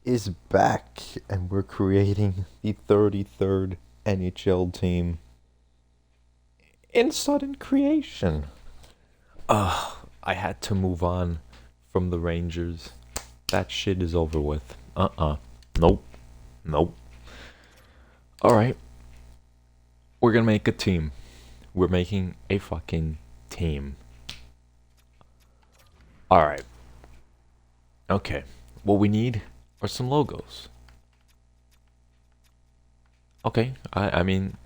is back, and we're creating the 33rd NHL team in sudden creation. I had to move on from the Rangers. That shit is over with. Nope. Nope. Alright. We're gonna make a team. We're making a fucking team. Alright. Okay. What we need are some logos. Okay. I mean,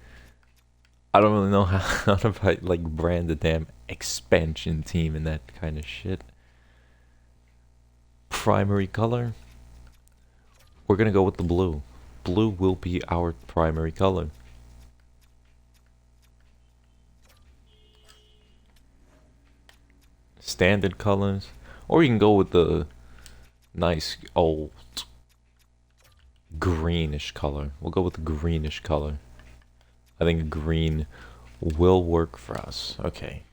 I don't really know how to like brand the damn expansion team and that kind of shit. Primary color. We're gonna go with the blue. Blue will be our primary color. Standard colors. Or you can go with the nice old greenish color. We'll go with the greenish color. I think green will work for us. Okay.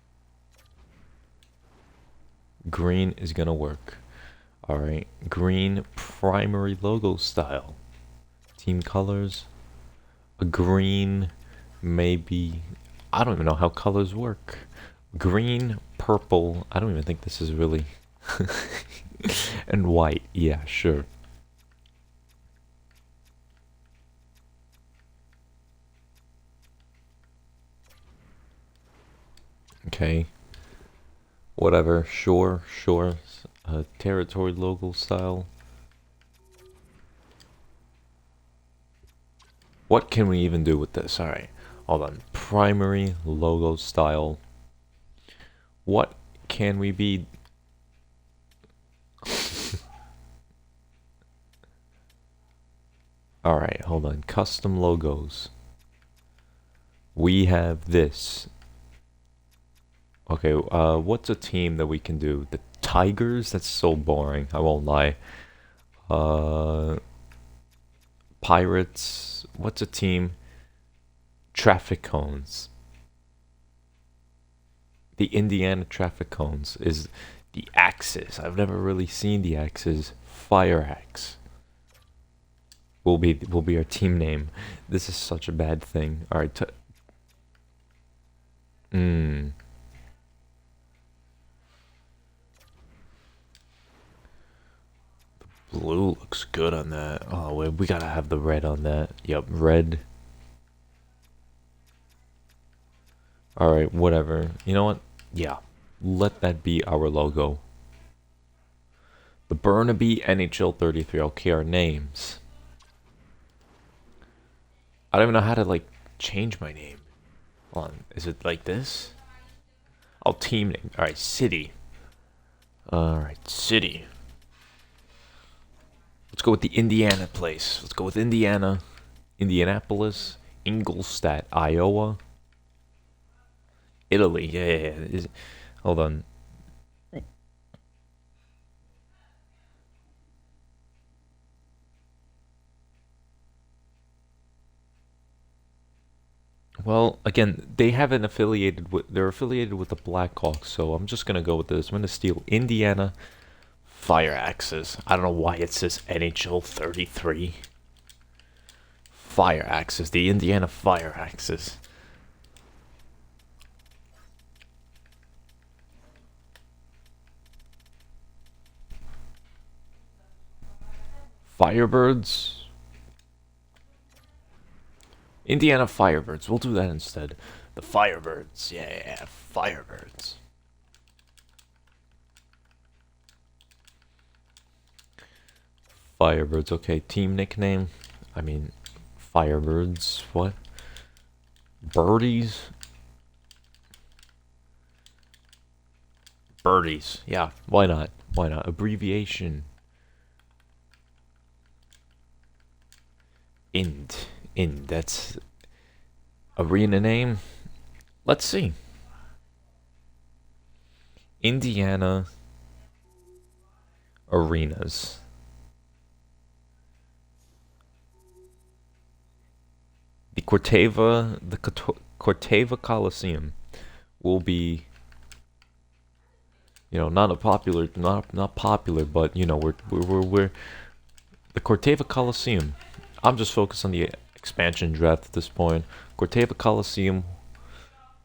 Green is gonna work. Alright. Green primary logo style. Team colors. A green, maybe. I don't even know how colors work. Green, purple. I don't even think this is really. And white. Yeah, sure. Okay. Whatever. Sure. Territory logo style. What can we even do with this? Alright. Hold on. Primary logo style. What can we be? Alright, hold on. Custom logos. We have this. Okay, what's a team that we can do? The Tigers? That's so boring. I won't lie. Pirates. What's a team? Traffic cones. The Indiana traffic cones is the Axis. I've never really seen the Axis. Fire Axe will be our team name. This is such a bad thing. All right. Blue looks good on that. Oh wait, we gotta have the red on that. Yep, red. All right, whatever. You know what? Yeah, let that be our logo. The Burnaby NHL 33. Okay, our names. I don't even know how to like change my name. Hold on, is it like this? Oh, team name. All right, city. All right, city. Let's go with the Indiana place. Let's go with Indiana, Indianapolis, Ingolstadt, Iowa, Italy. Yeah. Hold on. Well, again, they haven't affiliated with. They're affiliated with the Blackhawks, so I'm just gonna go with this. I'm gonna steal Indiana Fire Axes. I don't know why it says NHL 33. Fire Axes, the Indiana Fire Axes. Firebirds. Indiana Firebirds. We'll do that instead. The Firebirds. Yeah, Firebirds. Firebirds. Okay, team nickname. I mean, Firebirds. What? Birdies. Birdies. Yeah, why not? Why not? Abbreviation. Ind. That's arena name. Let's see. Indiana Arenas. The Corteva Coliseum will be, not a popular, not popular, but we're the Corteva Coliseum. I'm just focused on the expansion draft at this point. Corteva Coliseum.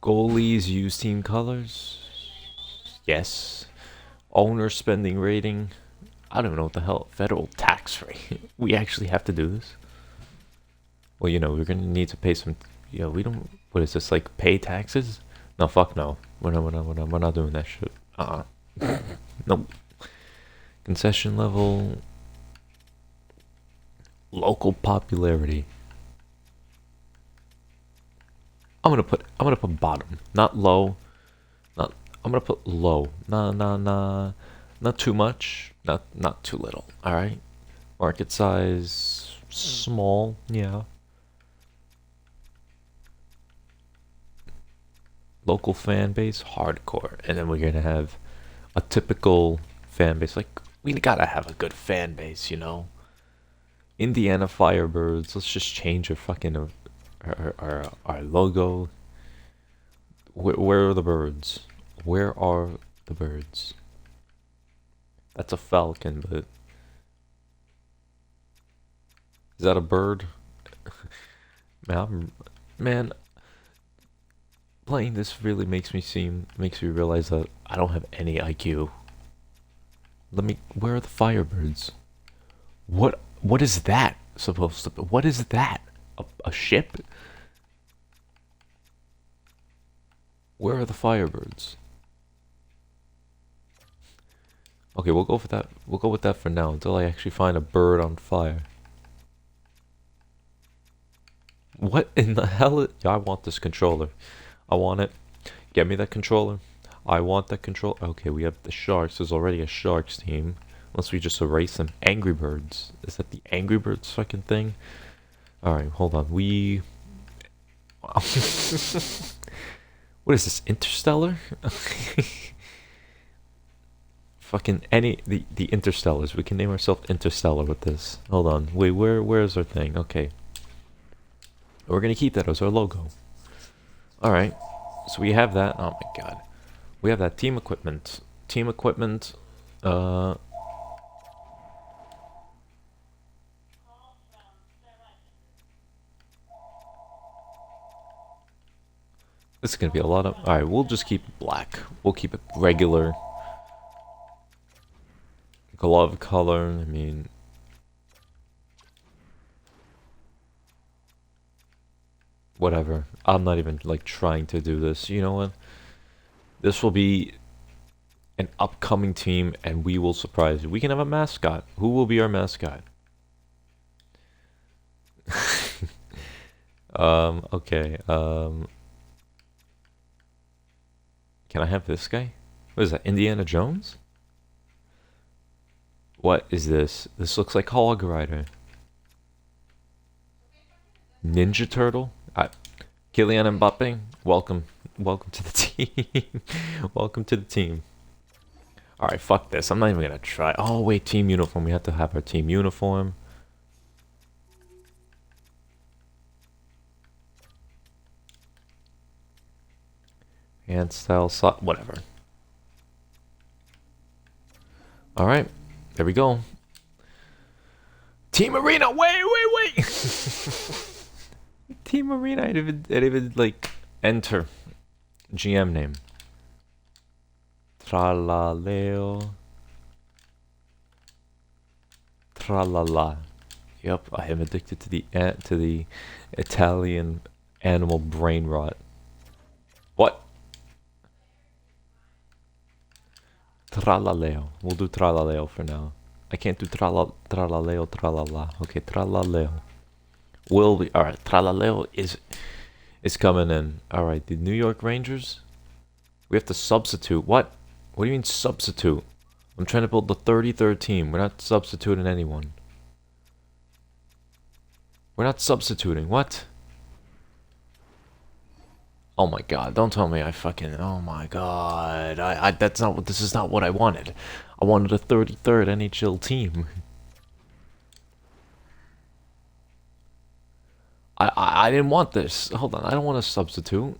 Goalies use team colors. Yes. Owner spending rating. I don't know what the hell. Federal tax rate. We actually have to do this. Well, you know, we're gonna need to pay some. Yeah, we don't. What is this, like, pay taxes? No, fuck no. We're not doing that shit. Nope. Concession level. Local popularity. I'm gonna put bottom, not low. Not. I'm gonna put low. Nah. Not too much. Not too little. All right. Market size small. Yeah. Local fan base hardcore, and then we're gonna have a typical fan base. Like, we gotta have a good fan base, you know. Indiana Firebirds. Let's just change our logo. Where are the birds? Where are the birds? That's a falcon, but is that a bird? Man, playing this really makes me realize that I don't have any IQ. Where are the Firebirds? What is that supposed to be? What is that? A ship? Where are the Firebirds? Okay, we'll go for that. We'll go with that for now until I actually find a bird on fire. What in the hell? Yeah, I want this controller. I want it. Get me that controller. I want that control. Okay, we have the Sharks. There's already a Sharks team. Unless we just erase them. Angry Birds. Is that the Angry Birds fucking thing? Alright, hold on. What is this? Interstellar? Fucking the Interstellars. We can name ourselves Interstellar with this. Hold on. Wait, where is our thing? Okay. We're gonna keep that as our logo. Alright. So we have that. Oh my god. We have that team equipment. Team equipment. This is gonna be a lot of. Alright, we'll just keep it black. We'll keep it regular. Glove color, I mean. Whatever. I'm not even like trying to do this. You know what? This will be an upcoming team and we will surprise you. We can have a mascot. Who will be our mascot? Okay. Can I have this guy? What is that? Indiana Jones? What is this? This looks like Hog Rider. Ninja Turtle? Kylian Mbappe, welcome to the team. Welcome to the team. Alright, fuck this. I'm not even gonna try. Oh, wait, team uniform. We have to have our team uniform. Hand style, whatever. Alright, there we go. Team Arena, wait! Team Arena, I didn't even like enter GM name. Tralaleo. Tralala. Yep, I am addicted to the Italian animal brain rot. What? Tralaleo. We'll do Tralaleo for now. I can't do Tralaleo, Tralala. Okay, Tralaleo. Will be alright. Tralaleo is coming in. Alright, the New York Rangers. We have to substitute. What? What do you mean substitute? I'm trying to build the 33rd team. We're not substituting anyone. We're not substituting. What? Oh my god, don't tell me I fucking... Oh my god. That's not what... This is not what I wanted. I wanted a 33rd NHL team. I didn't want this. Hold on, I don't want to substitute.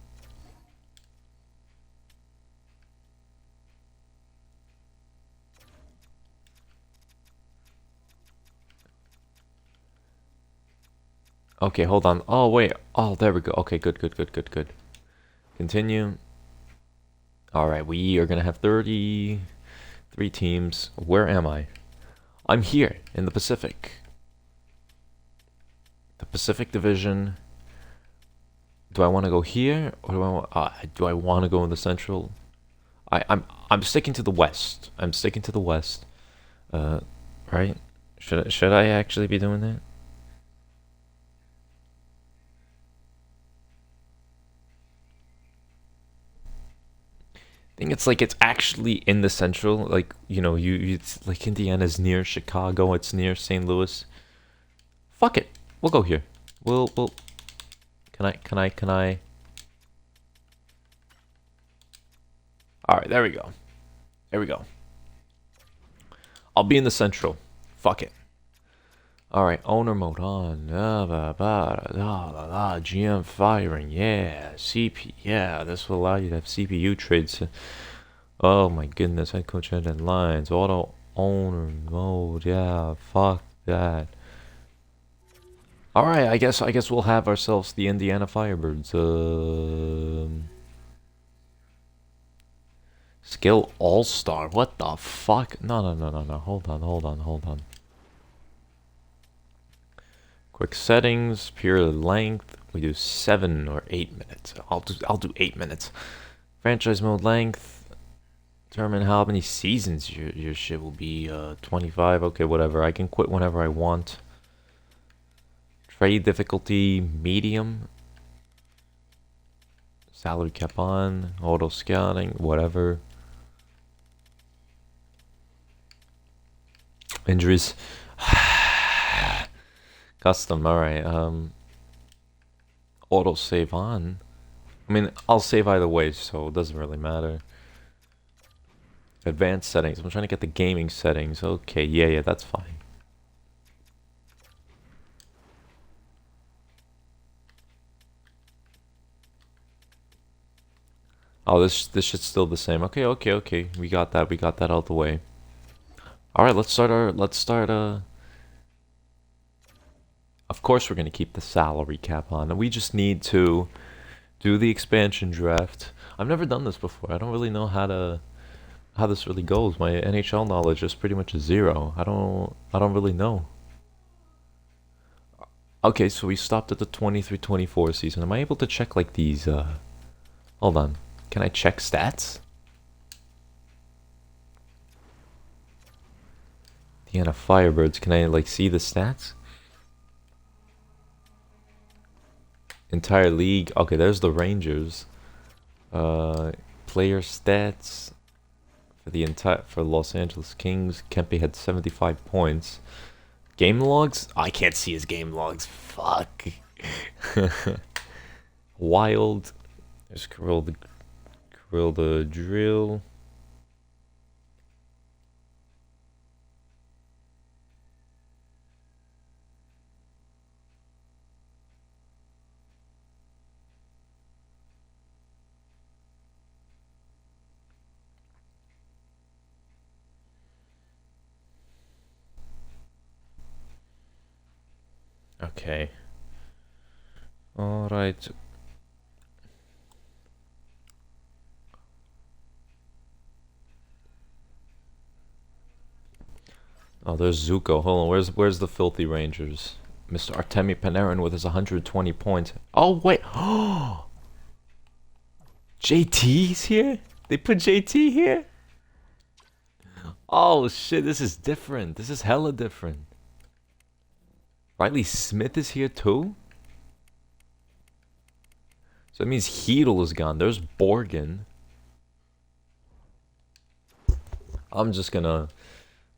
Okay, hold on. Oh, wait. Oh, there we go. Okay, good, good, good, good, good. Continue. Alright, we are gonna have 33 teams. Where am I? I'm here in the Pacific. The Pacific Division. Do I want to go here or do I want to go in the Central? I'm sticking to the West. I'm sticking to the West. Right? Should I actually be doing that? I think it's like it's actually in the Central. Like it's like Indiana's near Chicago. It's near St. Louis. Fuck it. We'll go here. We'll. Can I? All right, there we go. There we go. I'll be in the Central. Fuck it. All right, owner mode on. GM firing. Yeah, CP. Yeah, this will allow you to have CPU trades. Oh my goodness, head coach headed lines. Auto owner mode. Yeah, fuck that. All right, I guess we'll have ourselves the Indiana Firebirds. Skill All-Star. What the fuck? No. Hold on. Quick settings, period length. We do 7 or 8 minutes. I'll do 8 minutes. Franchise mode length. Determine how many seasons your shit will be. 25. Okay, whatever. I can quit whenever I want. Trade difficulty medium. Salary cap on. Auto scouting. Whatever. Injuries. Custom, alright. Auto save on. I mean, I'll save either way, so it doesn't really matter. Advanced settings. I'm trying to get the gaming settings. Okay, yeah, that's fine. Oh, this shit's still the same. Okay. We got that out of the way. Alright, let's start of course we're gonna keep the salary cap on, and we just need to do the expansion draft. I've never done this before. I don't really know how this really goes. My NHL knowledge is pretty much zero. I don't really know. Okay, so we stopped at the 23-24 season. Am I able to check like these hold on. Can I check stats? Indiana Firebirds, can I like see the stats? Entire league. Okay, there's the Rangers. Player stats for Los Angeles Kings. Kempe had 75 points. Game logs? Oh, I can't see his game logs. Fuck. Wild. There's Kirill the Drill. Okay. All right. Oh, there's Zuko. Hold on. Where's the filthy Rangers? Mr. Artemi Panarin with his 120 points. Oh wait. Oh, JT's here? They put JT here? Oh shit, this is different. This is hella different. Riley Smith is here too? So that means Heedle is gone. There's Borgen. I'm just gonna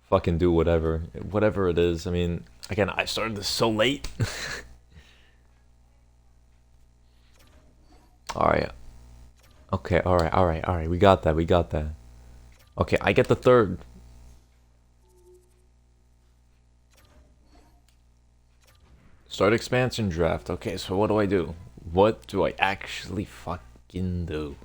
fucking do whatever it is. I mean, again, I started this so late. All right. Okay, all right. We got that. Okay, I get the third. Start expansion draft. Okay, so what do I do? What do I actually fucking do?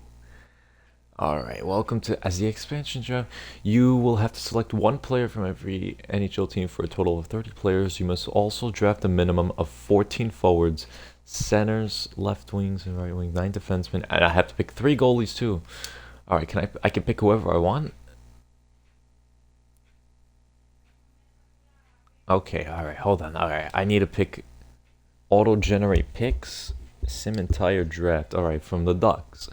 Alright, welcome to as the expansion draft. You will have to select one player from every NHL team for a total of 30 players. You must also draft a minimum of 14 forwards, centers, left wings, and right wing, 9 defensemen, and I have to pick 3 goalies too. Alright, I can pick whoever I want? Okay, alright, hold on. Alright, I need to pick auto-generate picks, sim entire draft. Alright, from the Ducks.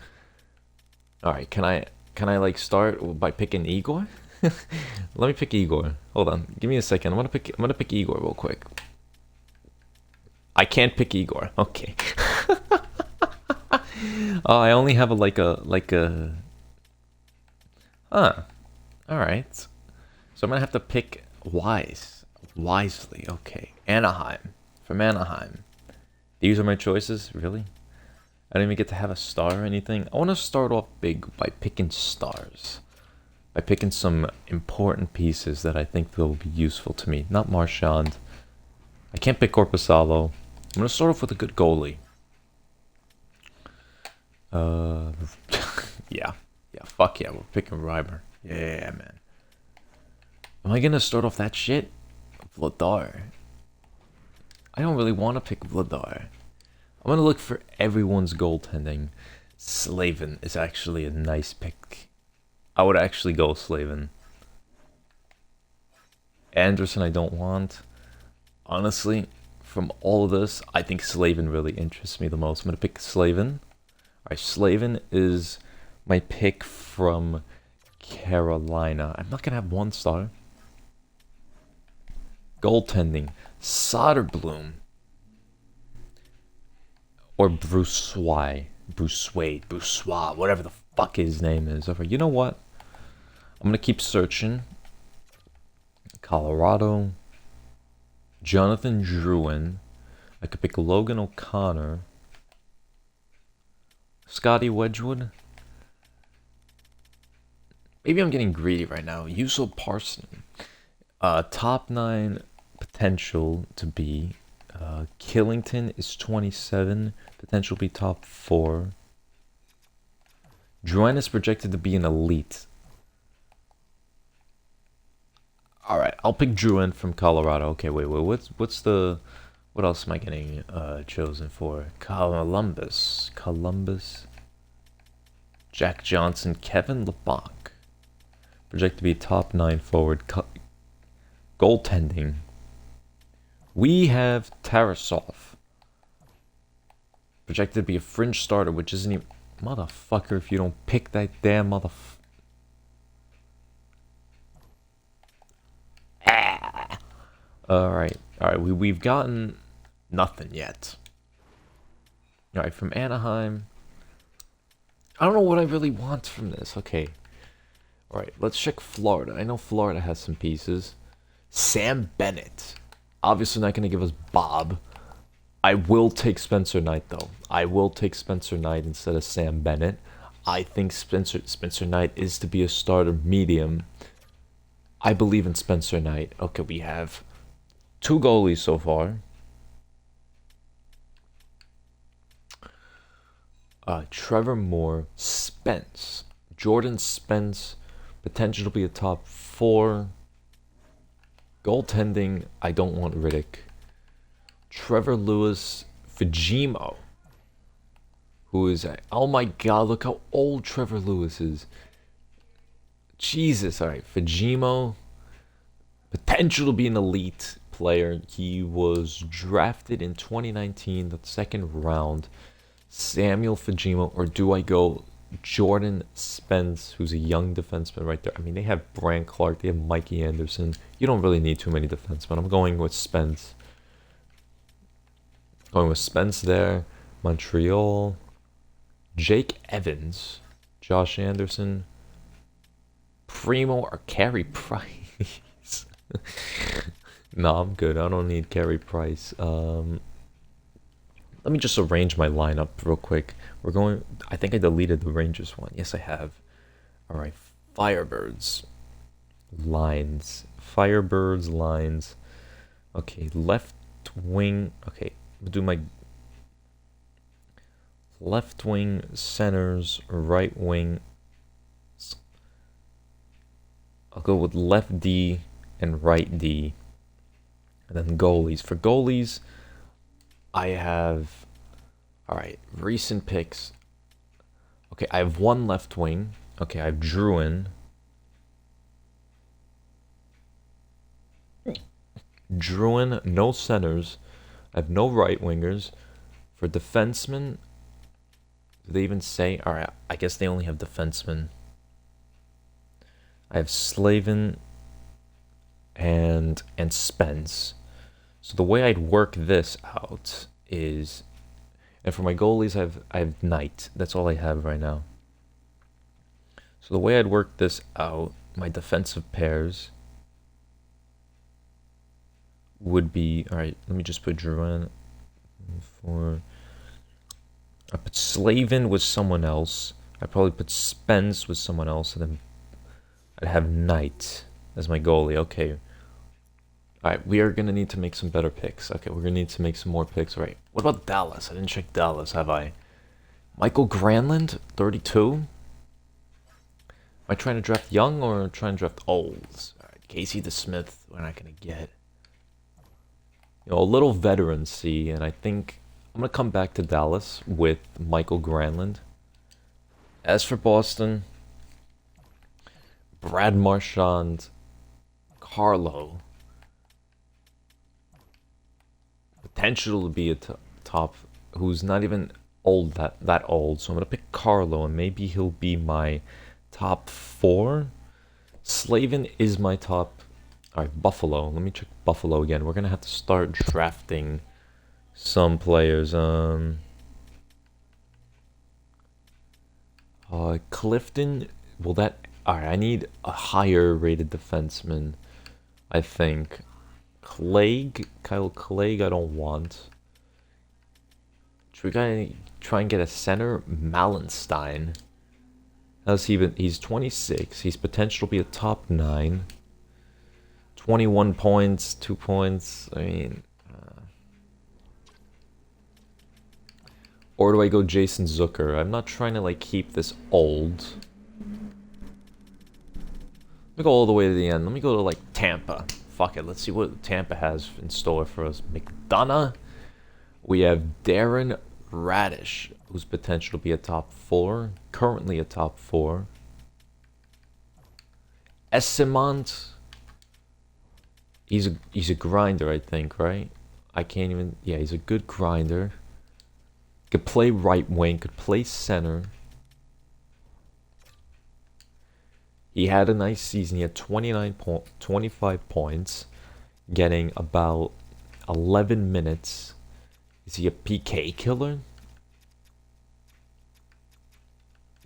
Alright, can I like start by picking Igor? Let me pick Igor. Hold on, give me a second. I'm gonna pick Igor real quick. I can't pick Igor. Okay. Oh, I only have a. Huh. Alright. So I'm gonna have to pick wisely. Okay. Anaheim. From Anaheim. These are my choices? Really? I don't even get to have a star or anything. I want to start off big by picking stars. By picking some important pieces that I think will be useful to me. Not Marchand. I can't pick Korpisalo. I'm going to start off with a good goalie. Yeah. Yeah, fuck yeah, we're picking Reimer. Yeah, man. Am I going to start off that shit? Vladar. I don't really want to pick Vladar. I'm going to look for everyone's goaltending. Slavin is actually a nice pick. I would actually go Slavin. Anderson I don't want. Honestly, from all of this, I think Slavin really interests me the most. I'm going to pick Slavin. Alright, Slavin is my pick from Carolina. I'm not going to have 1 star. Goaltending. Soderblom. Or Brusois, whatever the fuck his name is. You know what? I'm gonna keep searching. Colorado. Jonathan Drouin. I could pick Logan O'Connor. Scotty Wedgwood. Maybe I'm getting greedy right now. Yuso Parson. Top 9 potential to be. Killington is 27. Potential to be top 4. Drouin is projected to be an elite. Alright, I'll pick Drouin from Colorado. Okay, wait, what's the... What else am I getting chosen for? Columbus. Jack Johnson. Kevin LeBlanc. Projected to be top 9 forward. Goaltending. We have Tarasov. Projected to be a fringe starter, which isn't even... Motherfucker, if you don't pick that damn motherfucker. Ah. Alright, we've gotten nothing yet. Alright, from Anaheim. I don't know what I really want from this. Okay. Alright, let's check Florida. I know Florida has some pieces. Sam Bennett. Obviously not going to give us Bob. I will take Spencer Knight, though. I will take Spencer Knight instead of Sam Bennett. I think Spencer Knight is to be a starter medium. I believe in Spencer Knight. Okay, we have 2 goalies so far. Trevor Moore, Spence. Jordan Spence, potential to be a top 4. Goaltending, I don't want Riddick. Trevor Lewis, Fujimo, who is... Oh my god, look how old Trevor Lewis is. Jesus, alright. Fujimo, potential to be an elite player. He was drafted in 2019, the 2nd round. Samuel Fujimo, or do I go Jordan Spence, who's a young defenseman right there? I mean, they have Brandt Clark, they have Mikey Anderson. You don't really need too many defensemen. I'm going with Spence. Going with Spence there. Montreal. Jake Evans. Josh Anderson. Primo or Carey Price. No, I'm good. I don't need Carey Price. Let me just arrange my lineup real quick. We're going... I think I deleted the Rangers one. Yes, I have. Alright. Firebirds. Lines. Firebirds, lines. Okay, left wing. Okay, we'll do my left wing, centers, right wing. I'll go with left D and right D. And then goalies. For goalies, I have... Alright, recent picks. Okay, I have one left wing. Okay, I have Druin. Druin, no centers. I have no right wingers. For defensemen, do they even say? Alright, I guess they only have defensemen. I have Slavin and Spence. So the way I'd work this out is, and for my goalies, I have Knight. That's all I have right now. So the way I'd work this out, my defensive pairs would be, all right, let me just put Drew in. I put Slavin with someone else. I'd probably put Spence with someone else, and then I'd have Knight as my goalie. Okay. Alright, we are going to need to make some better picks. Okay, we're going to need to make some more picks. All right, what about Dallas? I didn't check Dallas, have I? Michael Granlund, 32. Am I trying to draft young or trying to draft olds? Alright, Casey DeSmith, we're not going to get. You know, a little veterancy, and I think I'm going to come back to Dallas with Michael Granlund. As for Boston, Brad Marchand, Carlo. Potential to be a top, who's not even old, that old. So I'm going to pick Carlo, and maybe he'll be my top 4. Slavin is my top. Alright, Buffalo. Let me check Buffalo again. We're going to have to start drafting some players. Clifton, will that... Alright, I need a higher rated defenseman, I think. Kyle Clegg, I don't want. Should we try and get a center? Malenstein. How's he been? He's 26. He's potential to be a top 9. 21 points, 2 points. I mean... Or do I go Jason Zucker? I'm not trying to, like, keep this old. Let me go all the way to the end. Let me go to, like, Tampa. Fuck it. Let's see what Tampa has in store for us. McDonough. We have Darren Radish, who's potential to be a top 4. Currently a top 4. Essimont. He's a grinder, I think, right? I can't even... Yeah, he's a good grinder. Could play right wing. Could play center. He had a nice season. He had 25 points, getting about 11 minutes. Is he a PK killer?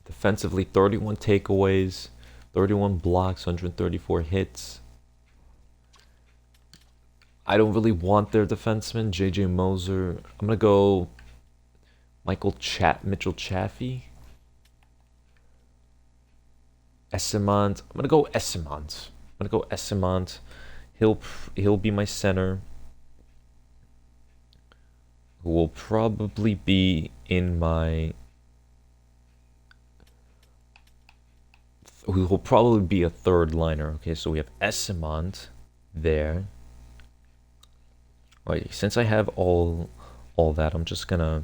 Defensively, 31 takeaways, 31 blocks, 134 hits. I don't really want their defenseman, JJ Moser. I'm going to go Mitchell Chaffee. Essimont. I'm gonna go Essimont. He'll be my center. Who will probably be in my... Who will probably be a third liner. Okay, so we have Essimont there. Alright, since I have all that, I'm just gonna...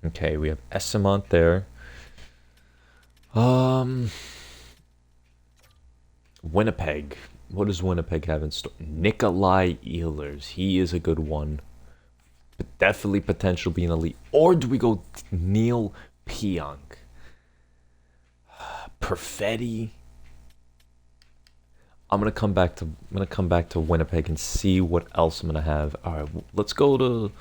Okay, we have Essimont there. Winnipeg. What does Winnipeg have in store? Nikolai Ehlers. He is a good one. But definitely potential being elite. Or do we go Neil Pionk? Perfetti. I'm gonna come back to Winnipeg and see what else I'm gonna have. Alright, let's go to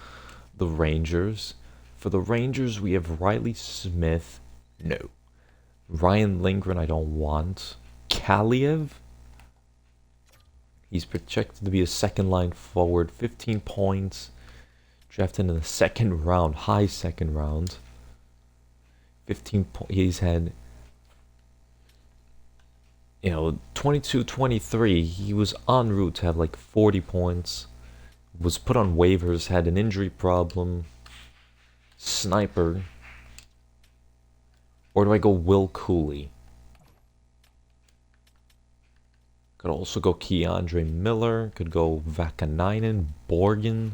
the Rangers. For the Rangers, we have Riley Smith. No. Ryan Lindgren, I don't want. Kaliev. He's projected to be a second line forward. 15 points. Drafted in the second round. High second round. 15 points. He's had... 22, 23. He was en route to have like 40 points. Was put on waivers. Had an injury problem. Sniper. Or do I go Will Cooley? Could also go Keandre Miller. Could go Vakanainen, Borgen.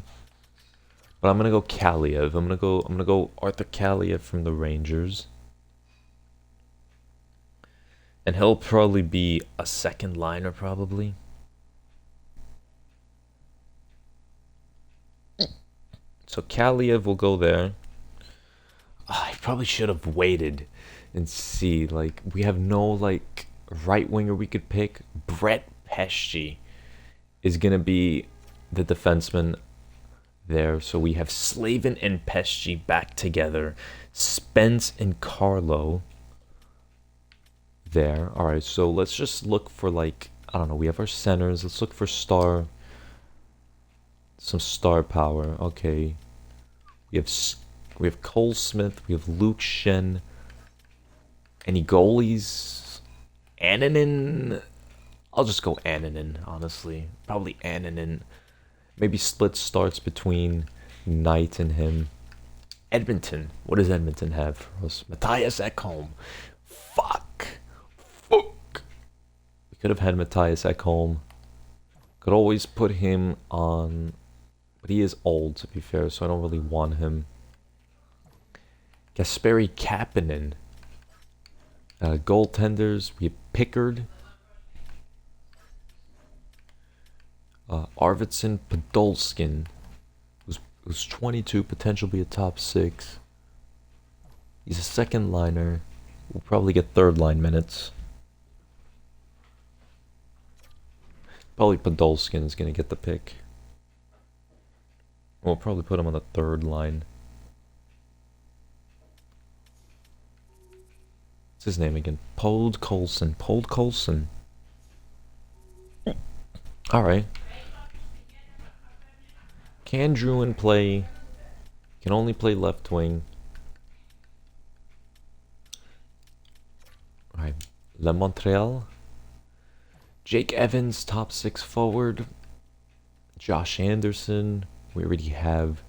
But I'm gonna go Kaliev. I'm gonna go Arthur Kaliev from the Rangers. And he'll probably be a second liner, probably. So Kaliev will go there. I probably should have waited and see. Like, we have no, like, right winger we could pick. Brett Pesce is going to be the defenseman there. So we have Slavin and Pesce back together. Spence and Carlo there. All right, so let's just look for, like, I don't know. We have our centers. Let's look for some star power. Okay. We have Cole Smith. We have Luke Shen. Any goalies? Annunen. I'll just go Annunen, honestly. Probably Annunen. Maybe split starts between Knight and him. Edmonton. What does Edmonton have for us? Matthias Ekholm. Fuck. We could have had Matthias Ekholm. Could always put him on... But he is old, to be fair, so I don't really want him. Kasperi Kapanen. Goaltenders, we have Pickard. Arvidsson Podolskin, who's 22, potentially a top 6. He's a second liner. We'll probably get third line minutes. Probably Podolskin is going to get the pick. We'll probably put him on the third line. What's his name again? Podkolzin. Podkolzin. Alright. Can Drouin play? Can only play left wing. Alright. Le Montreal. Jake Evans, top 6 forward. Josh Anderson. We already have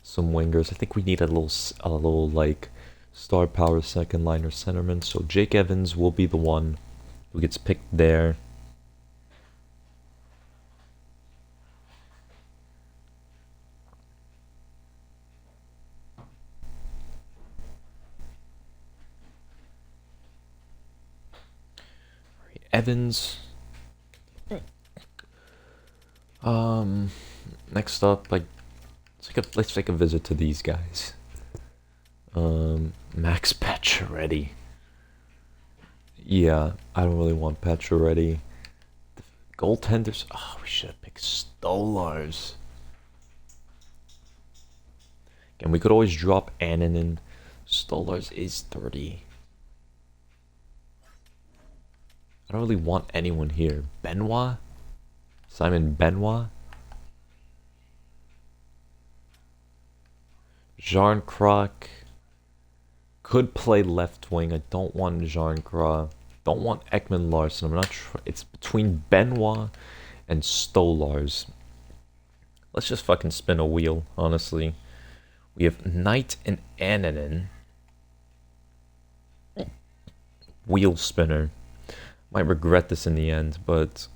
some wingers. I think we need a little like star power second liner centerman. So Jake Evans will be the one who gets picked there. Evans. Next up, like, let's take a visit to these guys. Max Pacioretty. Yeah, I don't really want Pacioretty. Goaltenders. Oh, we should have picked Stolars. And we could always drop Annunen. Stolars is 30. I don't really want anyone here. Benoit? Simon Benoit? Jean Croc could play left wing. I don't want Jean Croc. Don't want Ekman Larson. I'm not sure. It's between Benoit and Stolars. Let's just fucking spin a wheel, honestly. We have Knight and Annunen. Wheel spinner. Might regret this in the end, but...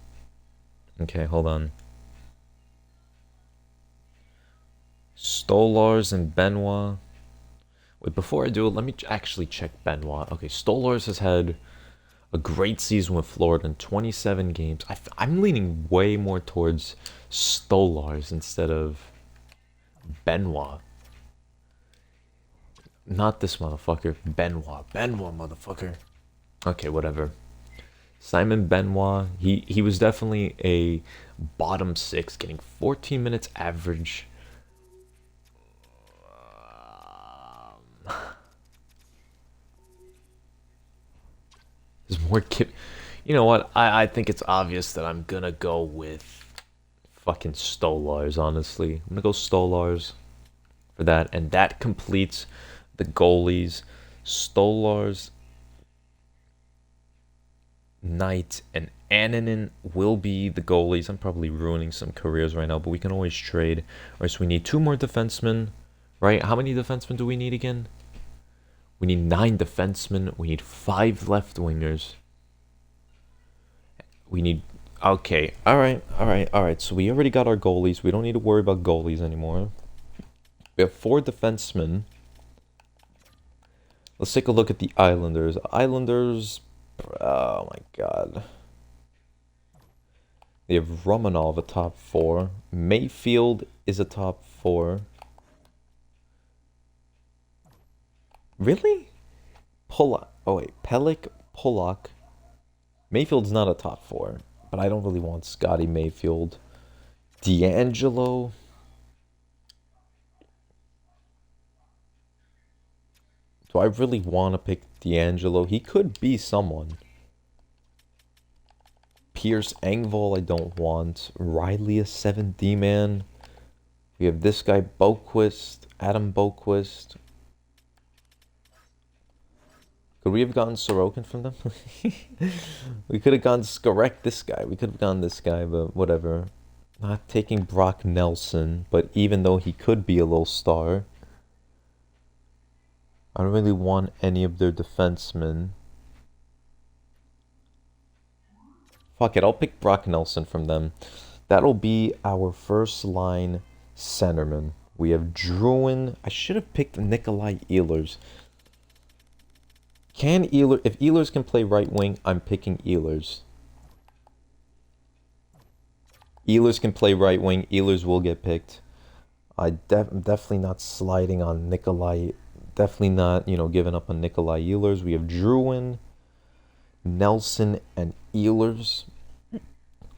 Okay, hold on. Stolars and Benoit. Wait, before I do it, let me actually check Benoit. Okay, Stolars has had a great season with Florida in 27 games. I'm leaning way more towards Stolars instead of Benoit. Not this motherfucker. Benoit, motherfucker. Okay, whatever. Simon Benoit, he was definitely a bottom 6, getting 14 minutes average. There's more You know what? I think it's obvious that I'm gonna go with fucking Stolars, honestly. I'm gonna go Stolars for that, and that completes the goalies. Stolars, Knight, and Annunen will be the goalies. I'm probably ruining some careers right now, but we can always trade. Alright, so we need 2 more defensemen, right? How many defensemen do we need again? We need 9 defensemen. We need 5 left wingers. We need... Okay, alright. So we already got our goalies. We don't need to worry about goalies anymore. We have 4 defensemen. Let's take a look at the Islanders. Islanders... Oh my god. They have Romanov a top 4. Mayfield is a top 4. Really? Polak. Oh wait, Pelech, Polak. Mayfield's not a top 4, but I don't really want Scotty Mayfield. D'Angelo. Do I really want to pick D'Angelo? He could be someone. Pierce Engvall I don't want. Riley a 7D man. We have this guy Boquist, Adam Boquist. Could we have gotten Sorokin from them? We could have gone Skarek this guy. We could have gone this guy, but whatever. Not taking Brock Nelson, but even though he could be a little star, I don't really want any of their defensemen. Fuck it, I'll pick Brock Nelson from them. That'll be our first line centerman. We have Drouin. I should have picked Nikolai Ehlers. If Ehlers can play right wing, I'm picking Ehlers. Ehlers can play right wing. Ehlers will get picked. I'm definitely not sliding on Nikolai. Definitely not, giving up on Nikolai Ehlers. We have Drouin, Nelson, and Ehlers.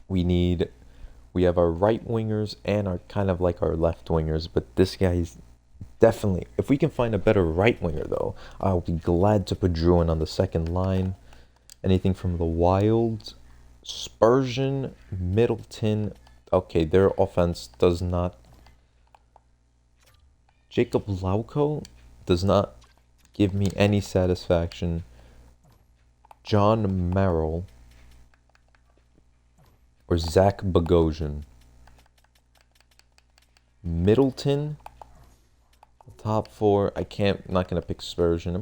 We have our right wingers and our kind of like our left wingers, but this guy's definitely, if we can find a better right winger though, I'll be glad to put Drouin on the second line. Anything from the Wild, Spurgeon, Middleton. Okay, their offense does not. Jacob Lauko does not give me any satisfaction. John Merrill or Zach Bogosian. Middleton, top 4. I'm not gonna pick Spurgeon.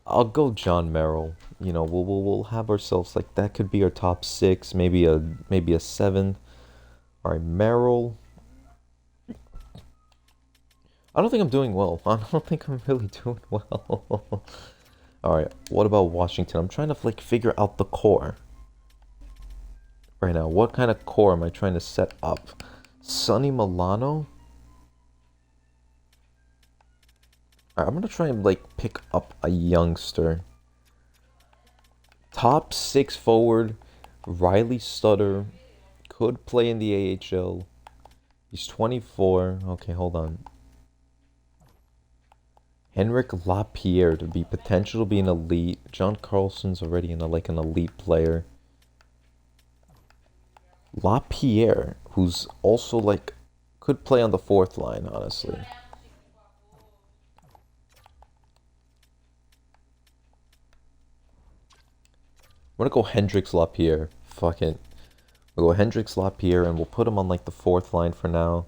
I'll go John Merrill. We'll have ourselves like that could be our top 6, maybe a 7th. All right, Merrill. I don't think I'm doing well. I don't think I'm really doing well. All right, what about Washington? I'm trying to figure out the core right now. What kind of core am I trying to set up? Sonny Milano. All right, I'm gonna try and pick up a youngster. Top 6 forward, Riley Sutter, could play in the AHL. He's 24. Okay, hold on. Henrik Lapierre to be potential to be an elite. John Carlson's already an elite player. Lapierre, who's also could play on the 4th line, honestly. I'm gonna go Hendrix Lapierre. Fuck it. We'll go Hendrix Lapierre and we'll put him on the 4th line for now.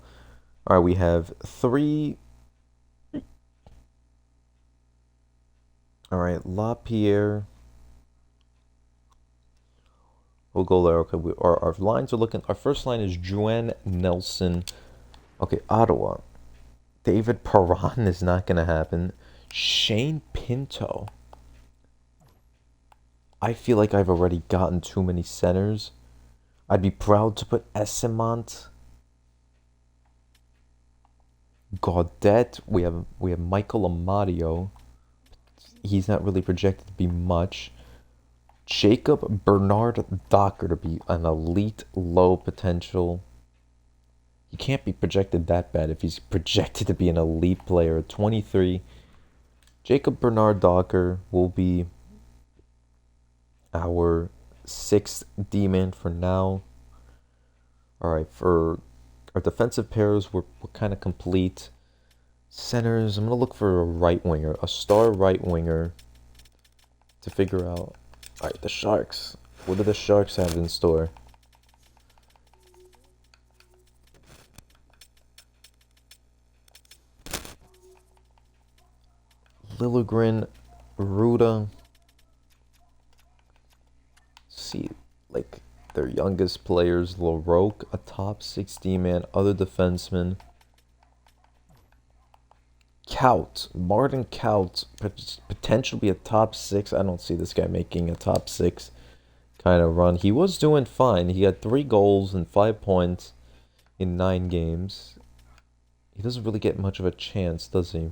Alright, we have 3. Alright, Lapierre. We'll go there. Okay, our lines are looking. Our first line is Juan Nelson. Okay, Ottawa. David Perron is not gonna happen. Shane Pinto. I feel like I've already gotten too many centers. I'd be proud to put Esemont. Gaudette. We have Michael Amadio. He's not really projected to be much. Jacob Bernard Docker to be an elite low potential. He can't be projected that bad if he's projected to be an elite player at 23. Jacob Bernard Docker will be our 6th D-man for now. Alright, for our defensive pairs, we're kind of complete. Centers, I'm going to look for a right winger, a star right winger to figure out. Alright, the Sharks. What do the Sharks have in store? Liljegren, Ruda. See, like their youngest players, LaRoque, a top 60 man, other defensemen. Kaut, Martin Kaut, potentially a top 6. I don't see this guy making a top 6 kind of run. He was doing fine. He had 3 goals and 5 points in 9 games. He doesn't really get much of a chance, does he?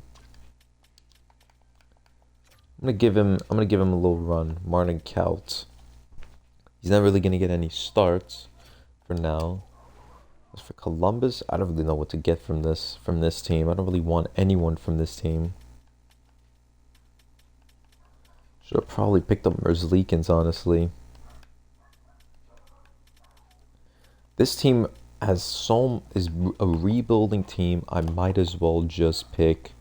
I'm gonna give him a little run. Martin Kaut. He's not really gonna get any starts for now. As for Columbus, I don't really know what to get from this team. I don't really want anyone from this team. Should have probably picked up Merzlikins, honestly. This team is a rebuilding team. I might as well just pick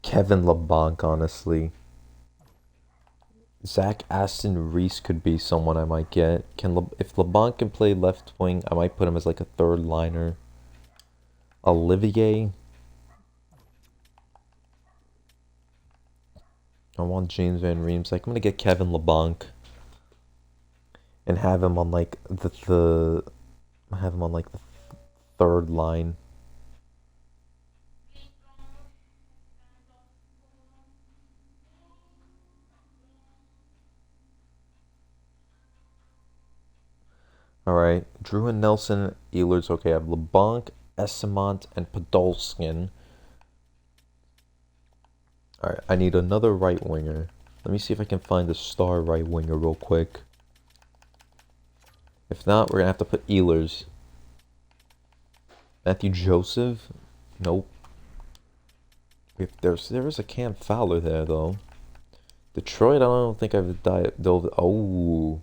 Kevin Labanc, honestly. Zach Aston Reese could be someone I might get. If Labanc can play left wing, I might put him as like a third liner. Olivier. I want James Van Riemsdyk. I'm gonna get Kevin Labanc and have him on like the third line. Alright, Drew and Nelson, Ehlers. Okay, I have LeBlanc, Esamont, and Podolskin. Alright, I need another right winger. Let me see if I can find a star right winger real quick. If not, we're going to have to put Ehlers. Matthew Joseph? Nope. If there is a Cam Fowler there, though. Detroit, I don't think I've dove. Oh.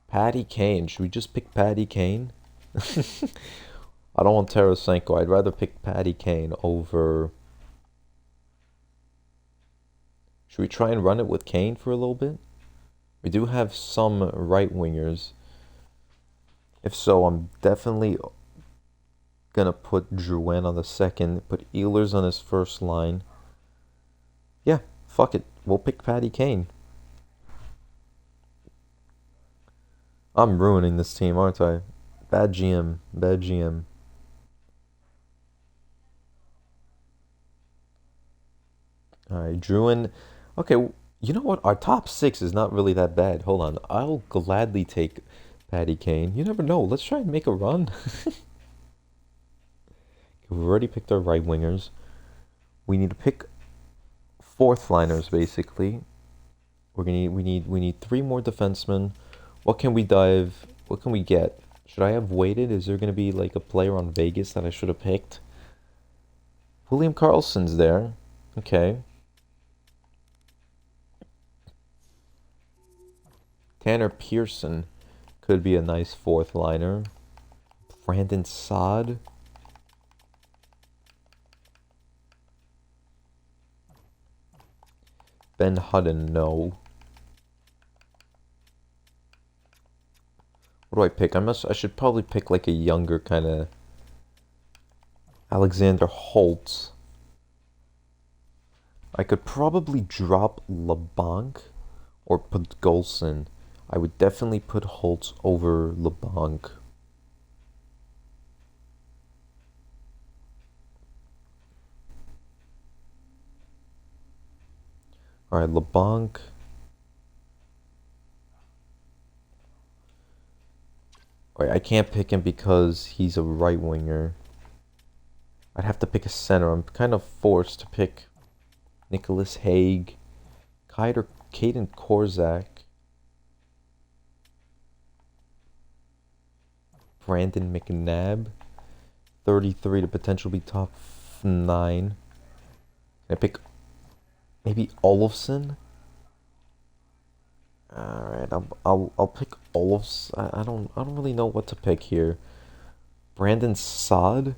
Patty Kane. Should we just pick Patty Kane? I don't want Tarasenko. I'd rather pick Patty Kane over... Should we try and run it with Kane for a little bit? We do have some right wingers. If so, I'm definitely gonna put Drouin on the second, put Ehlers on his first line. Yeah, fuck it. We'll pick Patty Kane. I'm ruining this team, aren't I? Bad GM. Bad GM. Alright, Drouin. Okay, you know what? Our top 6 is not really that bad. Hold on. I'll gladly take Patty Kane. You never know. Let's try and make a run. We've already picked our right wingers. We need to pick fourth liners, basically. We need 3 more defensemen. What can we dive? What can we get? Should I have waited? Is there going to be like a player on Vegas that I should have picked? William Karlsson's there. Okay. Tanner Pearson could be a nice fourth liner. Brandon Saad. Ben Hutton, no. What do I pick? I should probably pick like a younger kind of Alexander Holtz. I could probably drop LeBlanc or put Golson. I would definitely put Holtz over LeBlanc. Alright, LeBlanc. Alright, I can't pick him because he's a right winger. I'd have to pick a center. I'm kind of forced to pick Nicholas Hague, Caden Korzak, Brandon McNabb, 33 to potentially be top 9. Can I pick maybe Olofsson? Alright, I'll pick Olofsson. I don't really know what to pick here. Brandon Saad?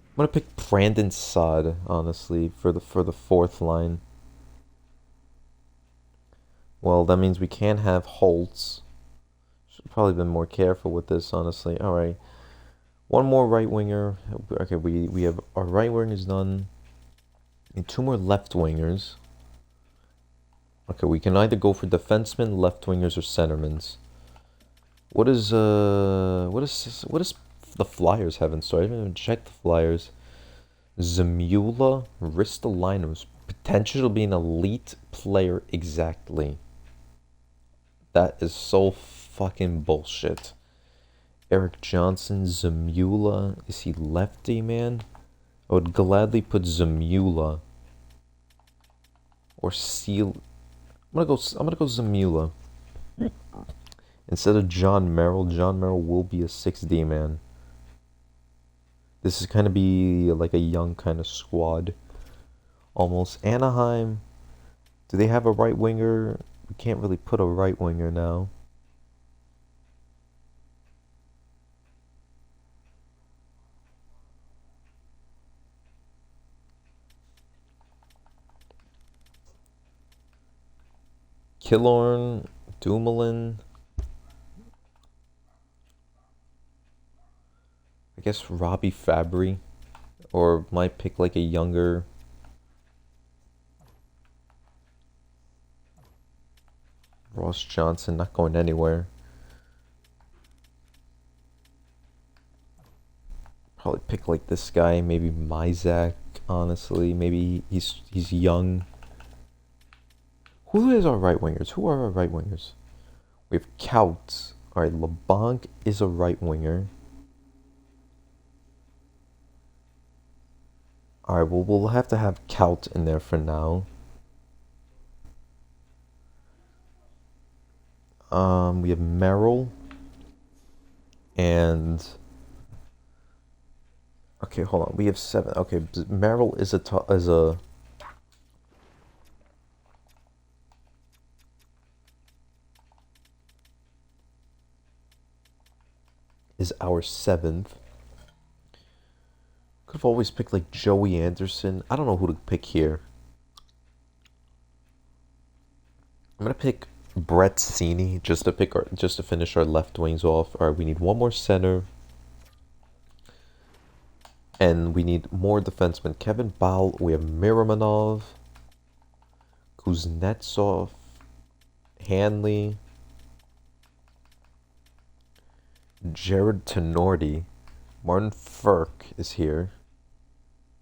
I'm gonna pick Brandon Saad, honestly, for the fourth line. Well, that means we can't have Holtz. Should have probably been more careful with this, honestly. Alright. One more right winger. Okay, we have our right wing is done. Need two more left wingers. Okay, we can either go for defensemen, left wingers, or centermans. What is the Flyers have in store? I haven't even checked the Flyers. Zamula Ristolainus, potential to be an elite player exactly. That is so fucking bullshit. Eric Johnson, Zamula, is he lefty, man? I would gladly put Zamula or Seal. I'm gonna go Zamula instead of John Merrill. John Merrill will be a 6D man. This is kind of be like a young kind of squad. Almost. Anaheim. Do they have a right winger? We can't really put a right winger now. Killorn, Dumoulin. I guess Robbie Fabry. Or might pick like a younger. Ross Johnson, not going anywhere. Probably pick like this guy, maybe Mizak, honestly. Maybe he's young. Who is our right wingers? Who are our right wingers? We have Couts. Alright, LeBlanc is a right winger. Alright, well, we'll have to have Kaut in there for now. We have Merrill. And... Okay, hold on. We have 7. Okay, Merrill is our 7th. Could have always picked like Joey Anderson. I don't know who to pick here. I'm gonna pick Brett Seney just to finish our left wings off. All right, we need one more center, and we need more defensemen. Kevin Ball. We have Miramanov, Kuznetsov, Hanley, Jared Tenorti, Martin Firk is here.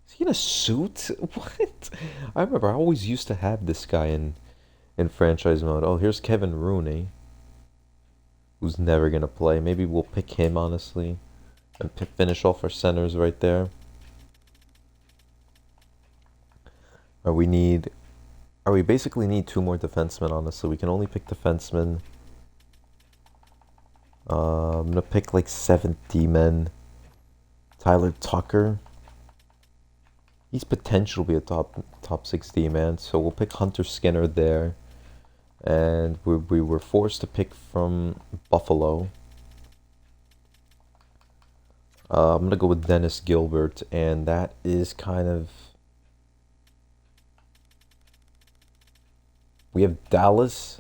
Is he in a suit? What? I remember I always used to have this guy in franchise mode. Oh, here's Kevin Rooney, who's never gonna play. Maybe we'll pick him, honestly, and finish off our centers right there. We basically need 2 more defensemen, honestly. We can only pick defensemen. I'm gonna pick like 7 D-men. Tyler Tucker. He's potential to be a top 6 D-man, so we'll pick Hunter Skinner there. And we were forced to pick from Buffalo. I'm gonna go with Dennis Gilbert, and that is kind of... We have Dallas.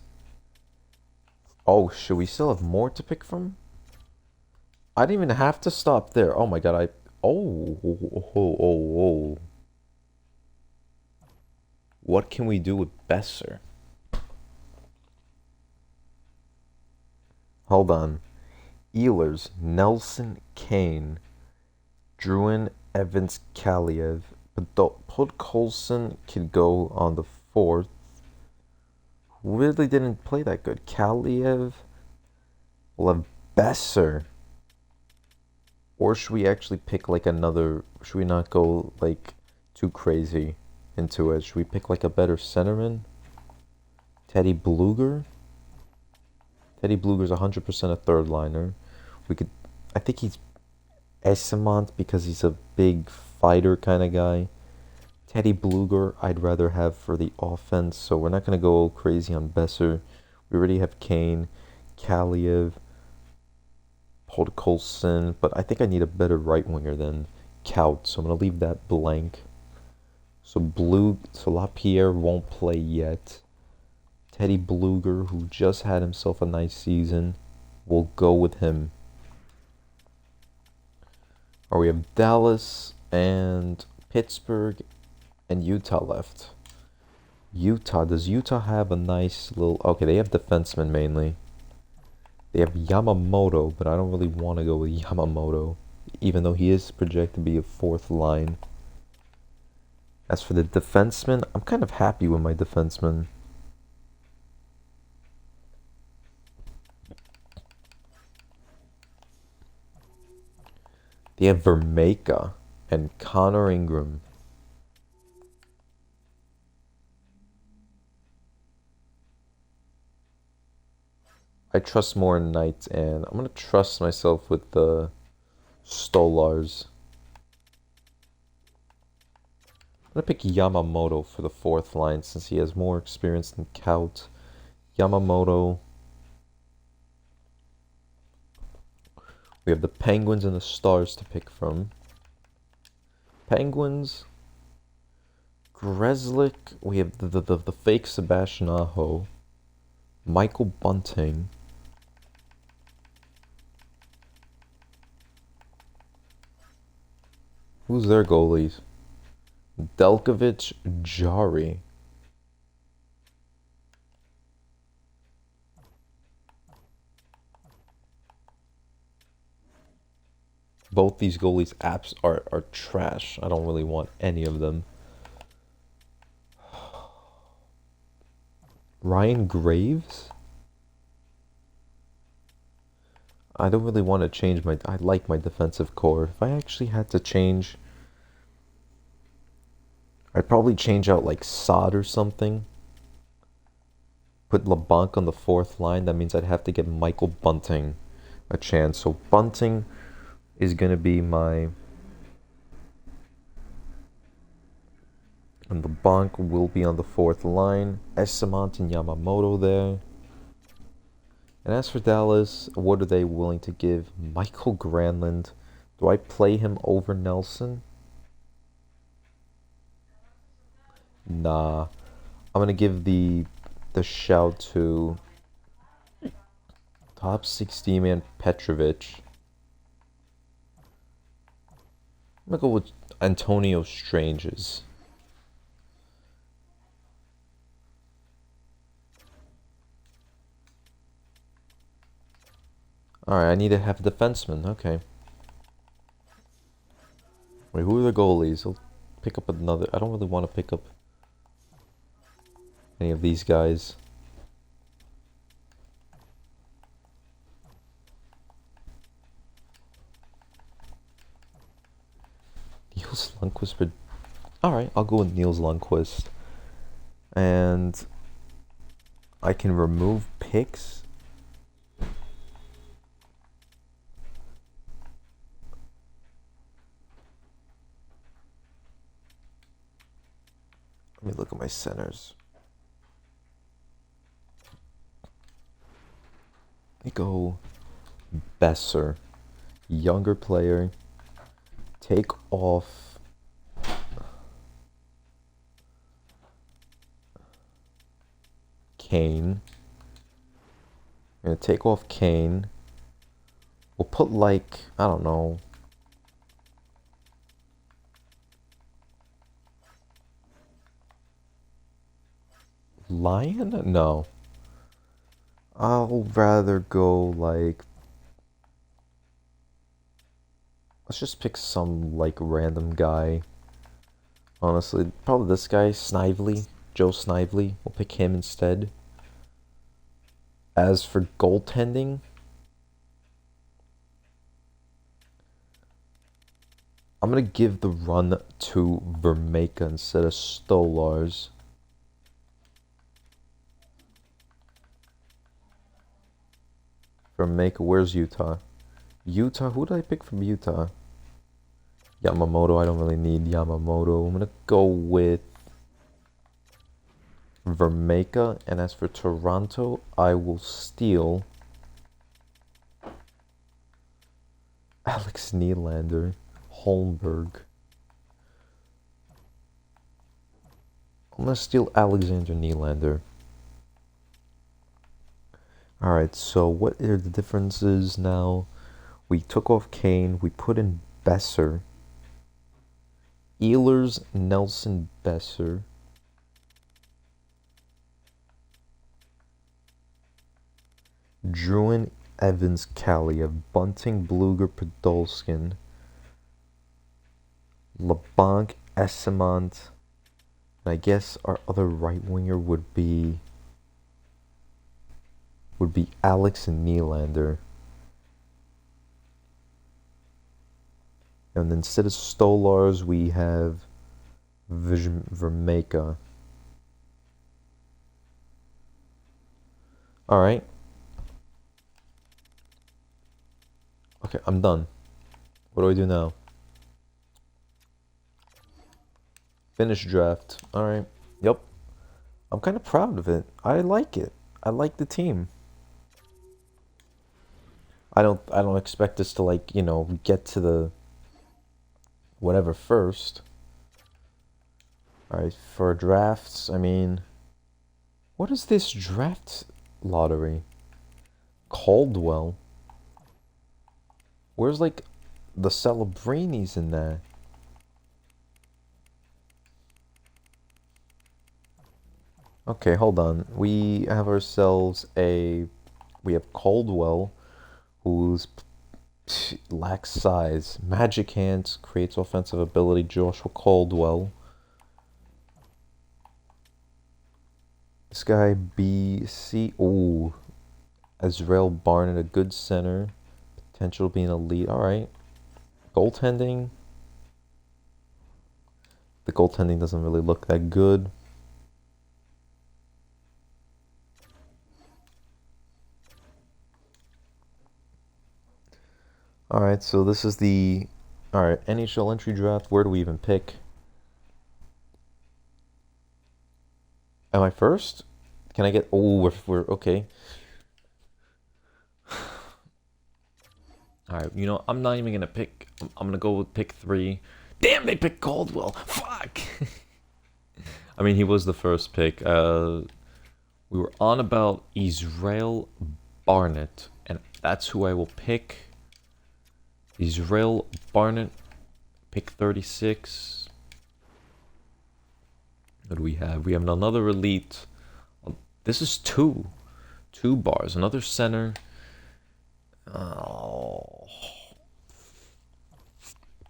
Oh, should we still have more to pick from? I didn't even have to stop there. Oh my god, oh. What can we do with Besser? Hold on. Ehlers, Nelson, Kane, Druin, Evans, Kaliev. Podkolzin could go on the 4th. Really didn't play that good. Kaliev. We'll have Besser. Or should we actually pick like another... Should we not go like too crazy into it? Should we pick like a better centerman? Teddy Bluger? Teddy Bluger's 100% a third liner. I think he's Esamont because he's a big fighter kind of guy. Teddy Bluger I'd rather have for the offense, so we're not going to go crazy on Besser. We already have Kane, Kaliev, Podkolzin, but I think I need a better right winger than Kaut, so I'm going to leave that blank. So LaPierre won't play yet. Teddy Bluger, who just had himself a nice season, we'll go with him. Or we have Dallas and Pittsburgh and Utah left. Utah, does Utah have a nice little... Okay, they have defensemen mainly. They have Yamamoto, but I don't really want to go with Yamamoto, even though he is projected to be a fourth line. As for the defensemen, I'm kind of happy with my defensemen. They have Vermeeka and Connor Ingram. I trust more in Knight, and I'm going to trust myself with the Stolars. I'm going to pick Yamamoto for the fourth line since he has more experience than Kaut. Yamamoto. We have the Penguins and the Stars to pick from. Penguins. Grzelcyk. We have the fake Sebastian Aho. Michael Bunting. Who's their goalies? Delkovich, Jari. Both these goalies' apps are trash. I don't really want any of them. Ryan Graves? I don't really want to change my... I like my defensive core. If I actually had to change... I'd probably change out like Sod or something. Put LeBlanc on the fourth line. That means I'd have to give Michael Bunting a chance. So Bunting is going to be my... And LeBlanc will be on the fourth line. Esamont and Yamamoto there. And as for Dallas, what are they willing to give? Michael Granlund. Do I play him over Nelson? Nah. I'm going to give the shout to top 16 man Petrovic. I'm going to go with Antonio Stranges. Alright, I need to have a defenseman. Okay. Wait, who are the goalies? I'll pick up another. I don't really want to pick up any of these guys. Niels Lundqvist. Alright, I'll go with Niels Lundqvist. And I can remove picks. Let me look at my centers. Let me go Besser. Younger player. Take off Kane. I'm going to take off Kane. We'll put like, I don't know. Lion? No. I'll rather go like... Let's just pick some like random guy. Honestly, probably this guy, Snively. Joe Snively. We'll pick him instead. As for goaltending, I'm going to give the run to Vermeeka instead of Stolars. Vermeeka, where's Utah? Utah, who did I pick from Utah? Yamamoto, I don't really need Yamamoto. I'm going to go with Vermeeka. And as for Toronto, I will steal Alex Nylander, Holmberg. I'm going to steal Alexander Nylander. Alright, so what are the differences now? We took off Kane. We put in Besser. Ehlers, Nelson, Besser. Druin, Evans, Kaliev, Bunting, Bluger, Podolskin, LeBlanc, Essemont. I guess our other right winger would be Alex and Nylander. And instead of Stolars, we have Vermeka. Alright. Okay, I'm done. What do I do now? Finish draft. Alright. Yep. I'm kind of proud of it. I like it. I like the team. I don't expect us to, like, you know, get to the whatever first. Alright, for drafts, I mean, what is this draft lottery? Caldwell. Where's, like, the Celebrinis in that? Okay, hold on. We have ourselves we have Caldwell, who's lacks size. Magic Hands creates offensive ability. Joshua Caldwell. This guy, BC. Ooh. Azrael Barnett, a good center. Potential being elite. Alright. Goaltending. The goaltending doesn't really look that good. Alright, so this is the... Alright, NHL entry draft. Where do we even pick? Am I first? Can I get... Oh, we're okay. Alright, you know, I'm not even going to pick... I'm going to go with pick 3. Damn, they picked Caldwell. Fuck. I mean, he was the first pick. We were on about Israel Barnett, and that's who I will pick. Israel Barnett, pick 36. What do we have? We have another elite. This is two bars. Another center. Oh.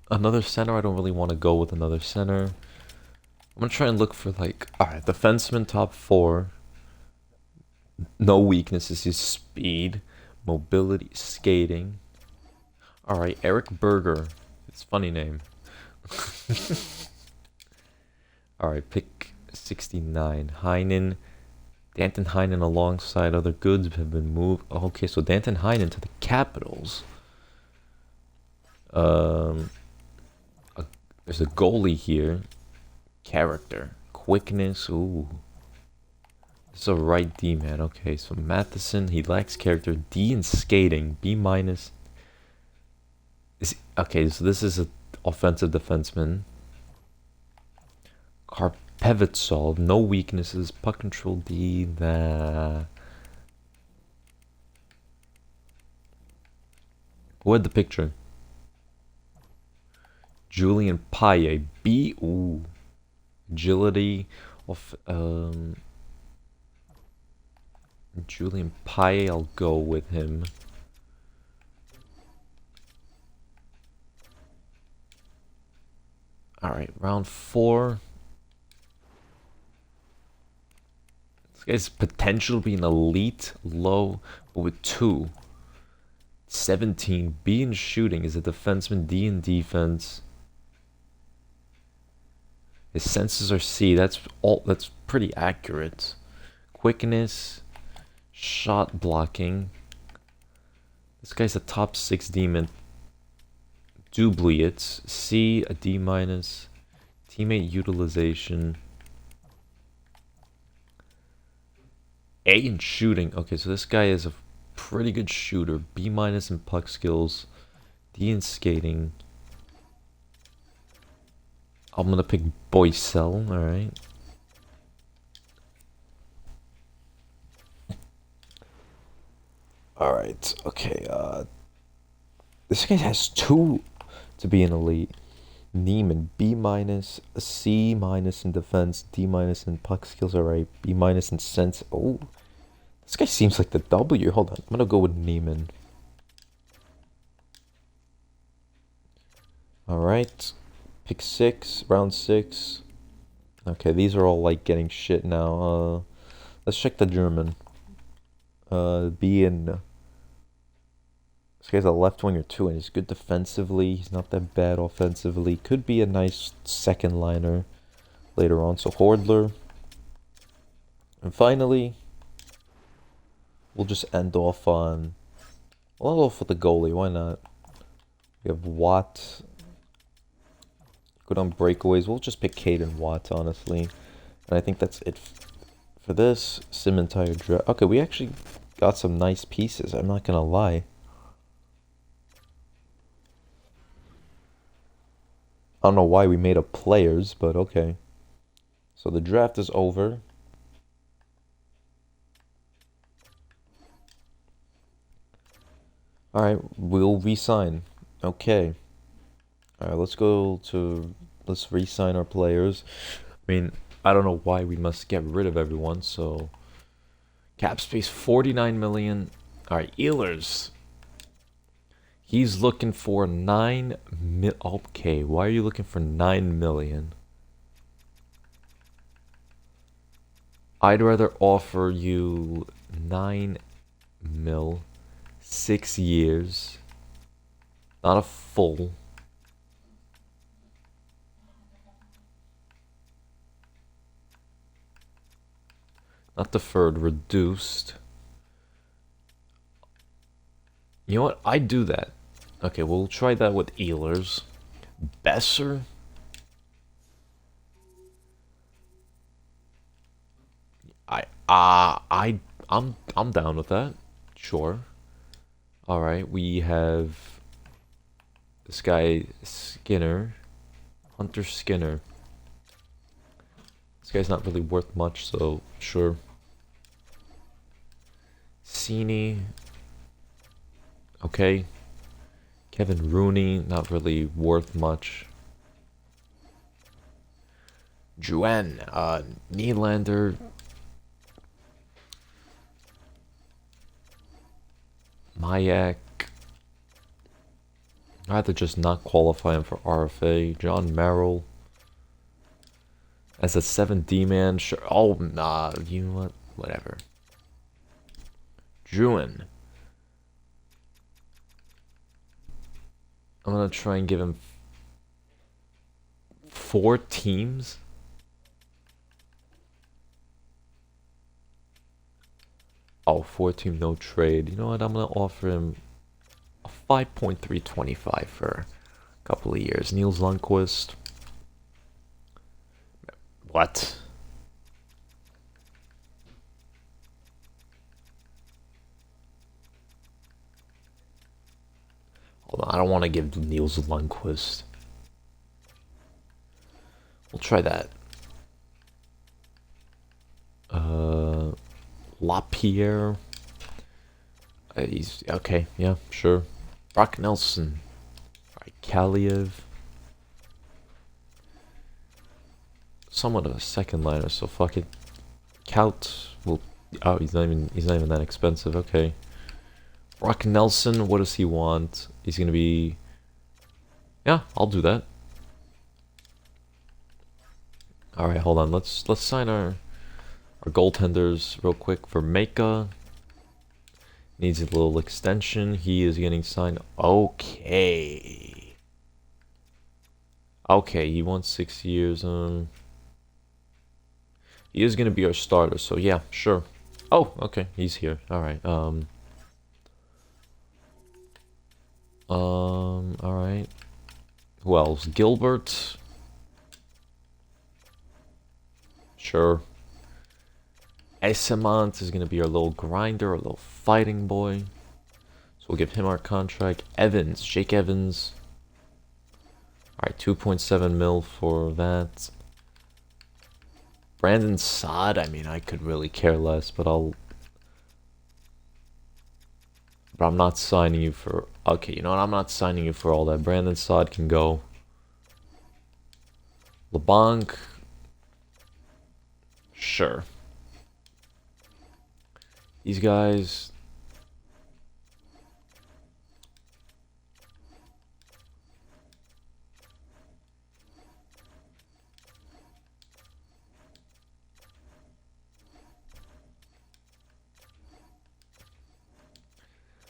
Another center. I don't really want to go with another center. I'm going to try and look for, like, alright, defenseman top 4. No weaknesses. His speed, mobility, skating. Alright, Eric Berger. It's a funny name. Alright, pick 69. Heinen. Danton Heinen alongside other goods have been moved. Oh, okay, so Danton Heinen to the Capitals. There's a goalie here. Character. Quickness. Ooh. This is a right D, man. Okay, so Matheson, he lacks character. D in skating. B minus. Okay, so this is an offensive defenseman. Karpevitsov, no weaknesses. Puck control D. Who had the picture? Julian Paye. B. Ooh. Agility of Julian Paye. I'll go with him. Alright, round 4. This guy's potential being elite, low, but with 2. 17. B in shooting is a defenseman, D in defense. His senses are C. That's pretty accurate. Quickness, shot blocking. This guy's a top 6 demon. Dubliates, C, a D minus. Teammate utilization. A in shooting. Okay, so this guy is a pretty good shooter. B minus in puck skills. D in skating. I'm gonna pick Boycel, alright. Alright, okay, this guy has two to be an elite. Neiman, B minus, C minus in defense, D minus in puck skills, alright. B minus in sense. Oh, this guy seems like the W. Hold on, I'm gonna go with Neiman. Alright, pick 6, round 6. Okay, these are all like getting shit now. Let's check the German. B in. This guy's a left winger too, and he's good defensively. He's not that bad offensively. Could be a nice second liner later on. So Hordler. And finally, we'll just end off on. We'll end off with the goalie. Why not? We have Watt. Good on breakaways. We'll just pick Caden Watt, honestly. And I think that's it for this sim entire draft. Okay, we actually got some nice pieces. I'm not gonna lie. I don't know why we made up players, but okay. So the draft is over. Alright, we'll re-sign. Okay. Alright, let's re-sign our players. I mean, I don't know why we must get rid of everyone, so cap space 49 million. Alright, Ehlers. He's looking for 9 mil. Okay, why are you looking for 9 million? I'd rather offer you 9 mil, 6 years, not a full. Not deferred, reduced. You know what? I'd do that. Okay, we'll try that with Ehlers. Besser. I'm down with that. Sure. All right, we have this guy Skinner, Hunter Skinner. This guy's not really worth much, so sure. Cini. Okay. Kevin Rooney, not really worth much. Juan, Nylander. Mayak. I'd rather just not qualify him for RFA. John Merrill. As a 7D man, sure. Oh, nah, you know what? Whatever. Juan. I'm gonna try and give him 4 teams. Oh, 4-team no trade. You know what? I'm gonna offer him a 5.325 for a couple of years. Niels Lundqvist. What? Hold on, I don't want to give Niels Lundqvist. We'll try that. LaPierre. He's okay. Yeah, sure. Brock Nelson. Alright, Kaliev. Somewhat of a second liner, so fuck it. Kaut. Well, oh, he's not even that expensive. Okay. Brock Nelson. What does he want? He's gonna be. Yeah, I'll do that. All right, hold on. Let's sign our goaltenders real quick. For Meka, needs a little extension. He is getting signed. Okay. Okay, he wants 6 years. He is gonna be our starter. So yeah, sure. Oh, okay, he's here. All right. All right. Who else? Gilbert. Sure. Esamant is gonna be our little grinder, our little fighting boy. So we'll give him our contract. Evans, Jake Evans. Alright, 2.7 mil for that. Brandon Saad, I mean, I could really care less, but I'll But I'm not signing you for... Okay, you know what? I'm not signing you for all that. Brandon Saad can go. LeBlanc. Sure. These guys...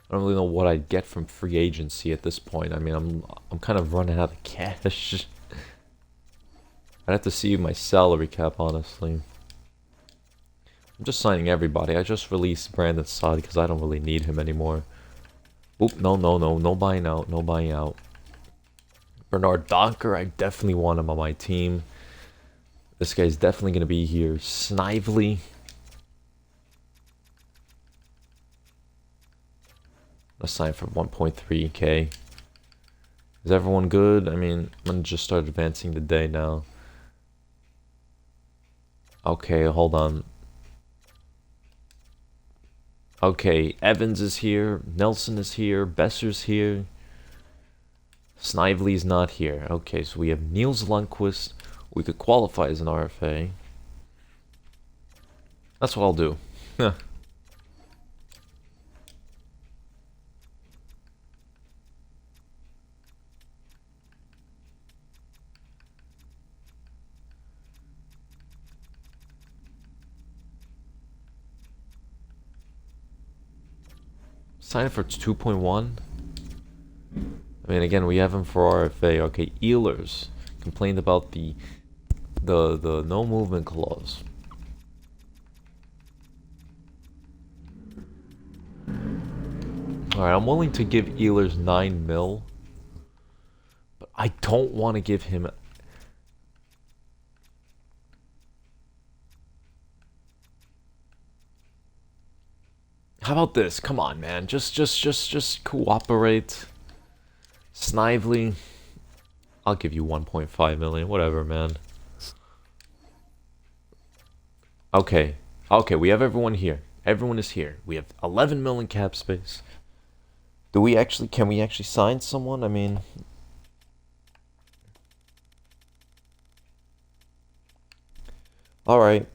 I don't really know what I'd get from free agency at this point. I mean, I'm kind of running out of cash. I'd have to see my salary cap, honestly. I'm just signing everybody. I just released Brandon Saad because I don't really need him anymore. Oop, no, no, no. No buying out. No buying out. Bernard Docker, I definitely want him on my team. This guy's definitely going to be here. Snively. Let's sign for 1.3k. Is everyone good? I mean, I'm going to just start advancing the day now. Okay, hold on. Okay, Evans is here. Nelson is here. Besser's here. Snively's not here. Okay, so we have Niels Lundqvist. We could qualify as an RFA. That's what I'll do. Sign for 2.1. I mean, again, we have him for RFA. Okay, Ehlers complained about the no movement clause. Alright, I'm willing to give Ehlers 9 mil. But I don't want to give him... How about this? Come on, man. Just cooperate. Snively. I'll give you 1.5 million. Whatever, man. Okay. Okay, we have everyone here. Everyone is here. We have 11 million cap space. Can we actually sign someone? I mean... Alright.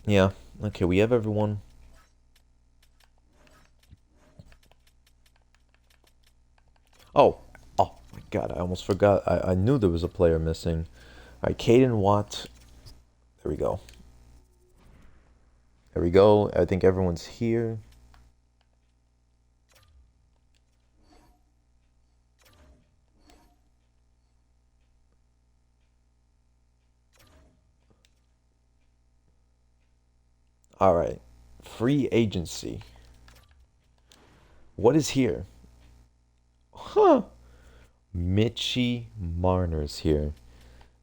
Yeah. Okay, we have everyone. Oh my god, I almost forgot. I knew there was a player missing. Alright, Caden Watt. There we go. There we go. I think everyone's here. Alright. Free agency. What is here? Huh. Mitchie Marner's here.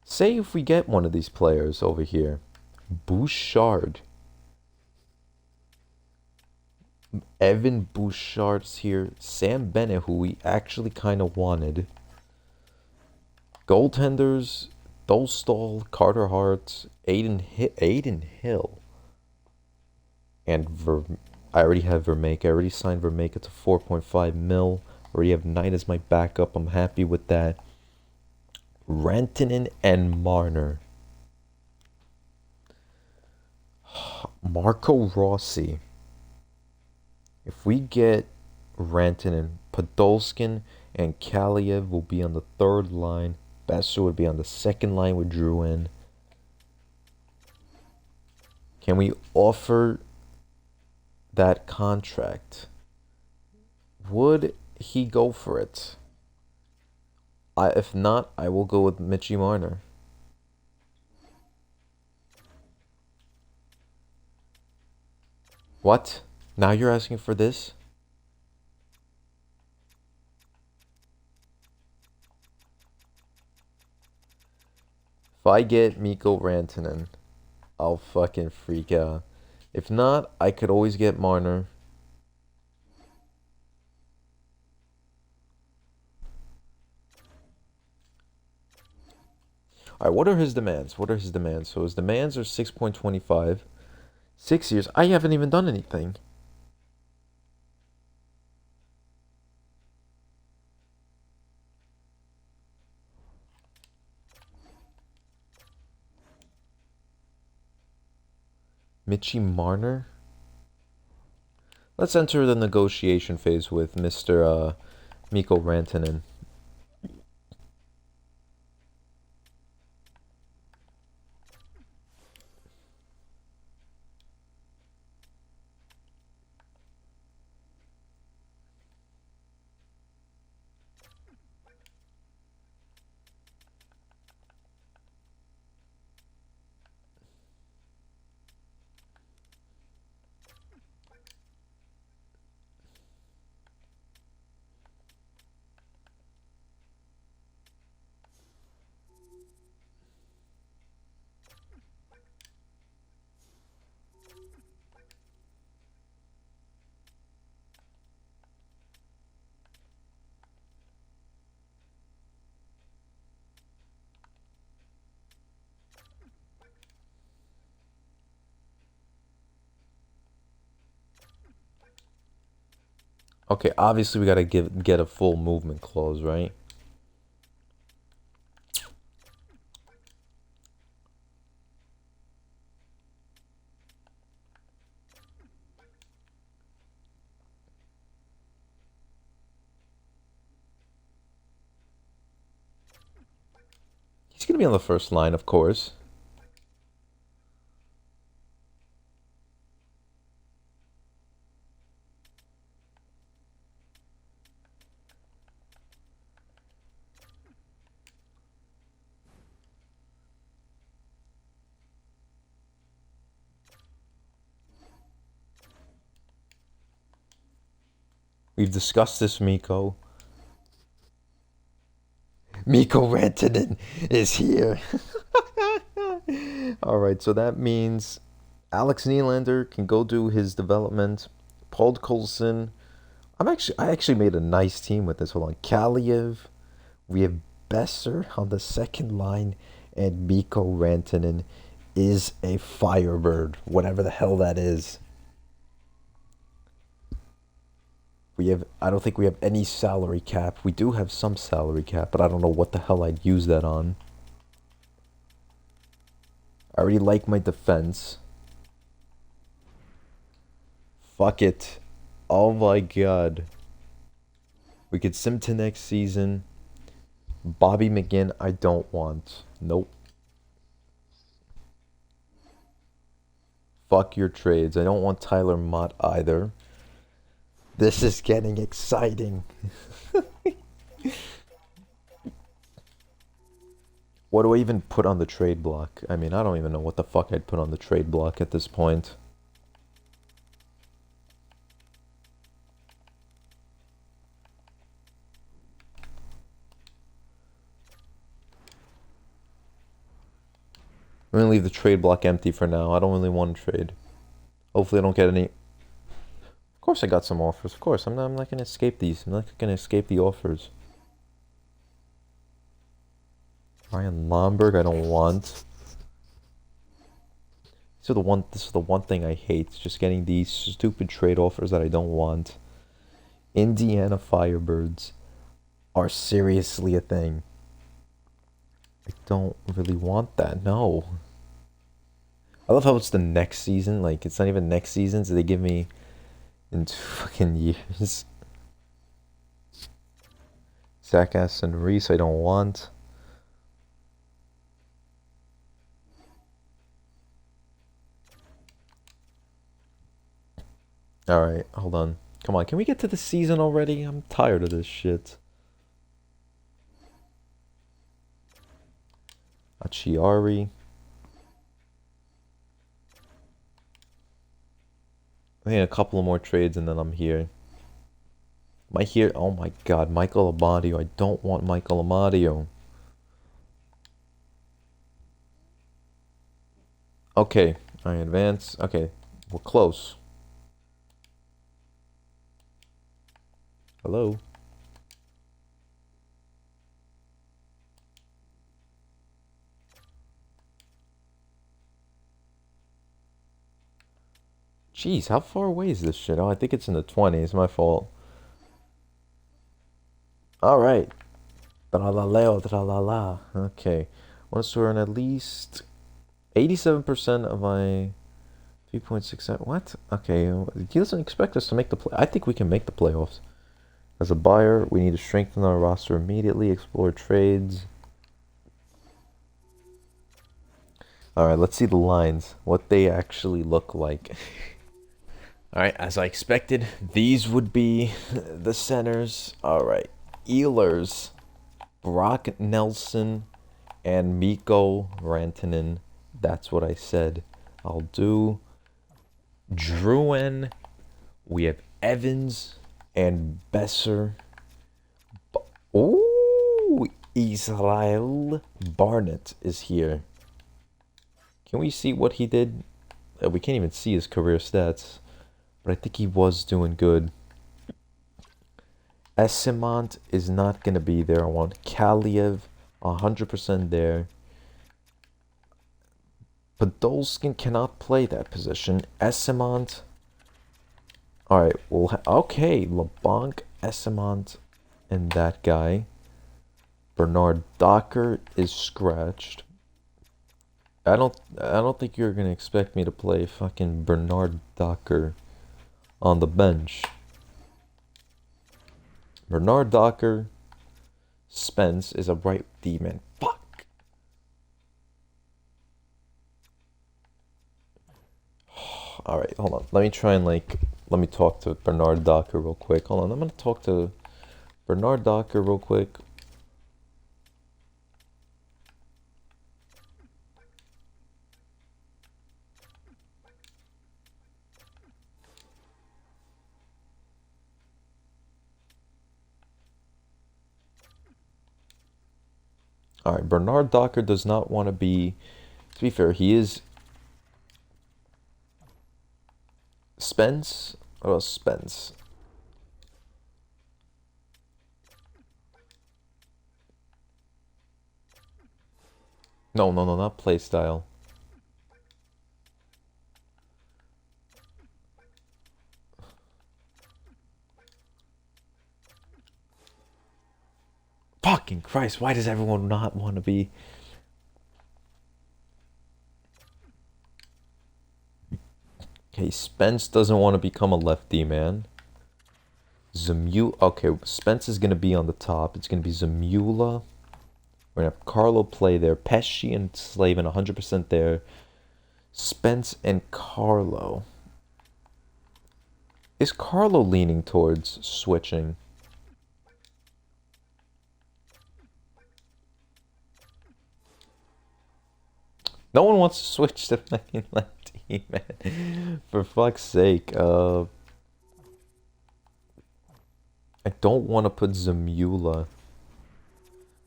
Say if we get one of these players over here. Bouchard. Evan Bouchard's here. Sam Bennett, who we actually kind of wanted. Goaltenders. Dostal, Carter Hart, Aiden Hill. And I already have Vermaak. I already signed Vermaak to 4.5 mil. Already have Knight as my backup. I'm happy with that. Rantanen and Marner. Marco Rossi. If we get Rantanen, Podolskin and Kaliev will be on the third line. Besser would be on the second line with Drouin. Can we offer that contract? Would he go for it? If not, I will go with Mitchie Marner. What? Now you're asking for this? If I get Mikko Rantanen, I'll fucking freak out. If not, I could always get Marner. Alright, what are his demands? So his demands are 6.25. 6 years. I haven't even done anything. Mitchie Marner? Let's enter the negotiation phase with Mr. Mikko Rantanen. Okay, obviously we gotta get a full movement clause, right? He's gonna be on the first line, of course. We've discussed this, Mikko. Mikko Rantanen is here. All right, so that means Alex Nylander can go do his development. Paul Coulson. I actually made a nice team with this. Hold on, Kaliev. We have Besser on the second line, and Mikko Rantanen is a Firebird, whatever the hell that is. I don't think we have any salary cap. We do have some salary cap, but I don't know what the hell I'd use that on. I already like my defense. Fuck it. Oh my god. We could sim to next season. Bobby McGinn, I don't want. Nope. Fuck your trades. I don't want Tyler Mott either. This is getting exciting. What do I even put on the trade block? I mean, I don't even know what the fuck I'd put on the trade block at this point. I'm gonna leave the trade block empty for now. I don't really want to trade. Hopefully I don't get any. Of course I got some offers. Of course, I'm not gonna escape these. I'm not gonna escape the offers. Ryan Lomberg, I don't want. This is the one thing I hate. It's just getting these stupid trade offers that I don't want. Indiana Firebirds are seriously a thing. I don't really want that. No. I love how it's the next season. Like, it's not even next season, so they give me in 2 fucking years. Zach Aston Reese, I don't want. Alright, hold on. Come on, can we get to the season already? I'm tired of this shit. Achiari. I think a couple of more trades and then I'm here. Am I here? Oh my god, Michael Amadio. I don't want Michael Amadio. Okay, I advance. Okay, we're close. Hello? Jeez, how far away is this shit? Oh, I think it's in the 20s. My fault. Alright. Tra-la-leo, tra-la-la. Okay. Wants to earn at least 87% of my 3.67. What? Okay, he doesn't expect us to make the play. I think we can make the playoffs. As a buyer, we need to strengthen our roster immediately, explore trades. Alright, let's see the lines. What they actually look like. Alright, as I expected, these would be the centers. Alright, Ehlers, Brock Nelson, and Mikko Rantanen. That's what I said I'll do. Drouin. We have Evans and Besser. Oh, Israel Barnett is here. Can we see what he did? We can't even see his career stats, but I think he was doing good. Esimont is not going to be there. I want Kaliev 100% there. Podolskin cannot play that position. Esimont. Alright, okay. LeBlanc, Esimont, and that guy. Bernard Docker is scratched. I don't think you're gonna expect me to play fucking Bernard Docker on the bench. Bernard Docker, Spence is a right D-man. Fuck. Alright, hold on. Let me try and let me talk to Bernard Docker real quick. Hold on, I'm gonna talk to Bernard Docker real quick. Alright, Bernard Docker does not want to be... To be fair, he is... Spence? What else? Spence. No, not playstyle. Fucking Christ, why does everyone not want to be... Okay, Spence doesn't want to become a lefty man. Okay, Spence is going to be on the top. It's going to be Zamula. We're going to have Carlo play there. Pesci and Slavin 100% there. Spence and Carlo. Is Carlo leaning towards switching? No one wants to switch to fucking lefty, man. For fuck's sake. I don't want to put Zamula.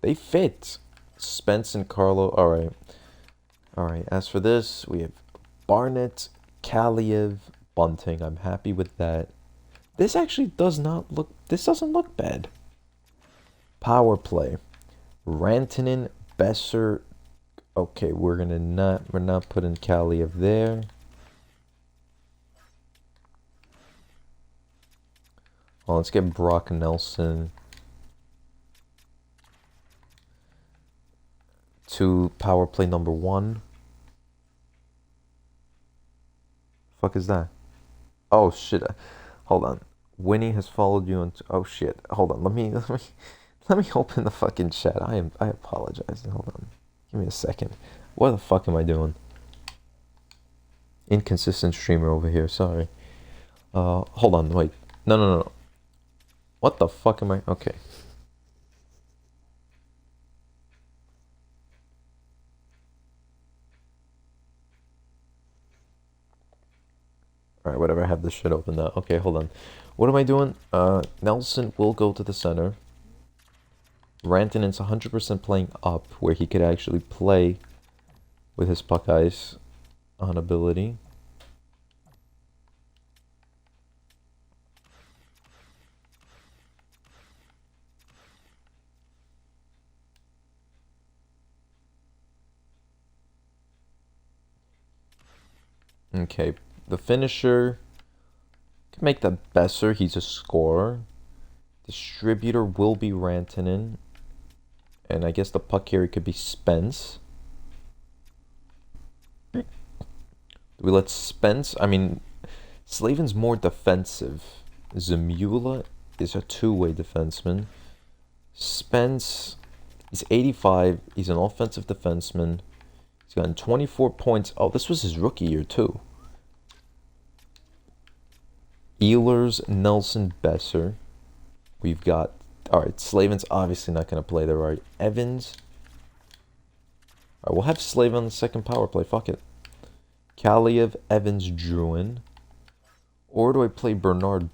They fit. Spence and Carlo. Alright. Alright, as for this, we have Barnett, Kaliev, Bunting. I'm happy with that. This actually does not look... This doesn't look bad. Power play. Rantanen, Besser. Okay, we're not putting Kaliev there. Oh, let's get Brock Nelson to power play number 1. Fuck is that? Oh shit! Hold on. Winnie has followed you into... Oh shit! Hold on. Let me open the fucking chat. I apologize. Hold on. Give me a second. What the fuck am I doing? Inconsistent streamer over here. Sorry. Hold on. Wait. No. What the fuck am I... Okay. Alright, whatever. I have this shit open now. Okay, hold on. What am I doing? Nelson will go to the center. Rantanen's 100% playing up, where he could actually play with his puck ice on ability. Okay, the finisher can make that Besser. He's a scorer. Distributor will be Rantanen. And I guess the puck carrier could be Spence. The Do we let Spence? I mean, Slavin's more defensive. Zamula is a two-way defenseman. Spence, he's 85. He's an offensive defenseman. He's gotten 24 points. Oh, this was his rookie year, too. Ehlers, Nelson, Besser. We've got... Alright, Slavin's obviously not going to play there, right? Evans. Alright, we'll have Slavin on the second power play. Fuck it. Kaliev, Evans, Drouin. Or do I play Bernard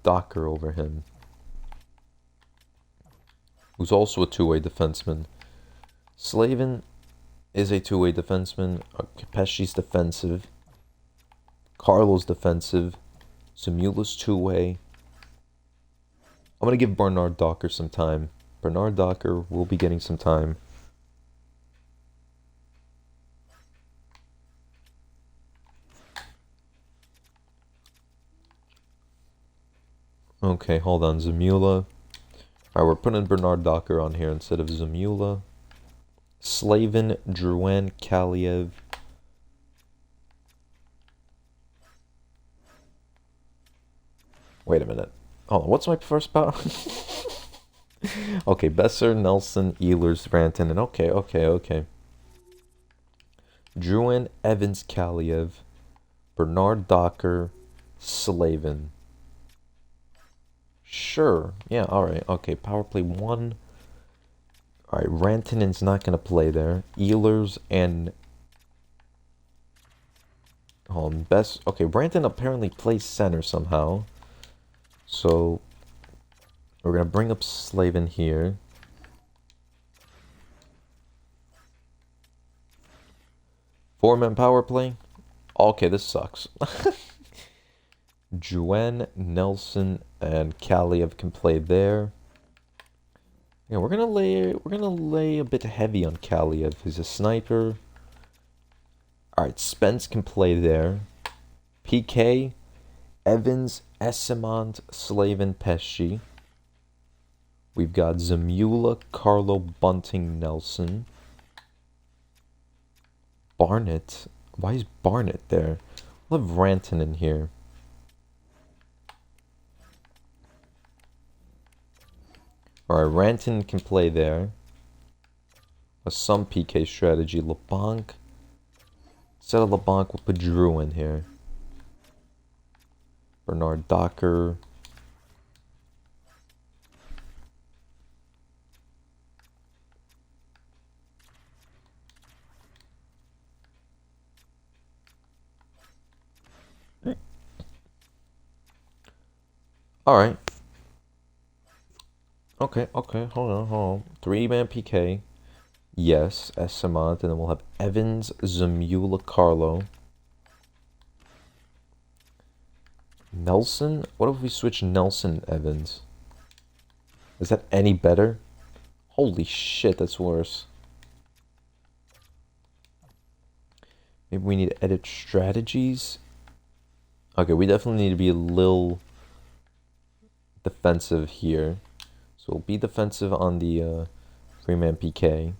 Docker over him? Who's also a two-way defenseman. Slavin is a two-way defenseman. Pesci's defensive. Carlo's defensive. Zamula's two-way. I'm going to give Bernard Docker some time. Bernard Docker will be getting some time. Okay, hold on. Zamula. Alright, we're putting Bernard Docker on here instead of Zamula. Slavin, Drouin, Kaliev. Wait a minute. Hold on, what's my first power? Okay, Besser, Nelson, Ehlers, Rantanen. Okay. Drouin, Evans, Kaliev. Bernard Docker, Slavin. Sure. Yeah, alright. Okay, power play 1. Alright, Rantanen's not going to play there. Ehlers and... Okay, Rantanen apparently plays center somehow. So, we're going to bring up Slavin here. Four-man power play? Okay, this sucks. Drouin, Nelson, and Kaliev can play there. Yeah, we're gonna lay a bit heavy on Kaliev. He's a sniper. Alright, Spence can play there. PK, Evans, Esamont, Slavin, Pesci. We've got Zamula, Carlo, Bunting, Nelson. Barnett. Why is Barnett there? We'll have Rantanen here. Alright, Rantanen can play there. Some PK strategy. LeBlanc. Instead of LeBlanc, we'll put Drouin here. Bernard Docker. Alright. Okay, hold on. 3-man PK. Yes, Esamont, and then we'll have Evans, Zamula, Carlo. Nelson? What if we switch Nelson, Evans? Is that any better? Holy shit, that's worse. Maybe we need to edit strategies. Okay, we definitely need to be a little defensive here. So we'll be defensive on the 3-man PK.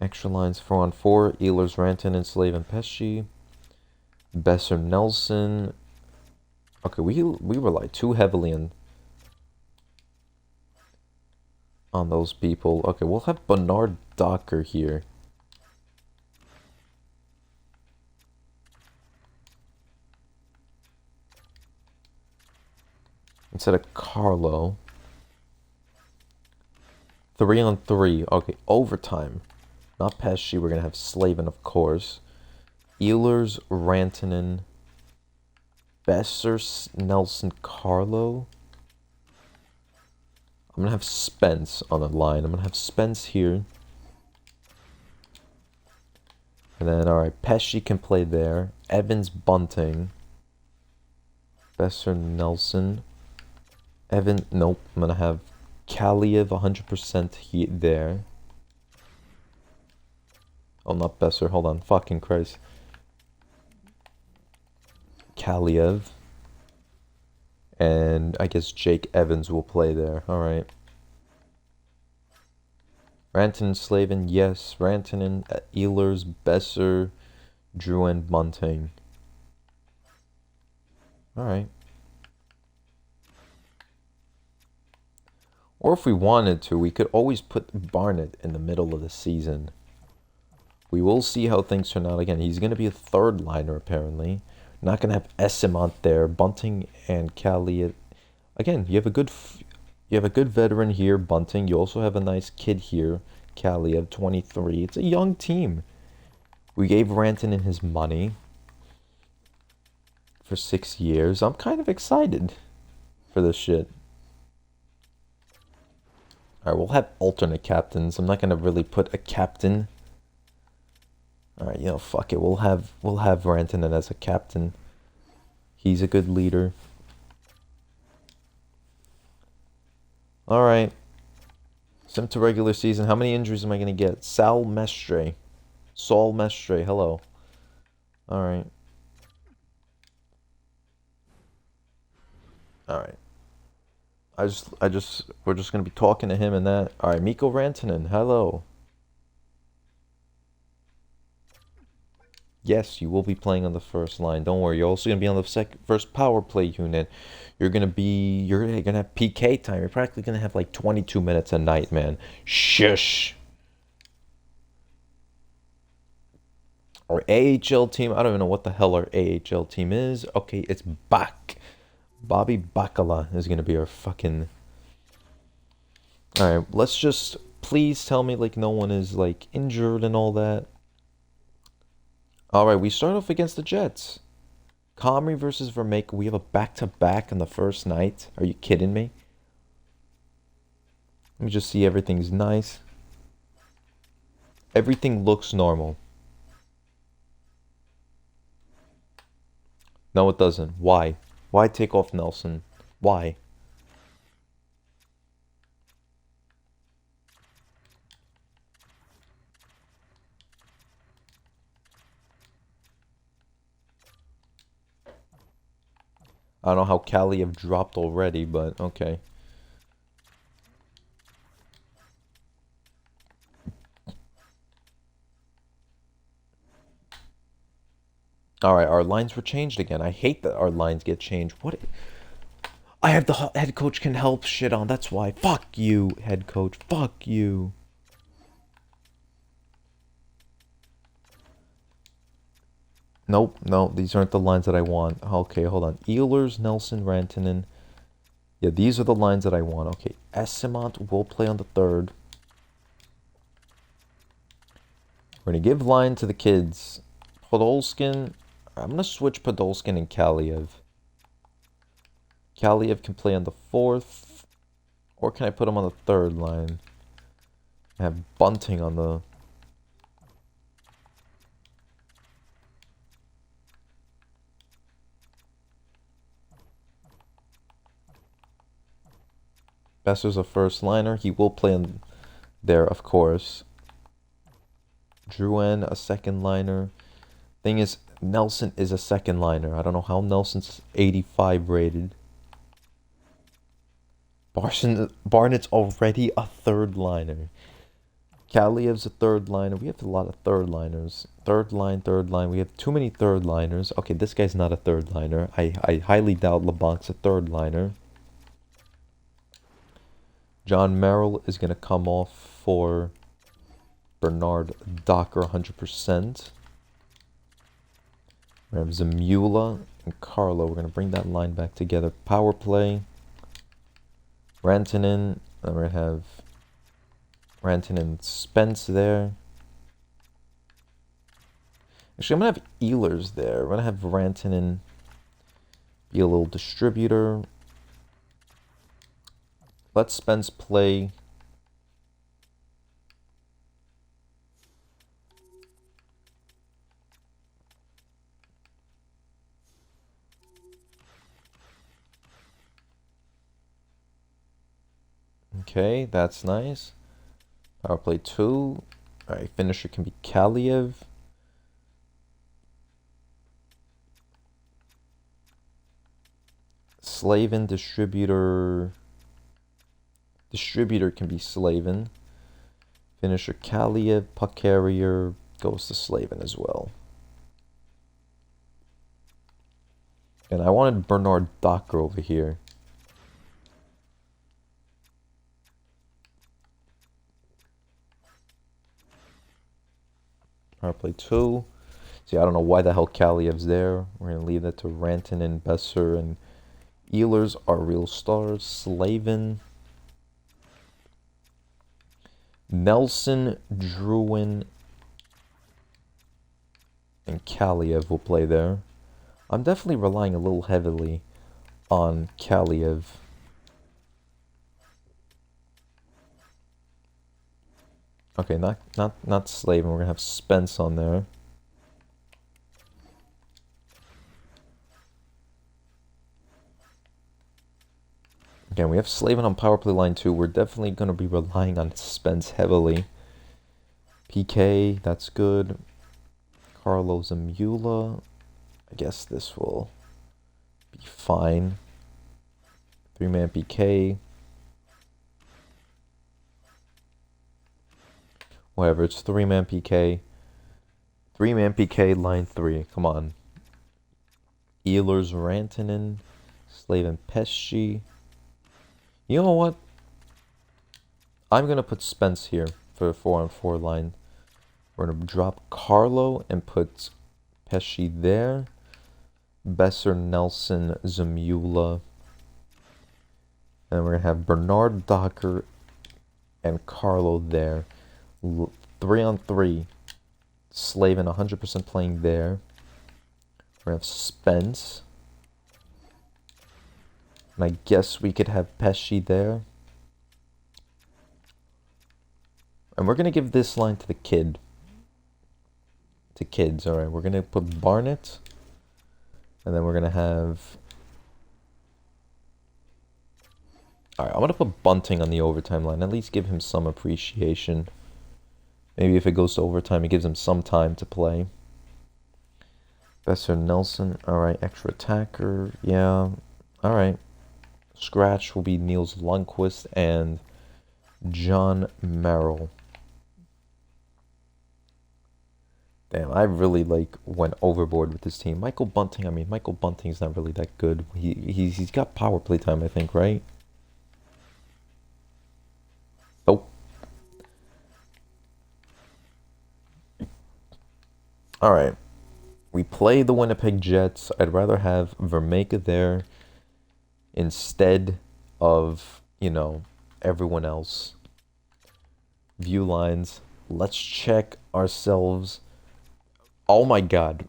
Extra lines 4-on-4. Ehlers, Rantanen, Slavin, Pesci. Besser, Nelson. Okay, we rely too heavily on those people. Okay, we'll have Bernard Docker here. Instead of Carlo. 3-on-3. Okay, overtime. Not Pesci. We're going to have Slavin, of course. Ehlers, Rantanen. Besser, Nelson, Carlo. I'm going to have Spence on the line. I'm going to have Spence here. And then, alright, Pesci can play there. Evans, Bunting. Besser, Nelson. Nope. I'm going to have Kaliev 100% there. Oh, not Besser. Hold on. Fucking Christ. Kaliev. And I guess Jake Evans will play there. Alright. Rantanen, Slavin, yes. Rantanen, Ehlers, Besser, Drouin, Bunting. Alright. Or if we wanted to, we could always put Barnett in the middle of the season. We will see how things turn out. Again, he's going to be a third liner, apparently. Not going to have Esimont there. Bunting and Kelly. Again, you have a good veteran here, Bunting. You also have a nice kid here, Kaliev, 23. It's a young team. We gave Rantanen his money for 6 years. I'm kind of excited for this shit. Alright, we'll have alternate captains. I'm not gonna really put a captain. Alright, fuck it. We'll have Rantanen as a captain. He's a good leader. Alright. Sim to regular season. How many injuries am I gonna get? Saul Mestre, hello. Alright. Alright. We're just gonna be talking to him and that. Alright, Mikko Rantanen, hello. Yes, you will be playing on the first line. Don't worry. You're also gonna be on the first power play unit. You're gonna have PK time. You're practically gonna have like 22 minutes a night, man. Shush. Our AHL team. I don't even know what the hell our AHL team is. Okay, it's back. Bobby Bacala is gonna be our fucking. Alright, let's just please tell me like no one is like injured and all that. Alright, we start off against the Jets. Comrie versus Vermaak. We have a back-to-back on the first night. Are you kidding me? Let me just see everything's nice. Everything looks normal. No, it doesn't. Why? Why take off Nelson? Why? I don't know how Kaliev dropped already, but okay. Alright, our lines were changed again. I hate that our lines get changed. What? I have the head coach can help shit on. That's why. Fuck you, head coach. Fuck you. Nope, no, these aren't the lines that I want. Okay, hold on. Ehlers, Nelson, Rantanen. Yeah, these are the lines that I want. Okay, Esimont will play on the third. We're going to give line to the kids. Podolskin. I'm going to switch Podolskin and Kaliev. Kaliev can play on the fourth. Or can I put him on the third line? I have Bunting on the... Besser's a first liner. He will play in there, of course. Drouin, a second liner. Thing is, Nelson is a second liner. I don't know how Nelson's 85 rated. Barnett's already a third liner. Kaliev's a third liner. We have a lot of third liners. Third line. We have too many third liners. Okay, this guy's not a third liner. I highly doubt LeBlanc's a third liner. John Merrill is going to come off for Bernard Docker 100%. We have Zamula and Carlo. We're going to bring that line back together. Power play. Rantanen. Then we're going to have Rantanen and Spence there. Actually, I'm going to have Ehlers there. We're going to have Rantanen be a little distributor. Let Spence play. Okay, that's nice. Power play 2. Alright, finisher can be Kaliev. Slavin, distributor. Distributor can be Slavin. Finisher Kaliev, Puck Carrier goes to Slavin as well. And I wanted Bernard Docker over here. Power play 2. See, I don't know why the hell Kaliev's there. We're going to leave that to Rantanen, Besser, and Ehlers are real stars. Slavin. Nelson, Drouin, and Kaliev will play there. I'm definitely relying a little heavily on Kaliev. Okay, not Slavin. We're gonna have Spence on there. Again, we have Slavin on power play line 2. We're definitely gonna be relying on Spence heavily. PK, that's good. Carlo Zamula. I guess this will be fine. 3-man PK. Whatever, it's 3-man PK. 3-man PK, line 3. Come on. Ehlers, Rantanen, Slavin, Pesci. You know what? I'm going to put Spence here for a 4-on-4 line. We're going to drop Carlo and put Pesci there. Besser, Nelson, Zamula. And we're going to have Bernard Docker and Carlo there. 3-on-3. Slavin 100% playing there. We're going to have Spence. And I guess we could have Pesci there. And we're going to give this line to the kid. To kids, alright. We're going to put Barnett. And then we're going to have... Alright, I'm going to put Bunting on the overtime line. At least give him some appreciation. Maybe if it goes to overtime, it gives him some time to play. Besser, Nelson. Alright, extra attacker. Yeah. Alright. Scratch will be Niels Lundqvist and John Merrill. Damn, I really went overboard with this team. Michael Bunting's not really that good. He's got power play time, I think, right? Nope. Alright. We play the Winnipeg Jets. I'd rather have Vermeka there instead of, everyone else. View lines. Let's check ourselves. Oh my god.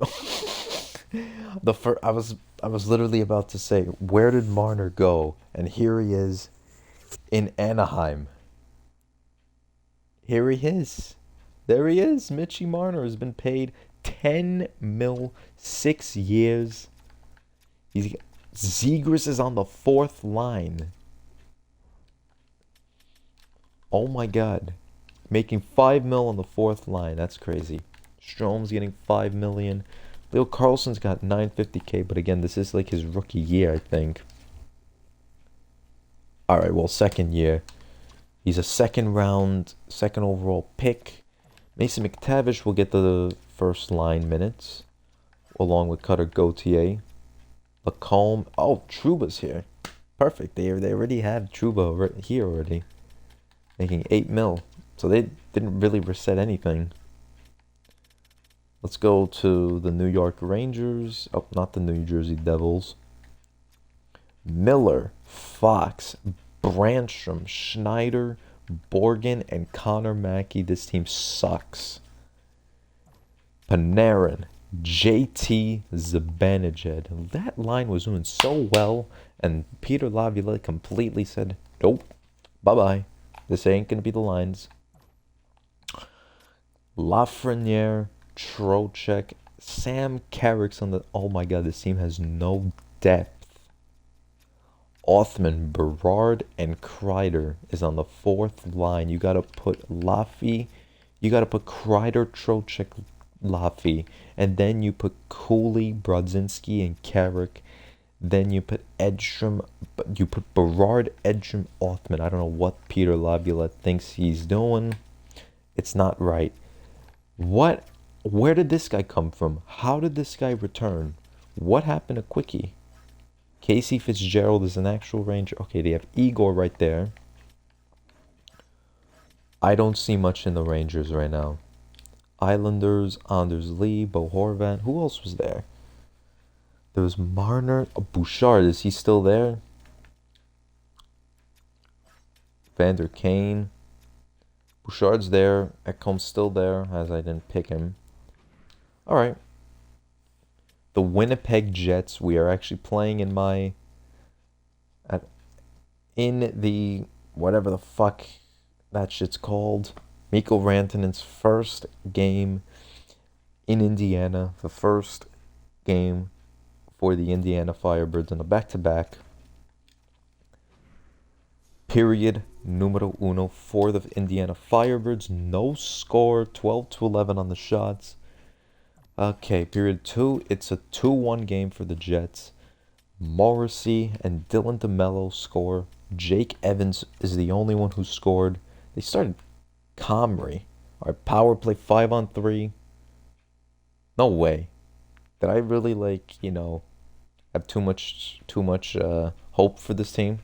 I was literally about to say, where did Marner go? And here he is in Anaheim. Here he is. There he is. Mitchie Marner has been paid $10 million, 6 years. Zegras is on the 4th line. Oh my god. Making $5 million on the 4th line. That's crazy. Strom's getting $5 million. Leo Carlson's got $950K, but again, this is his rookie year, I think. Alright, well, second year. He's a second overall pick. Mason McTavish will get the first line minutes, along with Cutter Gauthier. Lacombe. Oh, Trouba's here. Perfect. They already have Trouba here already. Making $8 million. So they didn't really reset anything. Let's go to the New York Rangers. Oh, not the New Jersey Devils. Miller, Fox, Brandstrom, Schneider, Borgen, and Connor Mackey. This team sucks. Panarin, JT, Zibanejad. That line was doing so well, and Peter Laviolette completely said, nope, bye-bye. This ain't going to be the lines. Lafreniere, Trocheck, Sam Carrick's on the... Oh my god, this team has no depth. Othman, Berard, and Kreider is on the 4th line. You got to put Laffy. You got to put Kreider, Trocheck, Laffy. And then you put Cooley, Brodzinski, and Carrick. Then you put Edstrom. You put Berard, Edstrom, Othman. I don't know what Peter Laviolette thinks he's doing. It's not right. What? Where did this guy come from? How did this guy return? What happened to Quickie? Casey Fitzgerald is an actual Ranger. Okay, they have Igor right there. I don't see much in the Rangers right now. Islanders, Anders Lee, Bo Horvat. Who else was there? There was Marner. Oh, Bouchard, is he still there? Vander Kane. Bouchard's there. Ekholm's still there, as I didn't pick him. Alright. The Winnipeg Jets. We are actually playing in my... in the... whatever the fuck that shit's called. Mikko Rantanen's first game in Indiana. The first game for the Indiana Firebirds in a back-to-back. Period numero uno for the Indiana Firebirds. No score, 12-11 on the shots. Okay, period 2. It's a 2-1 game for the Jets. Morrissey and Dylan DeMello score. Jake Evans is the only one who scored. They started Comrie. Our power play 5-on-3. No way. Did I really have too much hope for this team?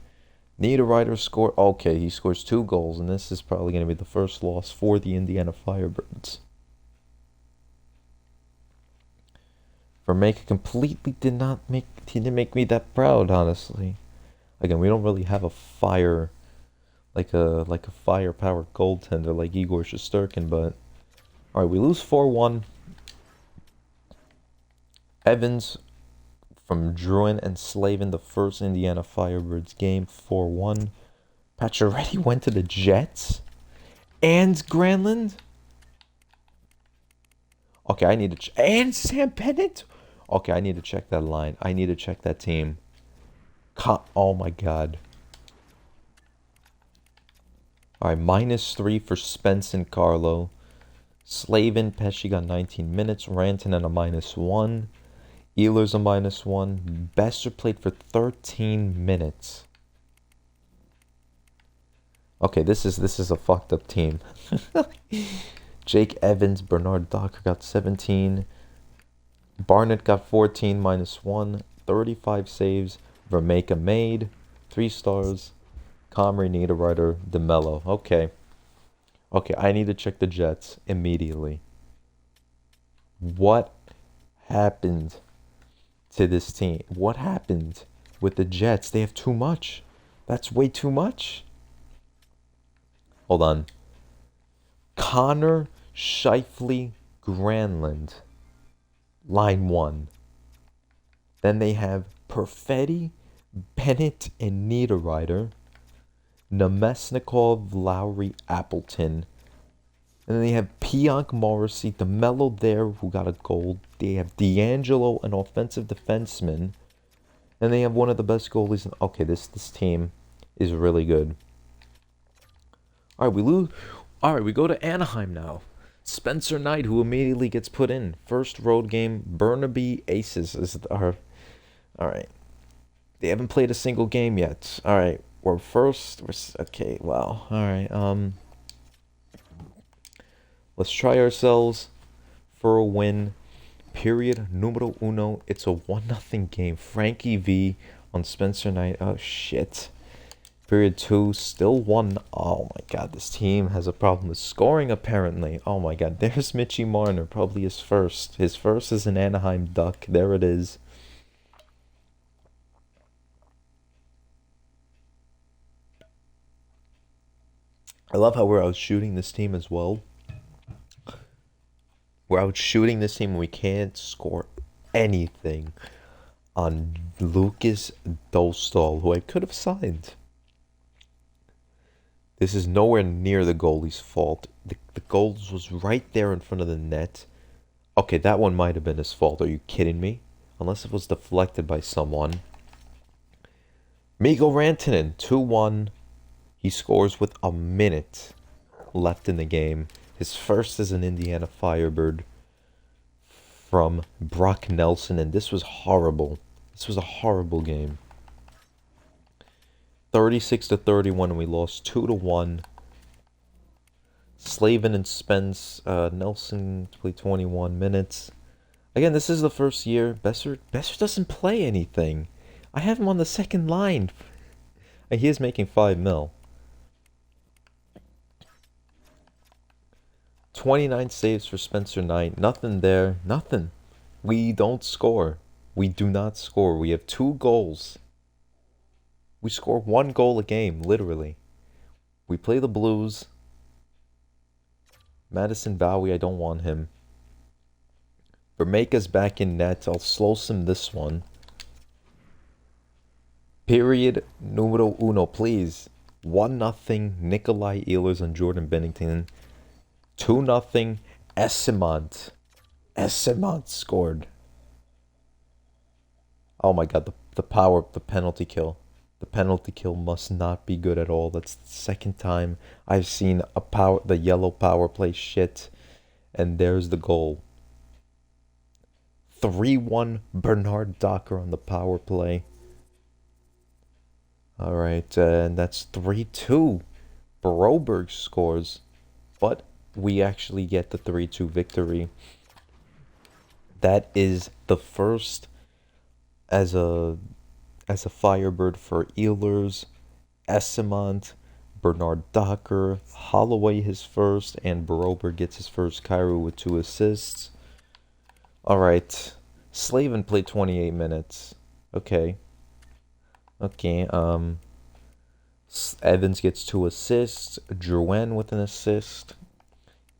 Niederreiter scored. Okay, he scores 2 goals, and this is probably going to be the first loss for the Indiana Firebirds. Vermeek completely didn't make me that proud, honestly. Again, we don't really have a fire, like a firepower goaltender like Igor Shesterkin, but alright, we lose 4-1. Evans from Drouin and Slavin, the first Indiana Firebirds game, 4-1. Pacioretty went to the Jets and Granlund. Okay, I need to and Sam Bennett. Okay, I need to check that line. I need to check that team. Oh my god. Alright, -3 for Spence and Carlo. Slavin, Pesci got 19 minutes. Rantanen a -1. Ehlers a -1. Besser played for 13 minutes. Okay, this is a fucked up team. Jake Evans, Bernard Docker got 17. Barnett got 14, -1. 35 saves. Vermeeka made 3 stars. Comrie, Niederreiter, DeMello. Okay, I need to check the Jets immediately. What happened to this team? What happened with the Jets? They have too much. That's way too much. Hold on. Connor, Scheifele, Granlund. Line 1. Then they have Perfetti, Bennett, and Niederreiter. Nemesnikov, Lowry, Appleton. And then they have Pionk, Morrissey, DeMello there, who got a goal. They have D'Angelo, an offensive defenseman. And they have one of the best goalies. Okay, this team is really good. All right, we lose. All right, we go to Anaheim now. Spencer Knight, who immediately gets put in. First road game, Burnaby Aces is our... All right. They haven't played a single game yet. All right, we're first. Okay, wow. All right, let's try ourselves for a win. Period numero uno. It's a 1-0 game. Frankie V on Spencer Knight. Oh, shit. Period 2, still 1. Oh, my God. This team has a problem with scoring, apparently. Oh, my God. There's Mitchie Marner. Probably his first. His first is an Anaheim Duck. There it is. I love how we're out shooting this team as well. We're out shooting this team and we can't score anything on Lucas Dostal, who I could have signed. This is nowhere near the goalie's fault. The goal was right there in front of the net. Okay, that one might have been his fault. Are you kidding me? Unless it was deflected by someone. Mikko Rantanen, 2-1. He scores with a minute left in the game. His first as an Indiana Firebird from Brock Nelson, and this was horrible. This was a horrible game. 36-31, and we lost 2-1. Slavin and Spence. Nelson played 21 minutes. Again, this is the first year. Besser doesn't play anything. I have him on the second line. He is making 5 mil. 29 saves for Spencer Knight. Nothing there. Nothing. We don't score. We do not score. We have 2 goals. We score 1 goal a game, literally. We play the Blues. Madison Bowie, I don't want him. Vermeeka's back in net. I'll slow sim this one. Period numero uno, please. 1-0 Nikolai Ehlers and Jordan Bennington. 2-0 Esimont. Esimont scored. Oh my god, the penalty kill. The penalty kill must not be good at all. That's the second time I've seen the yellow power play shit. And there's the goal. 3-1 Bernard Docker on the power play. Alright, and that's 3-2. Broberg scores. But we actually get the 3-2 victory. That is the first as a Firebird for Ehlers, Esimont, Bernard Docker, Holloway his first, and Broberg gets his first Kyrou with 2 assists. Alright, Slavin played 28 minutes. Okay. Evans gets 2 assists, Drouin with an assist,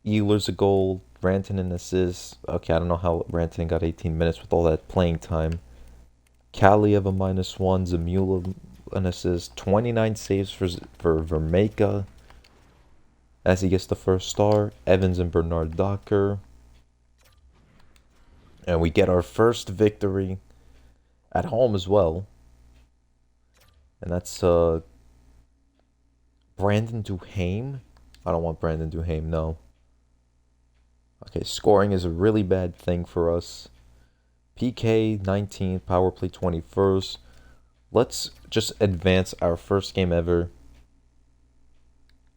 Ehlers a goal, Rantanen an assist. Okay, I don't know how Rantanen got 18 minutes with all that playing time. Kaliev a -1, Zamula an assist, 29 saves for Vermeeka as he gets the first star, Evans and Bernard Docker. And we get our first victory at home as well. And that's Brandon Duhaime. I don't want Brandon Duhaime, no. Okay, scoring is a really bad thing for us. PK 19th, power play 21st. Let's just advance our first game ever.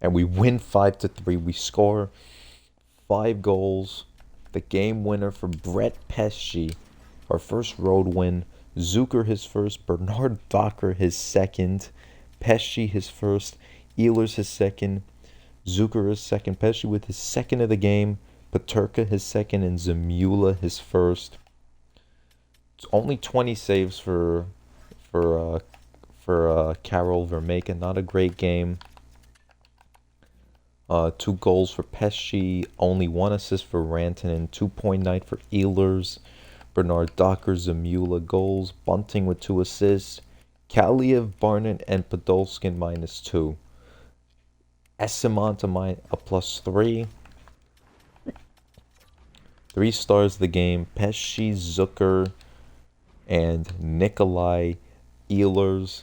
And we win 5-3. We score 5 goals. The game winner for Brett Pesce. Our first road win. Zucker his first. Bernard Docker his second. Pesce his first. Ehlers his second. Zucker his second. Pesce with his second of the game. Peterka his second. And Zamula his first. It's only 20 saves for Karol Vermeeka. Not a great game. 2 goals for Pesce. Only 1 assist for Rantanen. 2.9 for Ehlers. Bernard Docker, Zamula goals. Bunting with 2 assists. Kaliev, Barnett, and Podolskin -2. Esimont a +3. 3 stars of the game. Pesce, Zucker, and Nikolai Ehlers.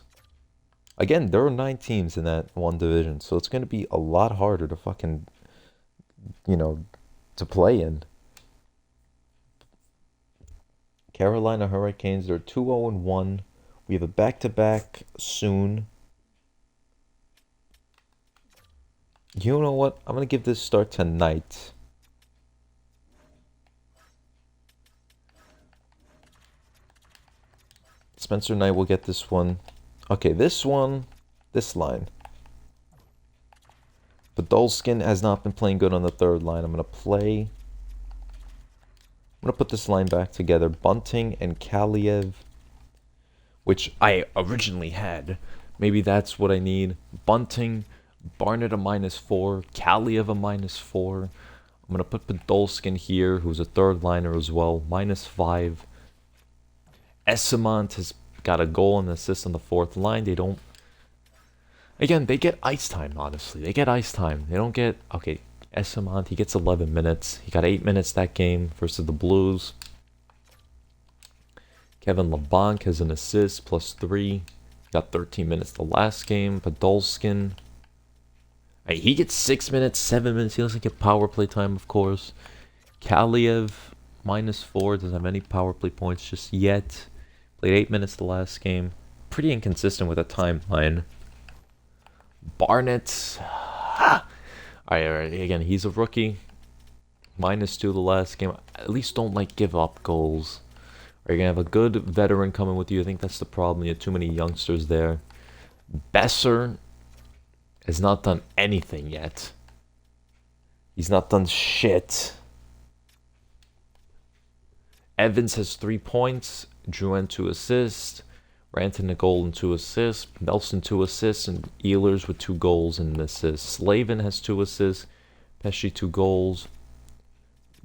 Again, there are 9 teams in that one division, so it's going to be a lot harder to fucking, to play in. Carolina Hurricanes, they're 2-0-1. We have a back-to-back soon. You know what? I'm going to give this start tonight. Spencer Knight will get this one. Okay, this line. Podolskin has not been playing good on the third line. I'm going to put this line back together. Bunting and Kaliev, which I originally had. Maybe that's what I need. Bunting, Barnett a -4, Kaliev a -4. I'm going to put Podolskin here, who's a third liner as well, -5. Esimont has got a goal and assist on the fourth line. They get ice time, honestly. They get ice time. They don't get... Okay, Esimont, he gets 11 minutes. He got 8 minutes that game versus the Blues. Kevin LeBlanc has an assist, +3. Got 13 minutes the last game. Podolskin, he gets 6 minutes, 7 minutes. He doesn't get power play time, of course. Kaliev, -4. Doesn't have any power play points just yet. Played 8 minutes the last game. Pretty inconsistent with a timeline. Barnett. All right. Again, he's a rookie. -2 the last game. At least don't like give up goals. Are you gonna have a good veteran coming with you? I think that's the problem. You have too many youngsters there. Besser has not done anything yet. He's not done shit. Evans has 3 points. Drouin 2 assists. Ranton a goal and 2 assists. Nelson 2 assists. And Ehlers with 2 goals and assists. Slavin has 2 assists. Pesci 2 goals.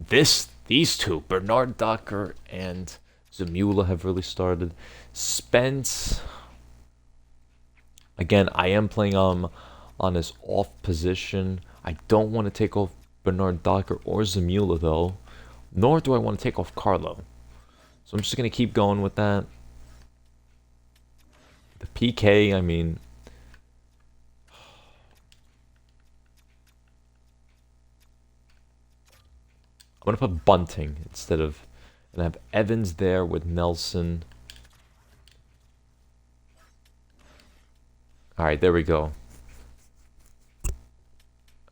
These two, Bernard Docker and Zamula, have really started. Spence. Again, I am playing on his off position. I don't want to take off Bernard Docker or Zamula though. Nor do I want to take off Carlo. So I'm just going to keep going with that. The PK, I mean... I'm going to put Bunting instead of... And I have Evans there with Nelson. Alright, there we go.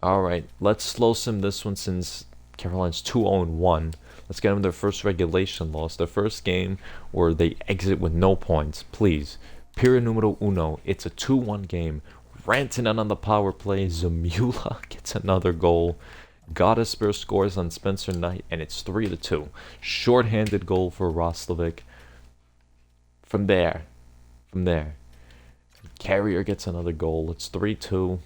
Alright, let's slow sim this one since Carolina's 2-0-1. Let's get them their first regulation loss. Their first game where they exit with no points. Please. Period numero uno. It's a 2-1 game. Rantanen on the power play. Zamula gets another goal. Godesper scores on Spencer Knight, and it's 3-2. Short-handed goal for Roslovic. From there. Carrier gets another goal. It's 3-2.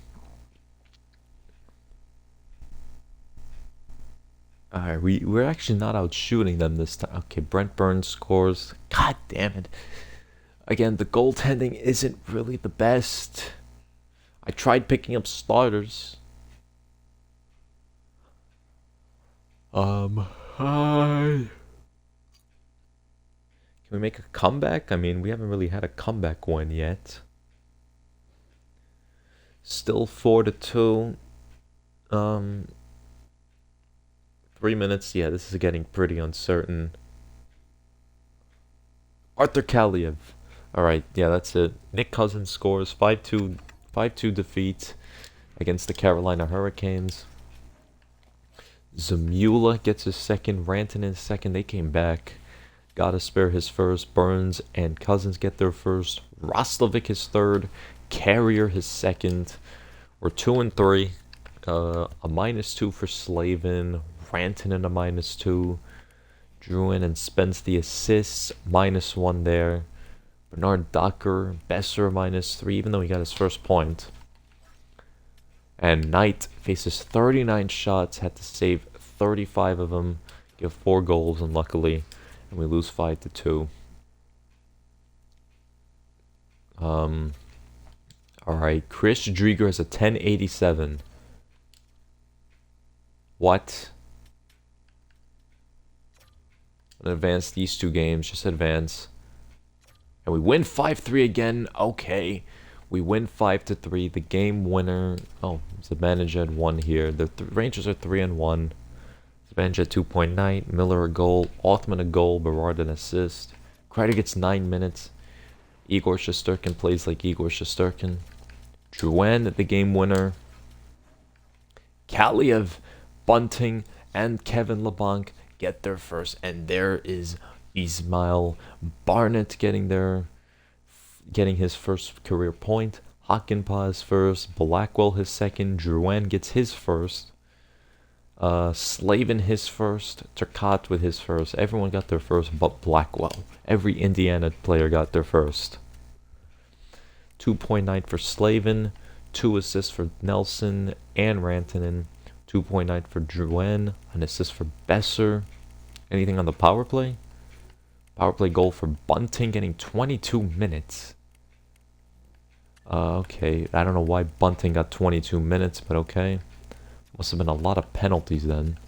Alright, we're actually not out shooting them this time. Okay, Brent Burns scores. God damn it. Again, the goaltending isn't really the best. I tried picking up starters. Hi. Can we make a comeback? I mean, we haven't really had a comeback win yet. Still 4-2. 3 minutes. Yeah, this is getting pretty uncertain. Arthur Kaliev. Alright, yeah, that's it. Nick Cousins scores 5-2 defeat against the Carolina Hurricanes. Zamula gets his second. Rantanen second. They came back. Gotta spare his first. Burns and Cousins get their first. Roslovic his third. Carrier his second. We're 2-3. A -2 for Slavin. Rantanen a -2. Drouin and Spence the assists. -1 there. Bernard Docker. Besser -3, even though he got his first point. And Knight faces 39 shots, had to save 35 of them, give 4 goals, unluckily, and we lose 5-2. Alright, Chris Drieger has a 1087. What? Advance these 2 games, just advance. And we win 5-3 again. Okay. We win 5-3. The game winner. Oh, Zibanejad won here. The Rangers are 3-1. Zibanejad 2.9. Miller a goal. Othman a goal. Berard an assist. Kreider gets 9 minutes. Igor Shesterkin plays like Igor Shesterkin. Drouin, the game winner. Kaliev, Bunting, and Kevin LeBlanc get their first. And there is Ismail Barnett getting his first career point. Hakanpää first. Blackwell his second. Drouin gets his first. Slavin his first. Turcotte with his first. Everyone got their first but Blackwell. Every Indiana player got their first. 2.9 for Slavin. 2 assists for Nelson and Rantanen. 2.9 for Drouin. An assist for Besser. Anything on the power play? Power play goal for Bunting, getting 22 minutes. Okay, I don't know why Bunting got 22 minutes, but okay. Must have been a lot of penalties then.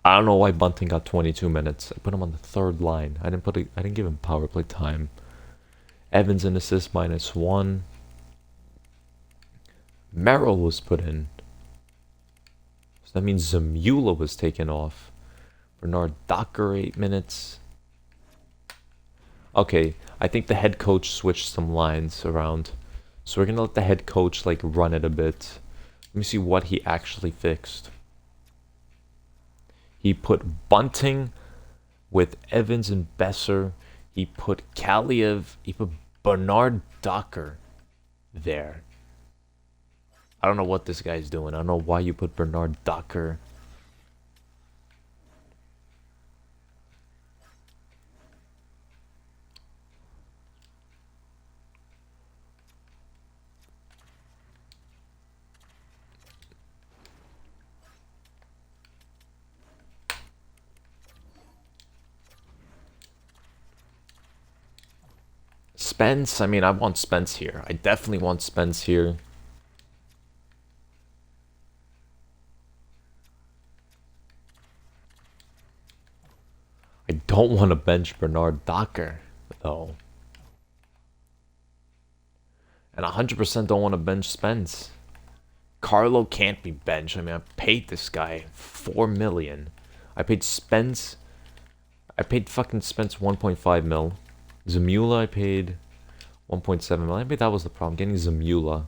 I don't know why Bunting got 22 minutes. I put him on the 3rd line. I didn't give him power play time. Evans an assist -1. Merrill was put in. So that means Zamula was taken off. Bernard Docker 8 minutes. Okay, I think the head coach switched some lines around. So we're gonna let the head coach like run it a bit. Let me see what he actually fixed. He put Bunting with Evans and Besser. He put Kaliev. He put Bernard Docker there. I don't know what this guy's doing. I don't know why you put Bernard Docker. Spence, I mean, I want Spence here. I definitely want Spence here. I don't want to bench Bernard Docker, though. And 100% don't want to bench Spence. Carlo can't be benched. I mean, I paid this guy $4 million. I paid fucking Spence 1.5 mil. Zamula, I paid 1.7 million. Maybe that was the problem. Getting Zamula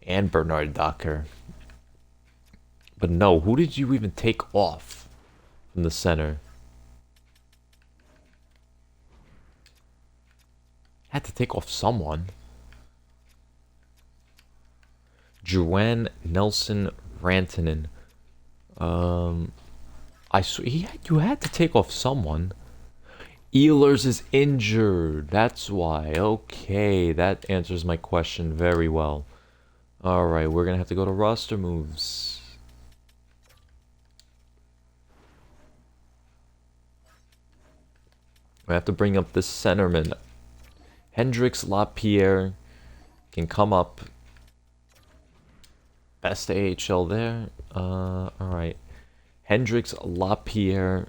and Bernard Docker. But no, who did you even take off from the center? Had to take off someone. Juwan, Nelson, Rantanen. You had to take off someone. Ehlers is injured. That's why. Okay, that answers my question very well. Alright, we're gonna have to go to roster moves. We have to bring up this centerman. Hendricks Lapierre can come up. Best AHL there. Alright. Hendricks Lapierre.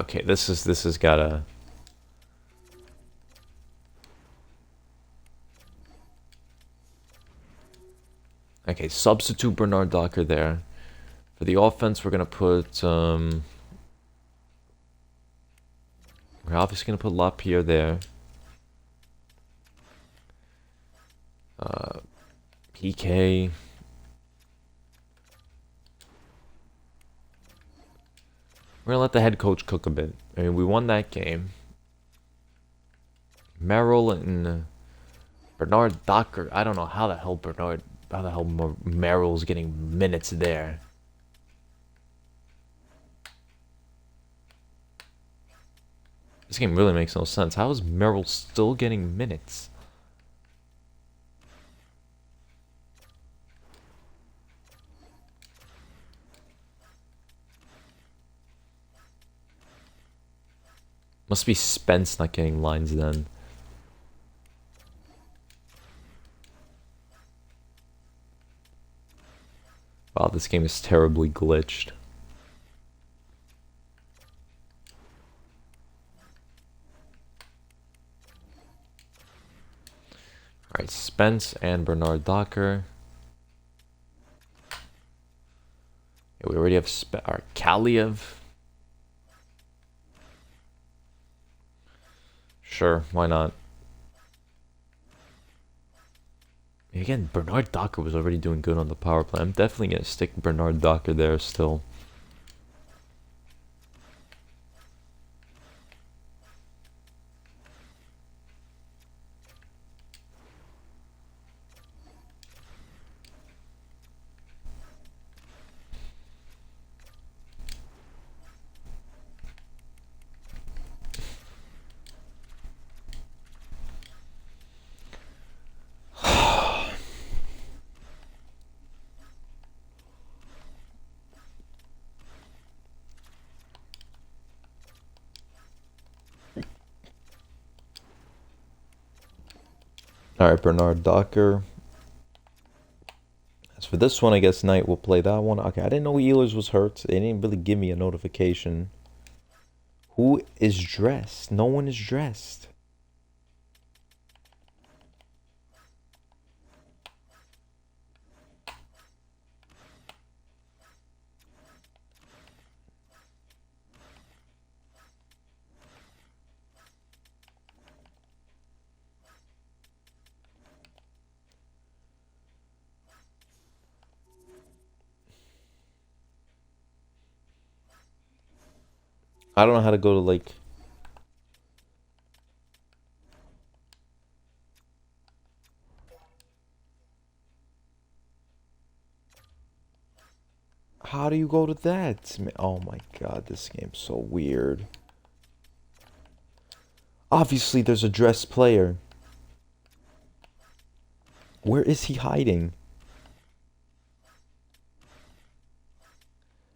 Okay, this has gotta. Okay, substitute Bernard Docker there. For the offense, we're gonna put we're obviously gonna put Lapierre there. PK. We're gonna let the head coach cook a bit. I mean, we won that game. Merrill and Bernard Docker. I don't know how the hell Merrill's getting minutes there. This game really makes no sense. How is Merrill still getting minutes? Must be Spence not getting lines then. Wow, this game is terribly glitched. Alright, Spence and Bernard Docker. Yeah, we already have Kaliev. Sure, why not? Again, Bernard Docker was already doing good on the power play. I'm definitely going to stick Bernard Docker there still. Alright, Bernard Docker. As for this one, I guess Knight will play that one. Okay, I didn't know Ehlers was hurt. They didn't really give me a notification Who is dressed? No one is dressed. I don't know how to go to like. How do you go to that? Oh my god, this game's so weird. Obviously, there's a dressed player. Where is he hiding?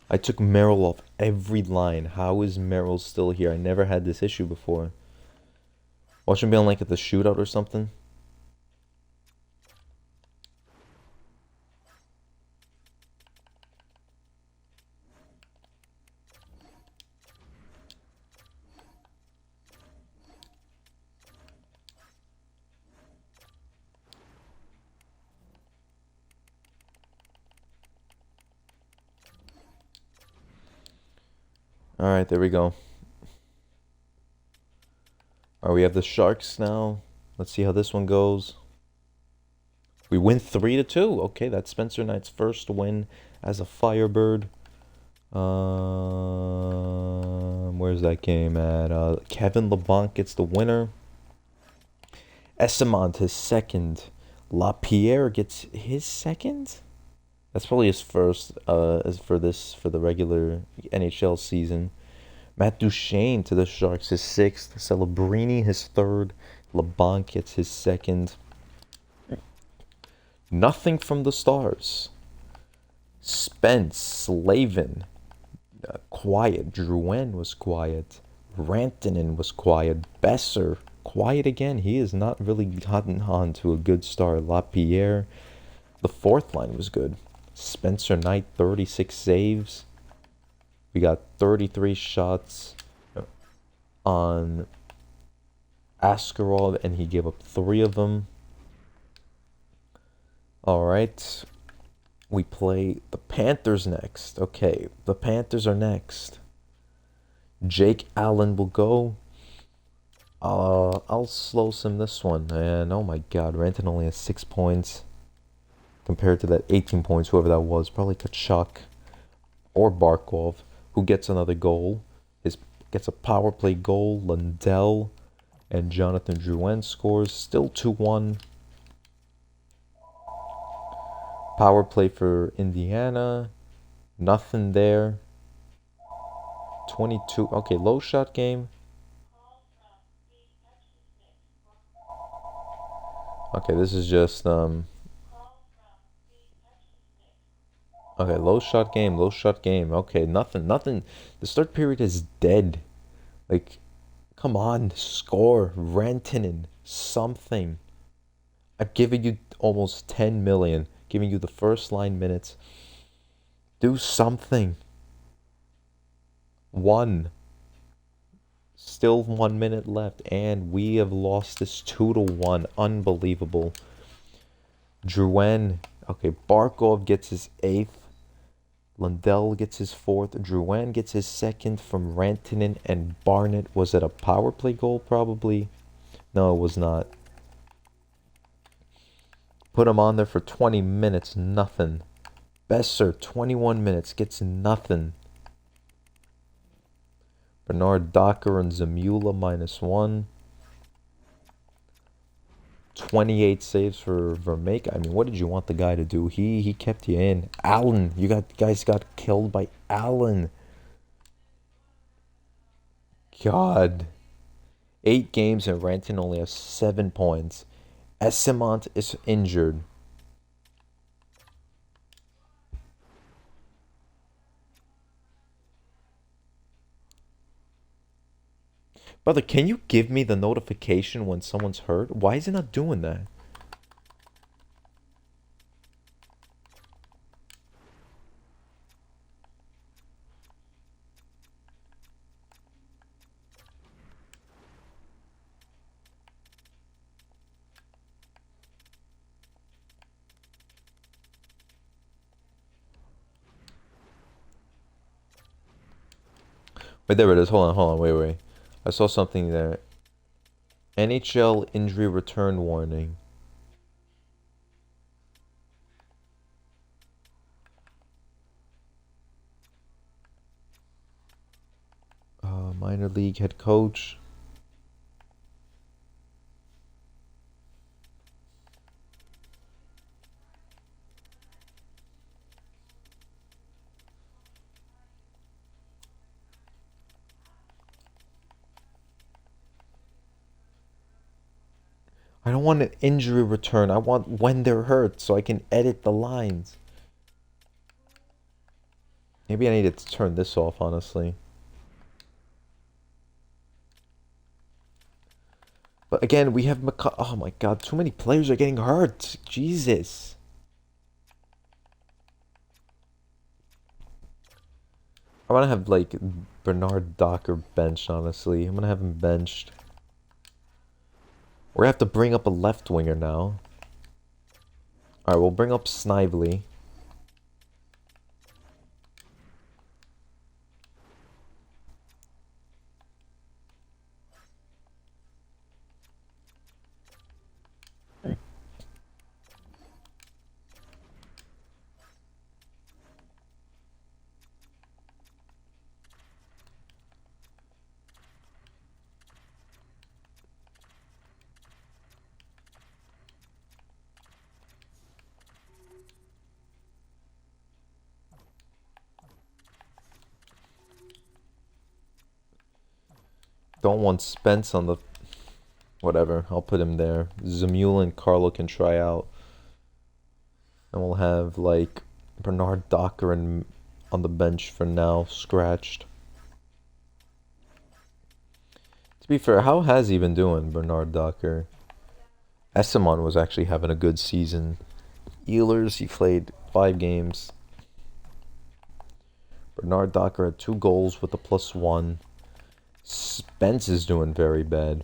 I took Meryl off every line. How is Meryl still here? I never had this issue before. Watch him be on like at the shootout or something. Alright, there we go. Alright, we have the Sharks now. Let's see how this one goes. We win 3-2. Okay, that's Spencer Knight's first win as a Firebird. Where's that game at? Kevin LeBlanc gets the winner. Esamont his second. LaPierre gets his second? That's probably his first as for the regular NHL season. Matt Duchene to the Sharks his sixth. Celebrini his third. LeBlanc gets his second. Nothing from the Stars. Spence, Slavin, quiet. Drouin was quiet. Rantanen was quiet. Besser, quiet again. He is not really gotten on to a good start. LaPierre, the fourth line was good. Spencer Knight, 36 saves. We got 33 shots on Askarov, and he gave up 3 of them. All right. We play the Panthers next. Okay, the Panthers are next. Jake Allen will go. I'll slow sim this one. And oh my god, Ranton only has 6 points. Compared to that 18 points, whoever that was. Probably Kachuk or Barkov, who gets another goal. Gets a power play goal. Lundell and Jonathan Drouin scores. Still 2-1. Power play for Indiana. Nothing there. 22. Okay, low shot game. Okay, this is just okay, low shot game, low shot game. Okay, nothing. The third period is dead. Like, come on, score. Rantanen, something. I've given you almost 10 million. Giving you the first line minutes. Do something. 1. Still 1 minute left, and we have lost this 2-1. Unbelievable. Drouin. Okay, Barkov gets his 8th. Lundell gets his 4th. Drouin gets his 2nd from Rantanen and Barnett. Was it a power play goal, probably? No, it was not. Put him on there for 20 minutes, nothing. Besser, 21 minutes, gets nothing. Bernard Docker and Zamula -1. 28 saves for Vermeek. I mean, what did you want the guy to do? He kept you in. Allen, guys got killed by Allen. God. 8 games and Ranton only has 7 points. Esamont is injured. Brother, can you give me the notification when someone's hurt? Why is it not doing that? Wait, there it is. Hold on, wait. I saw something there. NHL injury return warning. Minor league head coach. I don't want an injury return. I want when they're hurt so I can edit the lines. Maybe I need to turn this off, honestly. But again, we have oh my god, too many players are getting hurt. Jesus. I want to have, like, Bernard Docker benched, honestly. I'm going to have him benched. We're going to have to bring up a left winger now. Alright, we'll bring up Snively. Don't want Spence on the... Whatever, I'll put him there. Zamula and Carlo can try out. And we'll have, like, Bernard Docker on the bench for now, scratched. To be fair, how has he been doing, Bernard Docker? Esamon was actually having a good season. Ehlers, he played 5 games. Bernard Docker had 2 goals with a +1. Spence is doing very bad.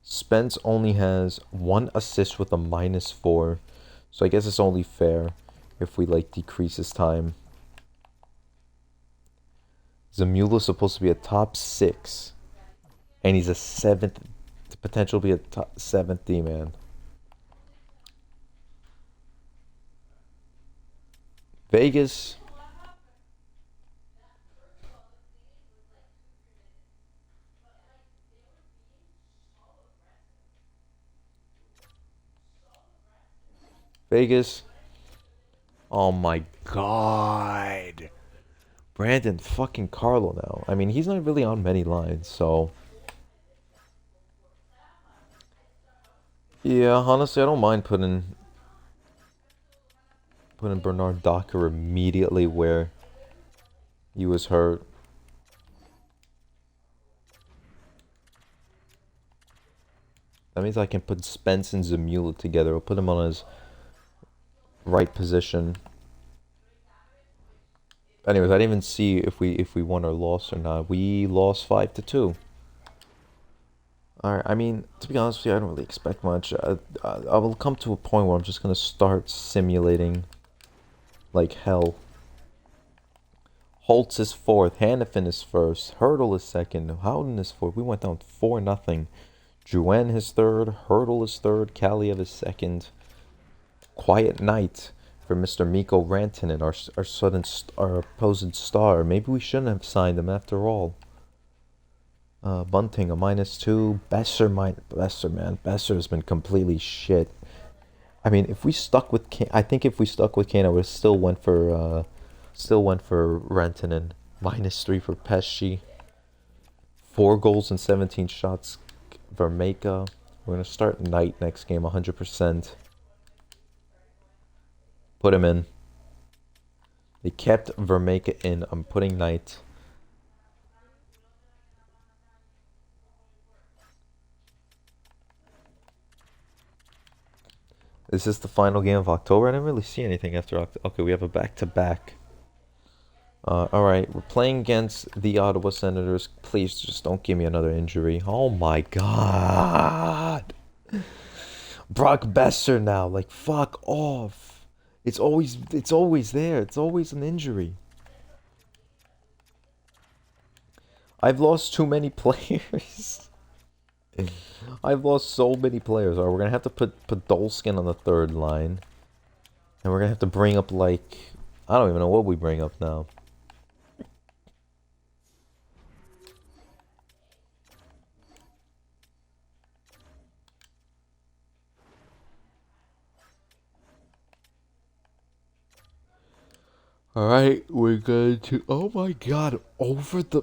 Spence only has 1 assist with a -4. So I guess it's only fair if we, like, decrease his time. Zamula's supposed to be a top 6. And he's a 7th, potential to be a top 7th D-man. Vegas. Vegas. Oh my god. Brandon fucking Carlo now. I mean, he's not really on many lines, so... Yeah, honestly, I don't mind putting Bernard Docker immediately where he was hurt. That means I can put Spence and Zamula together. I'll put him on his right position. Anyways, I didn't even see if we won or lost or not. We lost 5-2. Alright, I mean, to be honest with you, I don't really expect much. I will come to a point where I'm just going to start simulating like hell. Holtz is 4th. Hannafin is 1st. Hurdle is 2nd. Howden is 4th. We went down 4-0. Juan is 3rd. Hurdle is 3rd. Kaliev is 2nd. Quiet night for Mr. Mikko Rantanen, our opposing star. Maybe we shouldn't have signed him after all. Bunting a -2. Besser, man. Besser has been completely shit. I mean, if we stuck with Kane, I think if we stuck with Kane, I would still went for Rantanen. -3 for Pesci. 4 goals and 17 shots. Vermeka. We're gonna start Knight next game, 100%. Put him in. They kept Vermeka in. I'm putting Knight. Is this the final game of October? I didn't really see anything after October. Okay, we have a back-to-back. Alright, we're playing against the Ottawa Senators. Please, just don't give me another injury. Oh my god! Brock Besser now. Like, fuck off. It's always there. It's always an injury. I've lost too many players. I've lost so many players. Alright, we're gonna have to put Podolskin on the third line. And we're gonna have to bring up, like... I don't even know what we bring up now. Alright, we're going to... Oh my god, over the...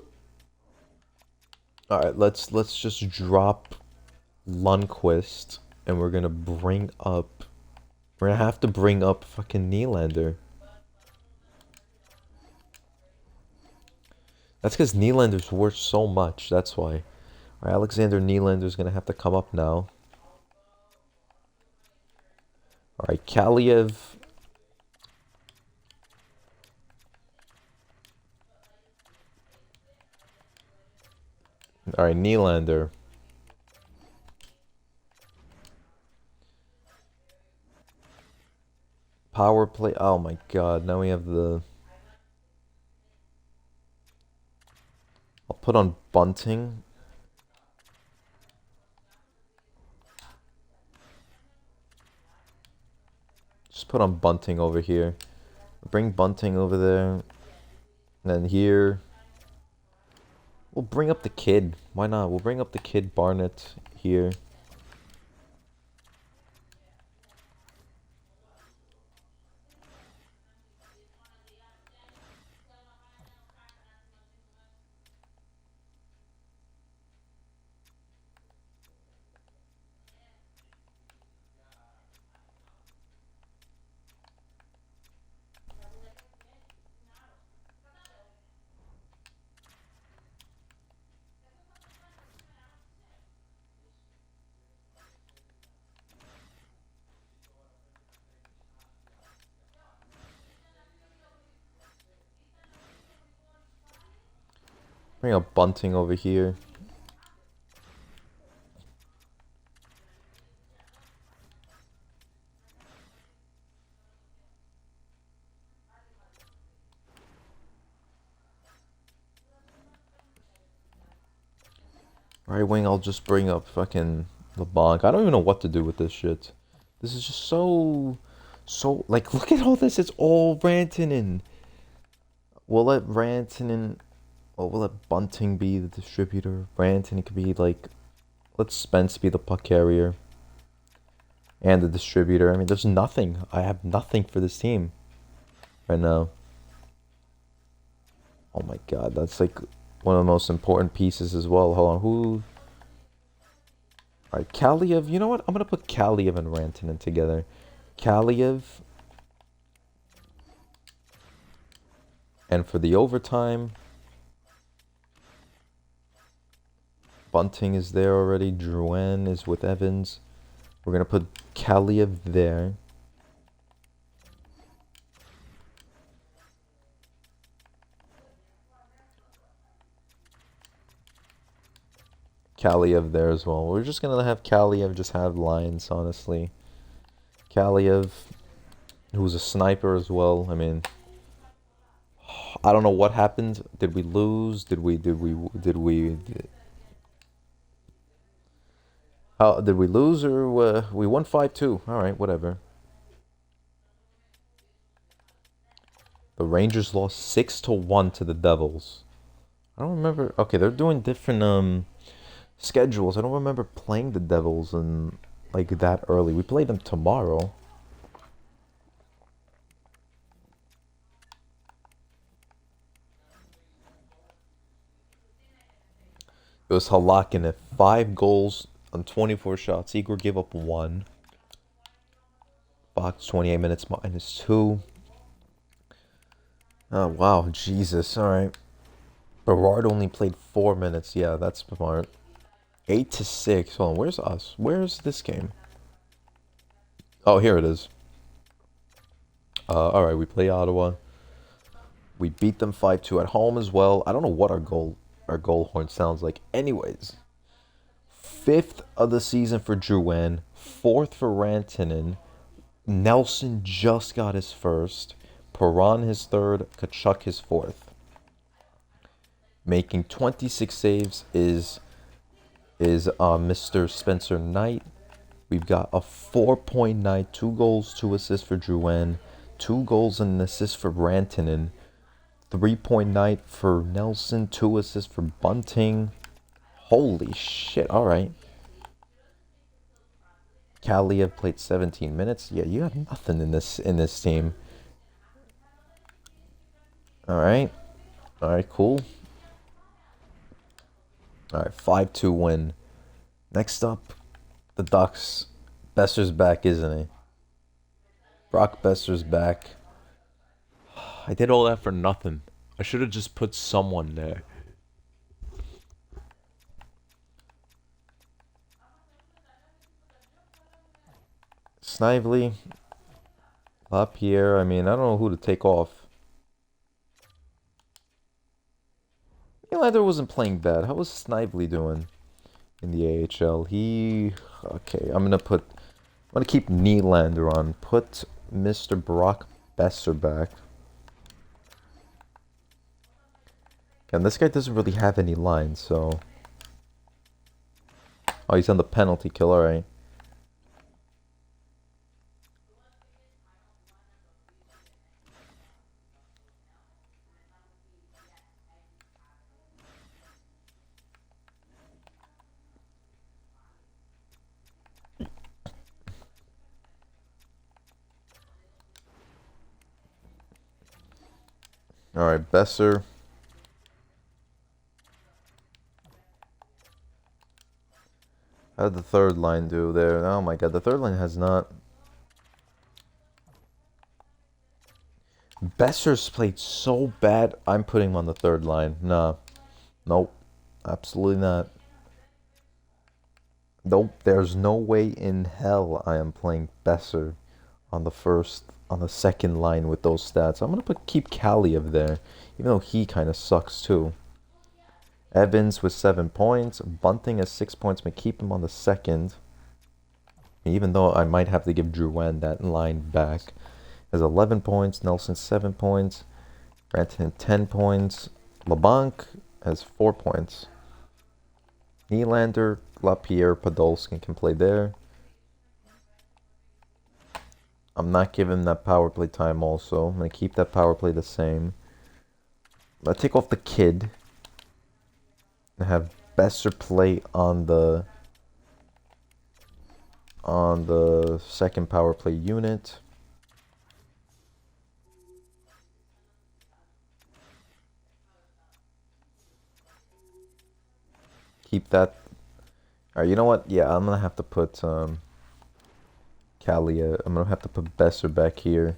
Alright, let's just drop Lundqvist. And we're gonna bring up... We're gonna have to bring up fucking Nylander. That's because Nylander's worth so much, that's why. Alright, Alexander Nylander's gonna have to come up now. Alright, Kaliev... Alright, Nylander. Power play. Oh my god, now we have the... I'll put on Bunting. Just put on Bunting over here. Bring Bunting over there. And then here... We'll bring up the kid. Why not? We'll bring up the kid Barnett here. Bring up Bunting over here. Right wing, I'll just bring up fucking LeBlanc. I don't even know what to do with this shit. This is just so... Like, look at all this. It's all Rantanen. We'll let Rantanen... Well, we'll let Bunting be the distributor. Rantanen could be, like... Let Spence be the puck carrier. And the distributor. I mean, there's nothing. I have nothing for this team. Right now. Oh my god, that's like... One of the most important pieces as well. Hold on, who... Alright, Kaliev. You know what? I'm going to put Kaliev and Rantanen together. Kaliev. And for the overtime... Bunting is there already. Drouin is with Evans. We're going to put Kaliev there. Kaliev there as well. We're just going to have Kaliev just have lines, honestly. Kaliev, who's a sniper as well. I mean, I don't know what happened. Did we lose? Did we lose or we won 5-2? All right, whatever. The Rangers lost 6-1 to the Devils. I don't remember. Okay, they're doing different schedules. I don't remember playing the Devils in like that early. We play them tomorrow. It was Halakhin at 5 goals on 24 shots. Igor gave up 1. Box 28 minutes -2. Oh wow, Jesus. All right. Berard only played 4 minutes. Yeah, that's smart. 8-6. Hold on, where's us? Where's this game? Oh, here it is. All right, we play Ottawa. We beat them 5-2 at home as well. I don't know what our goal horn sounds like. Anyways, 5th of the season for Drouin, 4th for Rantanen. Nelson just got his 1st. Perron his 3rd. Tkachuk his 4th. Making 26 saves is Mr. Spencer Knight. We've got a 4.9, 2 goals, 2 assists for Drouin, 2 goals and an assist for Rantanen, 3.9 for Nelson, 2 assists for Bunting. Holy shit! All right. Kaliev played 17 minutes. Yeah, you have nothing in this team. All right, cool. All right, 5-2 win. Next up, the Ducks. Besser's back, isn't he? Brock Besser's back. I did all that for nothing. I should have just put someone there. Snively, LaPierre. I mean, I don't know who to take off. Nylander wasn't playing bad. How was Snively doing in the AHL? Okay, I'm gonna keep Nylander on. Put Mr. Brock Besser back. And this guy doesn't really have any lines, so. Oh, he's on the penalty kill, alright. Alright, Besser. How did the third line do there? Oh my god, the third line has not. Besser's played so bad, I'm putting him on the third line. Nah. Nope. Absolutely not. Nope. There's no way in hell I am playing Besser on the second line with those stats. I'm gonna keep Kaliev there, even though he kind of sucks too. Evans with 7 points. Bunting has 6 points. I'm gonna keep him on the second. Even though I might have to give Drouin that line back. Has 11 points. Nelson 7 points. Rantanen 10 points. LeBlanc has 4 points. Nylander, LaPierre, Podolsky can play there. I'm not giving that power play time also. I'm going to keep that power play the same. I'm going to take off the kid. And have Besser play on the second power play unit. Keep that. Alright, you know what? Yeah, I'm going to have to put Kaliev. I'm going to have to put Besser back here.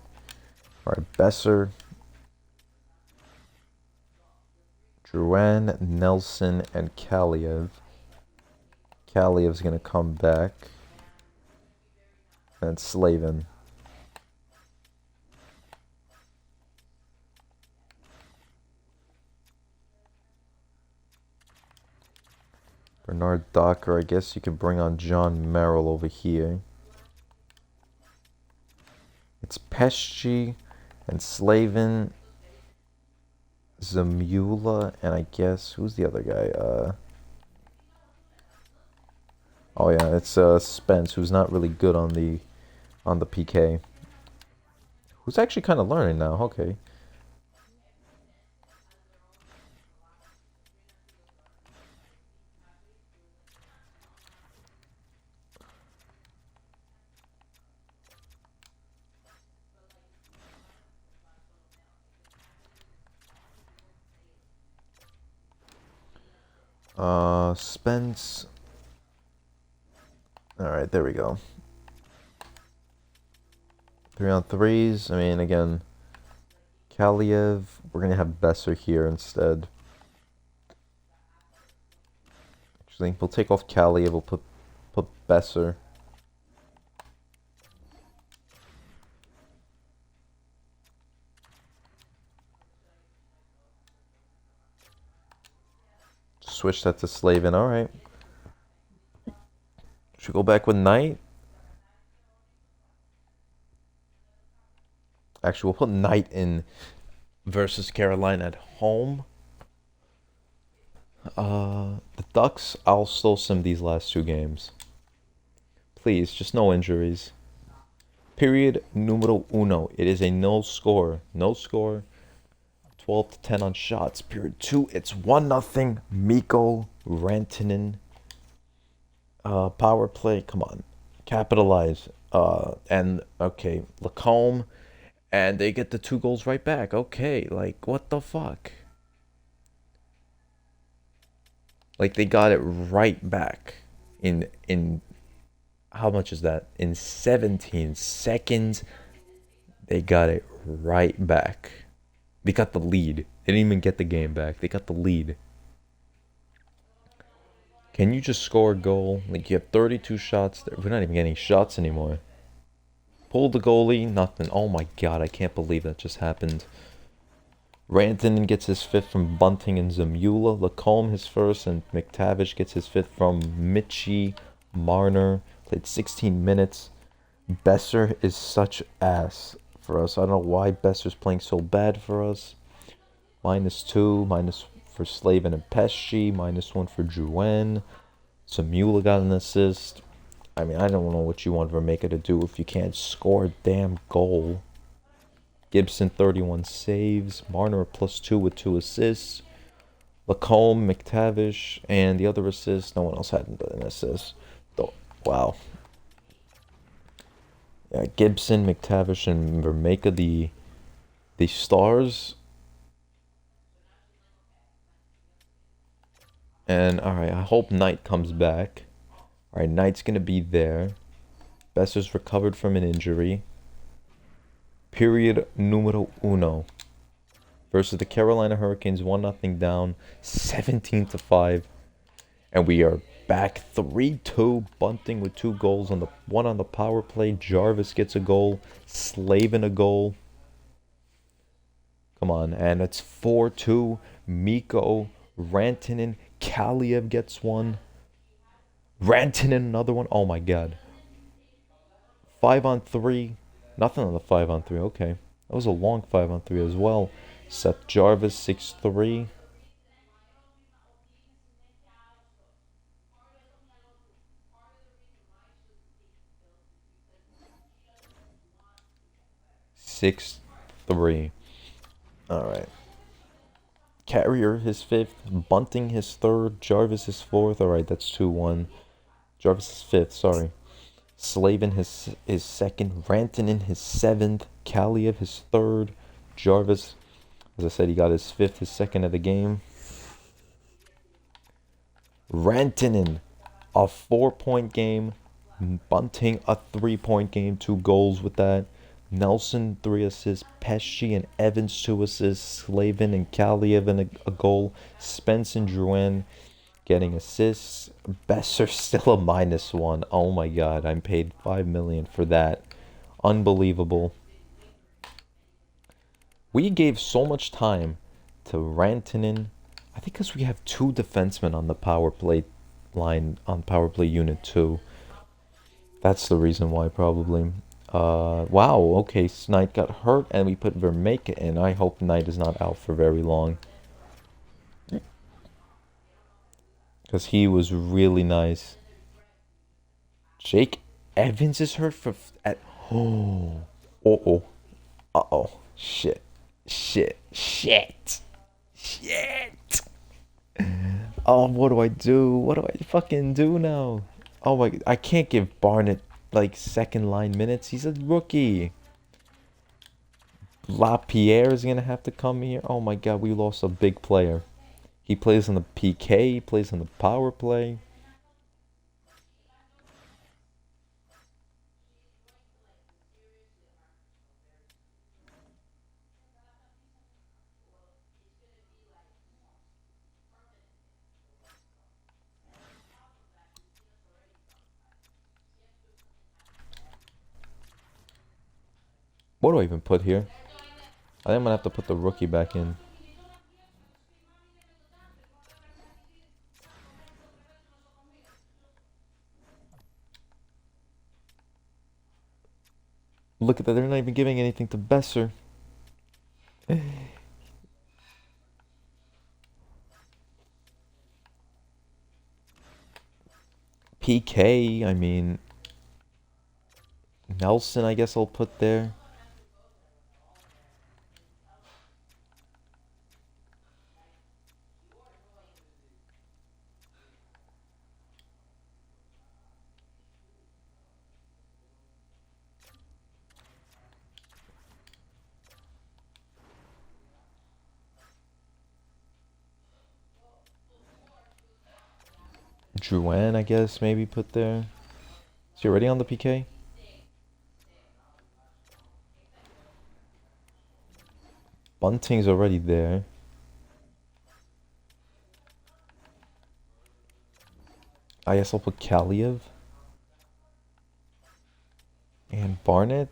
Alright, Besser. Drouin, Nelson, and Kaliev. Kaliev's going to come back. And Slavin. Bernard Docker, I guess you could bring on John Merrill over here. It's Pesci and Slavin, Zamula, and I guess, who's the other guy? Oh yeah, it's Spence, who's not really good on the PK. Who's actually kind of learning now, okay. Spence. Alright, there we go. 3-on-3s. I mean, again, Kaliev. We're going to have Besser here instead. Actually, we'll take off Kaliev. We'll put Besser. Switch that to Slavin. Alright. Should we go back with Knight? Actually, we'll put Knight in versus Carolina at home. The Ducks, I'll still sim these last two games. Please, just no injuries. Period numero uno. It is a no score. No score. 12 to 10 on shots. Period two. It's 1-0. Mikko Rantanen. Power play. Come on. Capitalize. And okay, Lacombe. And they get the 2 goals right back. Okay, like what the fuck? Like they got it right back in how much is that? In 17 seconds, they got it right back. They got the lead. They didn't even get the game back. They got the lead. Can you just score a goal? Like you have 32 shots. We're not even getting shots anymore. Pull the goalie, nothing. Oh my god, I can't believe that just happened. Rantanen gets his fifth from Bunting and Zamula. Lacombe his first, and McTavish gets his fifth from Mitchie Marner. Played 16 minutes. Besser is such ass for us. I don't know why Besser's playing so bad for us. -2, minus for Slavin and Pesci, -1 for Drouin. Zamula got an assist. I mean, I don't know what you want Vermaker to do if you can't score a damn goal. Gibson, 31 saves. Marner, +2 with 2 assists. Lacombe, McTavish, and the other assist. No one else had an assist. Though, wow. Yeah, Gibson, McTavish, and Vermaker, the stars. And, alright, I hope Knight comes back. Alright, Knight's going to be there. Besser's recovered from an injury. Period numero uno. Versus the Carolina Hurricanes, 1-0 down, 17-5. And we are back 3-2. Bunting with 2 goals on the one on the power play. Jarvis gets a goal. Slavin a goal. Come on, and it's 4-2. Mikko, Rantanen, Kaliev gets one. Rantanen another one. Oh my god. 5-on-3. Nothing on the 5-on-3. Okay. That was a long 5-on-3 as well. Seth Jarvis, 6-3. Six, 3. Alright. Carrier, his 5th. Bunting, his 3rd. Jarvis, his 4th. Alright, that's 2-1. Jarvis, his 5th, sorry. Slavin, his 2nd. Rantanen, his 7th. Kaliev, his 3rd. Jarvis, as I said, he got his 5th, his 2nd of the game. Rantanen, a 4-point game. Bunting, a 3-point game. 2 goals with that. Nelson, 3 assists. Pesci and Evans, 2 assists. Slavin and Kaliev and a goal. Spence and Drouin getting assists. Besser still a -1. Oh my god, I'm paid $5 million for that. Unbelievable. We gave so much time to Rantanen. I think because we have 2 defensemen on the power play line, on power play unit 2. That's the reason why, probably. Wow, okay, Knight got hurt, and we put Vermaker in. I hope Knight is not out for very long. Because he was really nice. Jake Evans is hurt at... Oh. Uh-oh. Uh-oh. Shit. Shit. Oh, what do I do? What do I fucking do now? Oh my... I can't give Barnett, like, second line minutes. He's a rookie. LaPierre is going to have to come here. Oh my god, we lost a big player. He plays on the PK. He plays on the power play. What do I even put here? I think I'm going to have to put the rookie back in. Look at that. They're not even giving anything to Besser. PK, I mean, Nelson, I guess I'll put there. Drouin, I guess, maybe put there. Is he already on the PK? Bunting's already there. I guess I'll put Kaliev. And Barnett.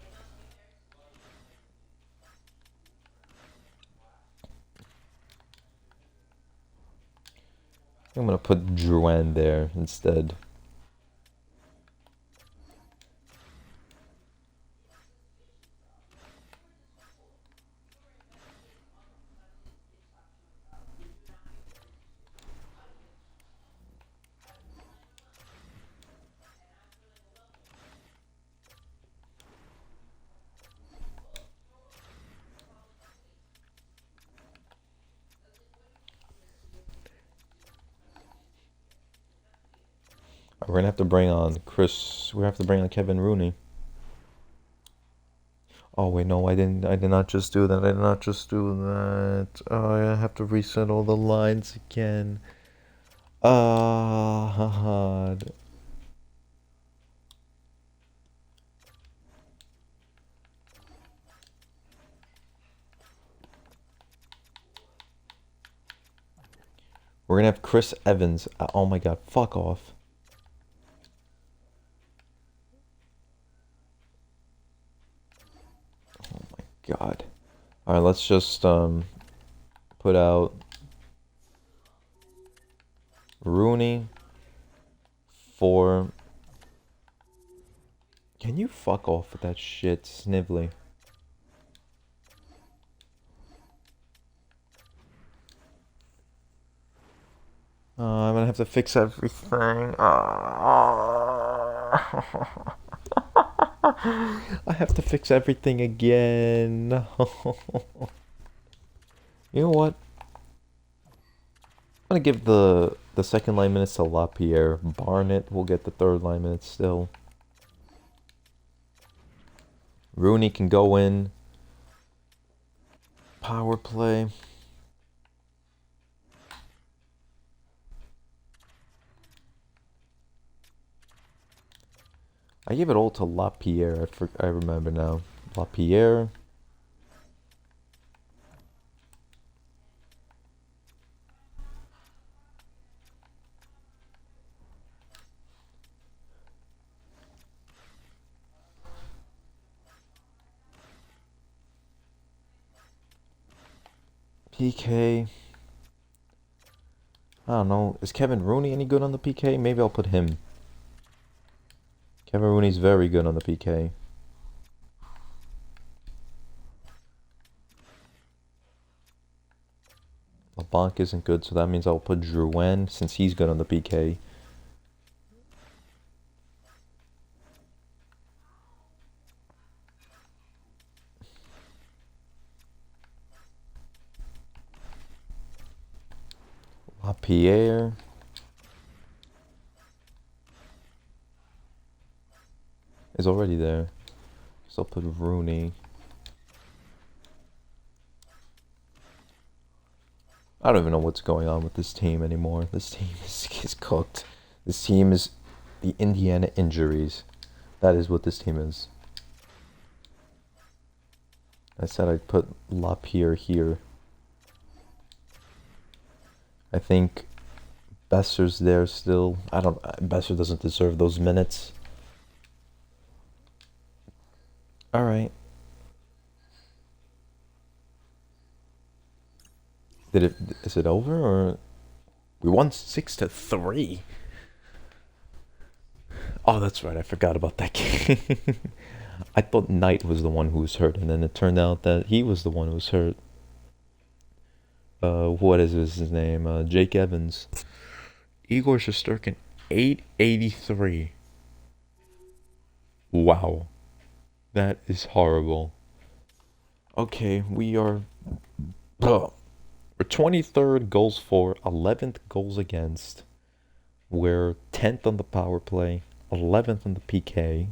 I'm gonna put Drouin there instead. We're gonna have to bring on Chris. We have to bring on Kevin Rooney. Oh wait, no, I didn't. I did not just do that. I did not just do that. Oh, I have to reset all the lines again. Ah, we're gonna have Chris Evans. Oh my God, fuck off. Oh my God. All right, let's just put out Rooney for. Can you fuck off with that shit, Snively? I'm gonna have to fix everything. I have to fix everything again. You know what? I'm gonna give the second line minutes to LaPierre. Barnett will get the third line minutes still. Rooney can go in. Power play. I gave it all to LaPierre. I remember now. LaPierre. PK. I don't know. Is Kevin Rooney any good on the PK? Maybe I'll put him. Kevin Rooney's very good on the PK. LeBlanc isn't good, so that means I'll put Drouin since he's good on the PK. LaPierre. Is already there. So I'll put Rooney. I don't even know what's going on with this team anymore. This team is cooked. This team is the Indiana injuries. That is what this team is. I said I'd put LaPierre here. I think Besser's there still. Besser doesn't deserve those minutes. Alright. Is it over or we won 6-3? Oh, that's right. I forgot about that game. I thought Knight was the one who was hurt, and then it turned out that he was the one who was hurt. What is his name? Jake Evans. Igor Shesterkin. 883. Wow. That is horrible. Okay, we're 23rd goals for, 11th goals against. We're 10th on the power play, 11th on the PK.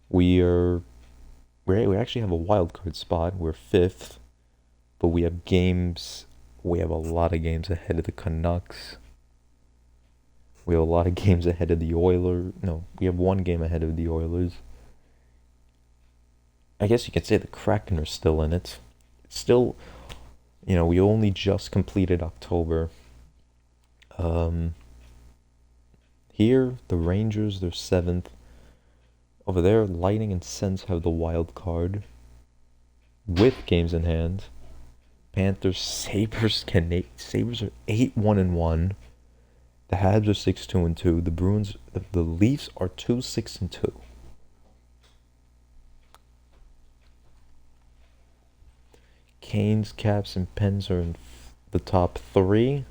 We actually have a wild card spot. We're 5th, but we have games. We have a lot of games ahead of the Canucks. We have a lot of games ahead of the Oilers. No, we have one game ahead of the Oilers. I guess you could say the Kraken are still in it. It's still, we only just completed October. Here, the Rangers, they're 7th. Over there, Lightning and Sens have the wild card with games in hand. Panthers, Sabres are 8-1-1. The Habs are 6-2-2. The Bruins, the Leafs are 2-6-2. Canes, Caps, and Pens are in the top 3.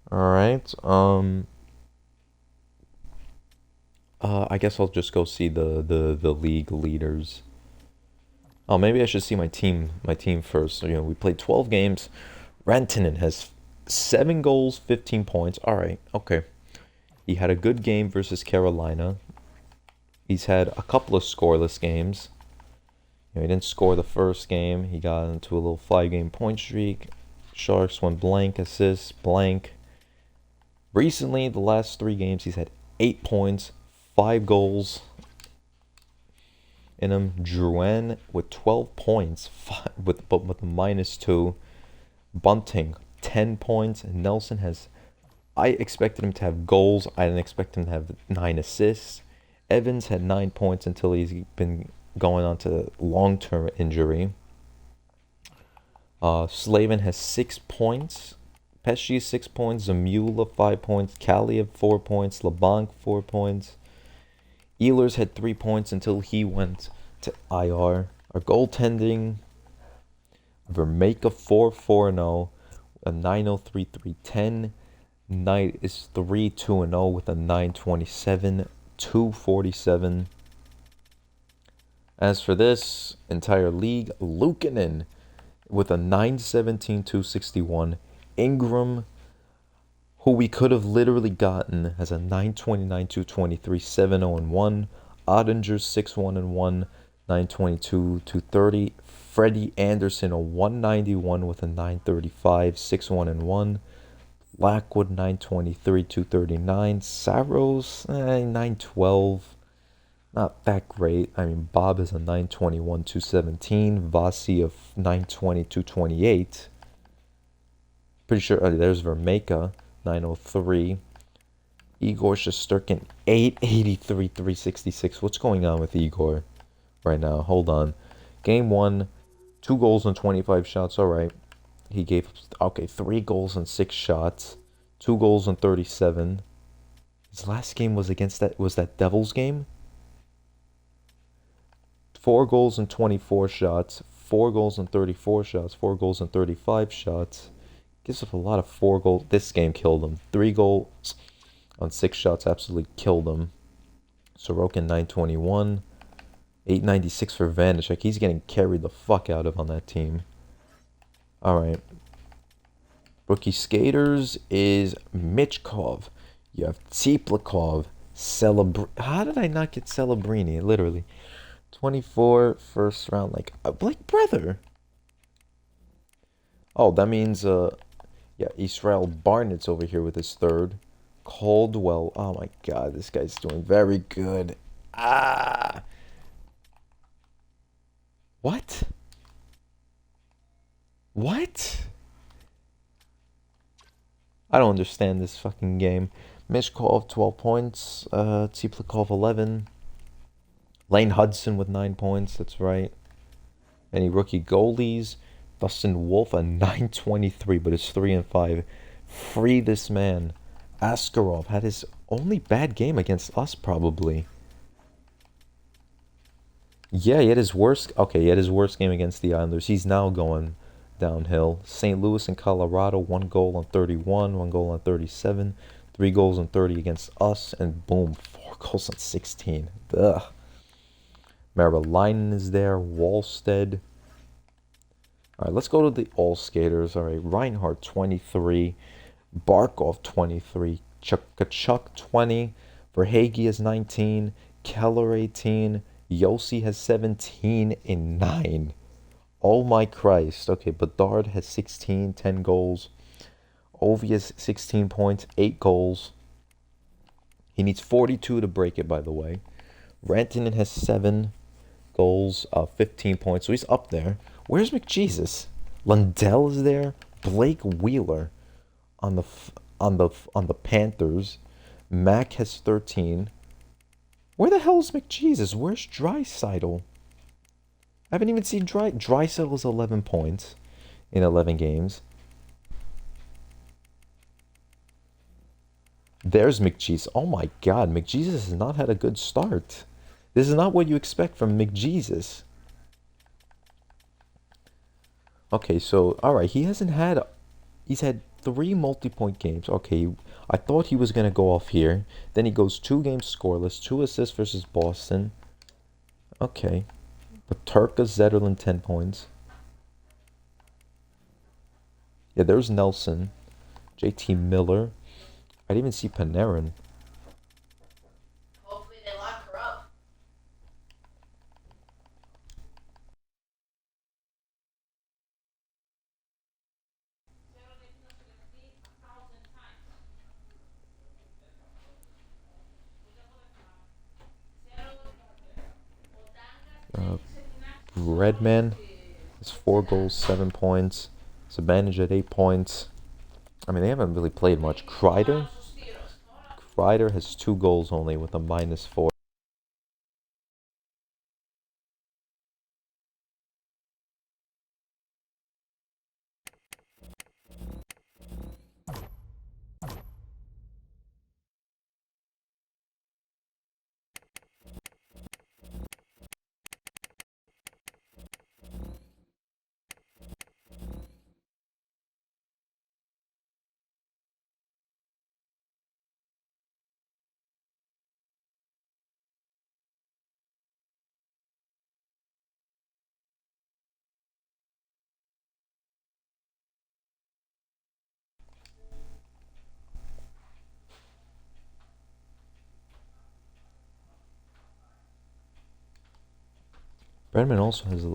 Alright, I guess I'll just go see the league leaders. Oh, maybe I should see my team first. So, we played 12 games. Rantanen has 7 goals, 15 points. Alright, okay. He had a good game versus Carolina. He's had a couple of scoreless games. He didn't score the first game. He got into a little 5-game point streak. Sharks went blank, assists, blank. Recently, the last 3 games, he's had 8 points, 5 goals in him. Drouin with 12 points, with a -2. Bunting, 10 points. Nelson has... I expected him to have goals. I didn't expect him to have 9 assists. Evans had 9 points until he's been going on to long-term injury. Slavin has 6 points. Pesci 6 points. Zamula 5 points. Kaliyev 4 points. LeBlanc 4 points. Ehlers had 3 points until he went to IR. Our goaltending, Vermaker 4-4-0, a 9.03-310. Knight is 3-2-0 with a 9.27, 2.47. As for this entire league, Luukkonen with a 9.17, 2.61. Ingram, who we could have literally gotten, has a 9.29, 2.23, 7.0-1. Ottinger 6-1-1, 9.22, 2.30. Freddie Anderson a 191 with a 9.35, 6-1-1. Blackwood 9.23, 2.39. Saros 9.12. Not that great. I mean, Bob is a 9.21, 2.17. Vasi of 9.20, 2.28. Pretty sure there's Vermaker 9.03. Igor Shesterkin 8.83, 3.66. What's going on with Igor right now? Hold on. Game 1, 2 goals and 25 shots. All right. He gave 3 goals and 6 shots. 2 goals and 37. His last game was against that Devils game. 4 goals and 24 shots. 4 goals and 34 shots. 4 goals and 35 shots. Gives up a lot of 4 goals. This game killed him. 3 goals on 6 shots absolutely killed him. Sorokin 9.21. 8.96 for Vanacek. He's getting carried the fuck out of on that team. Alright. Rookie skaters is Michkov. You have Tsiplikov. How did I not get Celebrini? Literally. 24 first round. Like brother. Oh, that means Israel Barnett's over here with his 3rd. Caldwell. Oh my god, this guy's doing very good. What? I don't understand this fucking game. Mishkov 12 points. Tsiplikov 11. Lane Hudson with 9 points. That's right. Any rookie goalies? Dustin Wolf a 9.23, but it's 3-5. Free this man. Askarov had his only bad game against us, probably. Yeah, he had his worst game against the Islanders. He's now going downhill. St. Louis and Colorado, 1 goal on 31, 1 goal on 37, 3 goals on 30 against us, and boom, 4 goals on 16. Ugh. Maralainen is there, Wallstead. All right, let's go to the all skaters. All right, Reinhardt 23, Barkov 23, Kachuk 20, Verhage has 19, Keller 18, Yossi has 17 in 9. Oh my Christ. Okay, Bedard has 16, 10 goals. Ovi has 16 points, 8 goals. He needs 42 to break it, by the way. Rantanen has 7 goals, 15 points, so he's up there. Where's McJesus? Lundell is there. Blake Wheeler on the Panthers. Mac has 13. Where the hell is McJesus? Where's Draisaitl? I haven't even seen Draisaitl is 11 points in 11 games. There's McJesus. Oh my God, McJesus has not had a good start. This is not what you expect from McJesus. Okay, so all right, he's had 3 multi-point games. Okay, I thought he was gonna go off here. Then he goes 2 games scoreless, 2 assists versus Boston. Okay, but Turka Zetterlund 10 points. Yeah, there's Nelson, JT Miller. I didn't even see Panarin. Hopefully they lock her up. Redman has 4 goals, 7 points. Sabanage at 8 points. I mean, they haven't really played much. Kreider has 2 goals only with a -4. Redman also has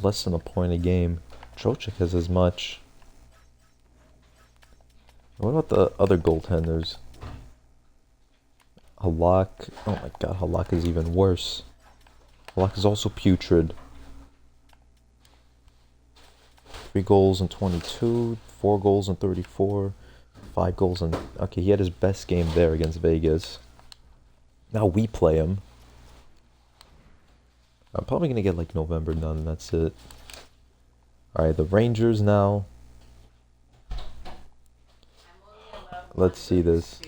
less than a point a game. Trocheck has as much. What about the other goaltenders? Halak. Oh my God, Halak is even worse. Halak is also putrid. 3 goals in 22, 4 goals in 34, 5 goals in... Okay, he had his best game there against Vegas. Now we play him. I'm probably going to get like November done, and that's it. Alright, the Rangers now. Let's see this.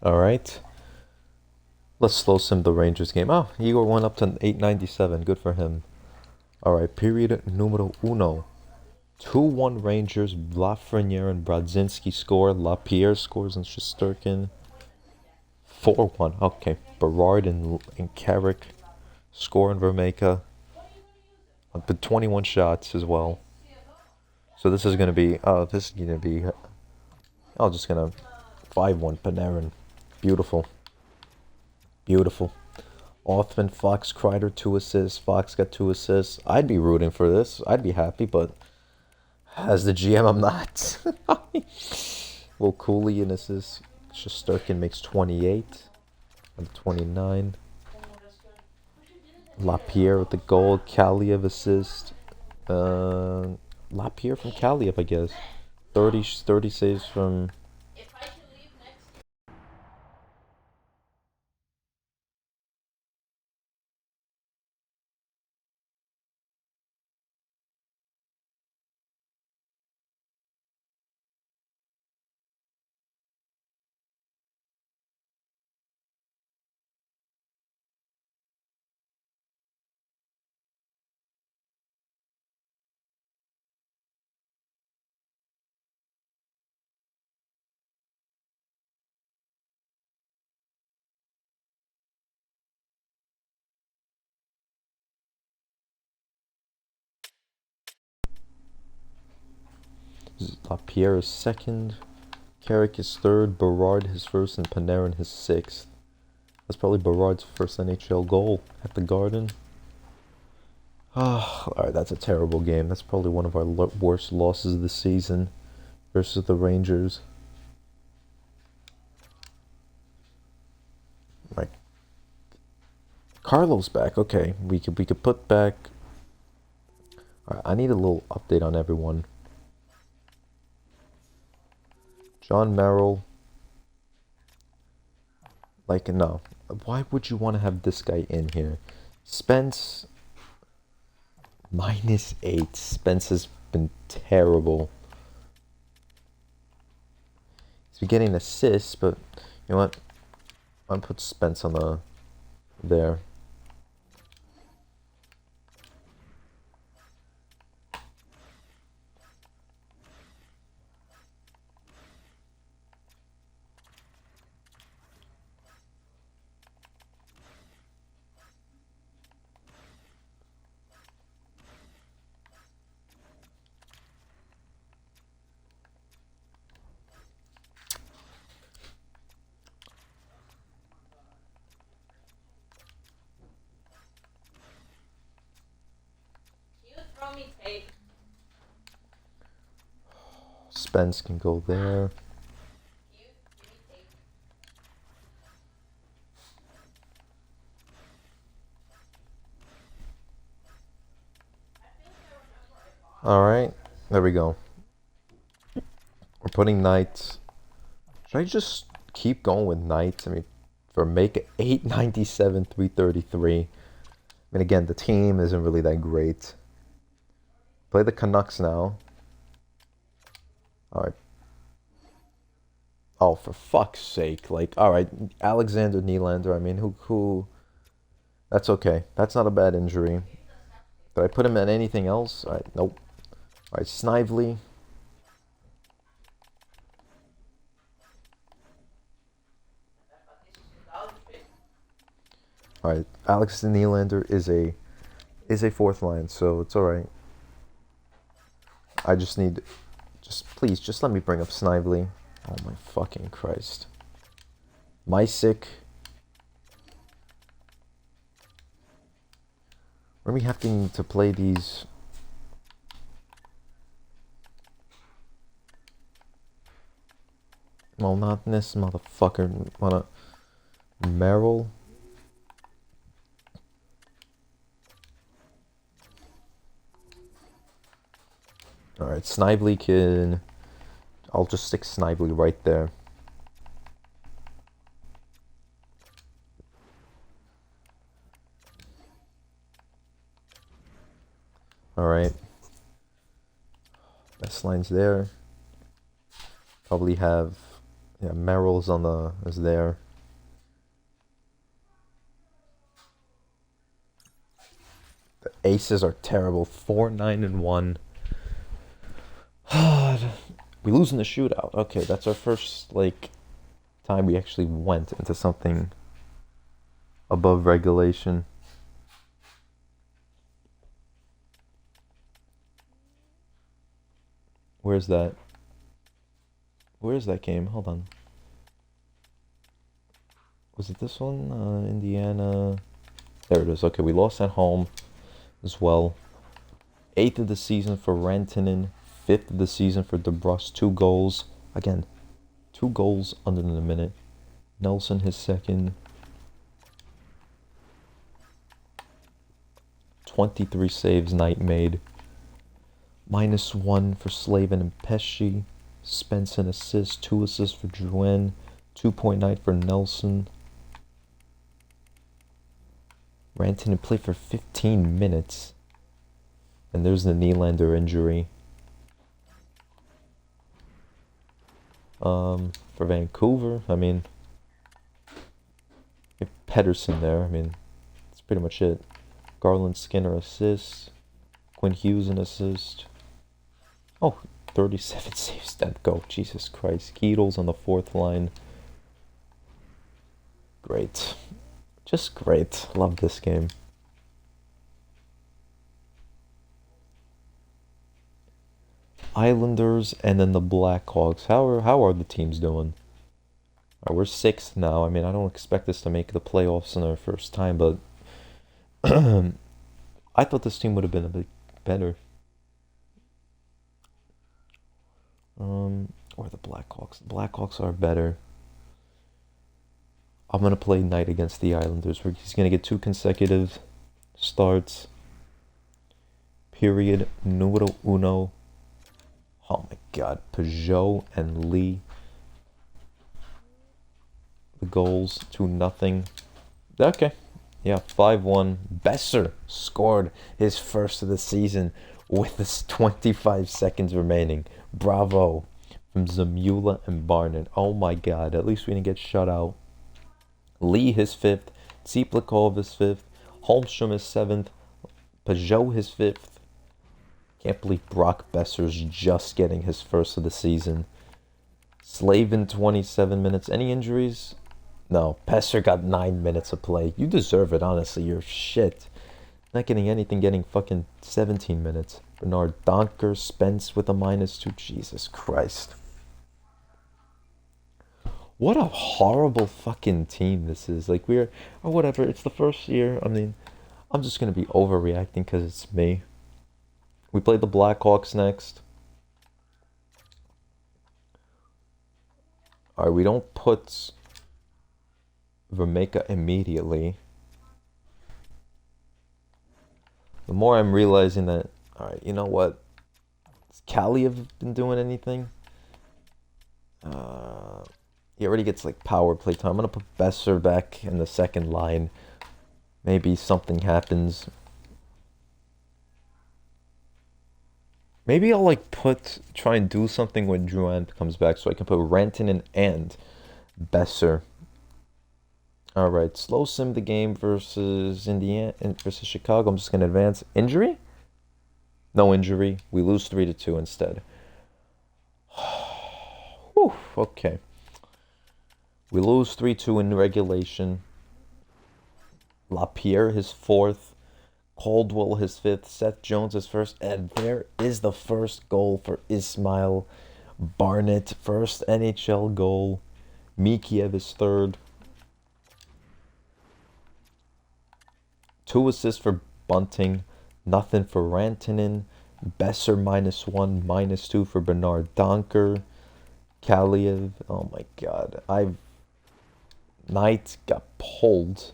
All right. Let's slow sim the Rangers game. Oh, Igor went up to 897. Good for him. All right, period numero uno. 2-1 Rangers. Lafreniere and Brodzinski score. Lapierre scores and Shesterkin. 4-1. Okay, Berard and Carrick score in Vermeeka. But 21 shots as well. So this is gonna be. Oh, this is gonna be. I'm just gonna 5-1 Panarin. Beautiful. Beautiful. Othman, Fox, Kreider, 2 assists. Fox got 2 assists. I'd be rooting for this. I'd be happy, but as the GM, I'm not. Will Cooley an assist. Shesterkin makes 28 and 29. Lapierre with the goal. Kaliev assist. Lapierre from Kaliev, I guess. 30 saves from... Lapierre is second. Carrick is third. Berard his first, and Panarin his sixth. That's probably Berard's first NHL goal at the Garden. Alright, that's a terrible game. That's probably one of our worst losses of the season versus the Rangers. Right. Carlo's back. Okay, we could put back. Alright, I need a little update on everyone. John Merrill. Like, no. Why would you want to have this guy in here? Spence... -8. Spence has been terrible. He's been getting assists, but you know what? I'm gonna put Spence on the there. Spence can go there. Alright, there we go. We're putting Knight. Should I just keep going with Knight? I mean, for make 897, 333. I mean, again, the team isn't really that great. Play the Canucks now. Alright. Oh, for fuck's sake. Like, alright, Alexander Nylander, I mean, who... That's okay. That's not a bad injury. Did I put him at anything else? Alright, nope. Alright, Snively. Alright, Alex Nylander is a fourth line, so it's alright. I just need... Please, just let me bring up Snively. Oh my fucking Christ. Mysick. We're gonna be having to play these... Well, not this motherfucker. Wanna... Merrill? Alright, Snively can... I'll just stick Snively right there. Alright. Best line's there. Probably have... Yeah, Merrill's on the... is there. The aces are terrible. 4-9-1. We lose in the shootout. Okay, that's our first, like, time we actually went into something above regulation. Where's that? Where's that game? Hold on. Was it this one? Indiana. There it is. Okay, we lost at home as well. 8th of the season for Rantanen. 5th of the season for DeBrus. 2 goals. Again, 2 goals under the minute. Nelson, his second. 23 saves Knight made. -1 for Slavin and Pesci. Spence an assist. 2 assists for Drouin. 2.9 for Nelson. Rantanen played for 15 minutes. And there's the Nylander injury. For Vancouver, I mean, Pedersen there. I mean, that's pretty much it. Garland, Skinner assist. Quinn Hughes an assist. Oh, 37 saves. That go. Jesus Christ. Keatles on the 4th line. Great. Just great. Love this game. Islanders and then the Blackhawks. How are the teams doing? Right, we're 6th now. I mean, I don't expect us to make the playoffs in our first time, but I thought this team would have been a bit better. Or the Blackhawks. The Blackhawks are better. I'm gonna play Knight against the Islanders. He's gonna get 2 consecutive starts. Period. Numero uno. Oh my God, Peugeot and Lee. The goals, 2-0. Okay, yeah, 5-1. Besser scored his first of the season with this 25 seconds remaining. Bravo from Zamula and Barnett. Oh my God, at least we didn't get shut out. Lee his 5th. Tsiplikov his 5th. Holmstrom his 7th. Peugeot his 5th. Can't believe Brock Besser's just getting his first of the season. Slavin, 27 minutes. Any injuries? No. Besser got 9 minutes of play. You deserve it, honestly. You're shit. Not getting anything, getting fucking 17 minutes. Bernard Donker, Spence with a -2. Jesus Christ. What a horrible fucking team this is. Like, or whatever. It's the first year. I mean, I'm just going to be overreacting because it's me. We play the Blackhawks next. Alright, we don't put Vermeka immediately. The more I'm realizing that, alright, you know what? Does Kaliev been doing anything? He already gets like power play time. I'm going to put Besser back in the second line. Maybe something happens. Maybe I'll like try and do something when Drouin comes back so I can put Rantanen and Besser. Alright, slow sim the game versus Indiana versus Chicago. I'm just gonna advance. Injury? No injury. We lose 3-2 instead. Whew, okay. We lose 3-2 in regulation. LaPierre his fourth. Caldwell his fifth. Seth Jones his first. And there is the first goal for Ismail Barnett. First NHL goal. Mikheyev his third. 2 assists for Bunting. Nothing for Rantanen. Besser -1, -2 for Bernard Donker. Kaliev. Oh my god. Knight got pulled.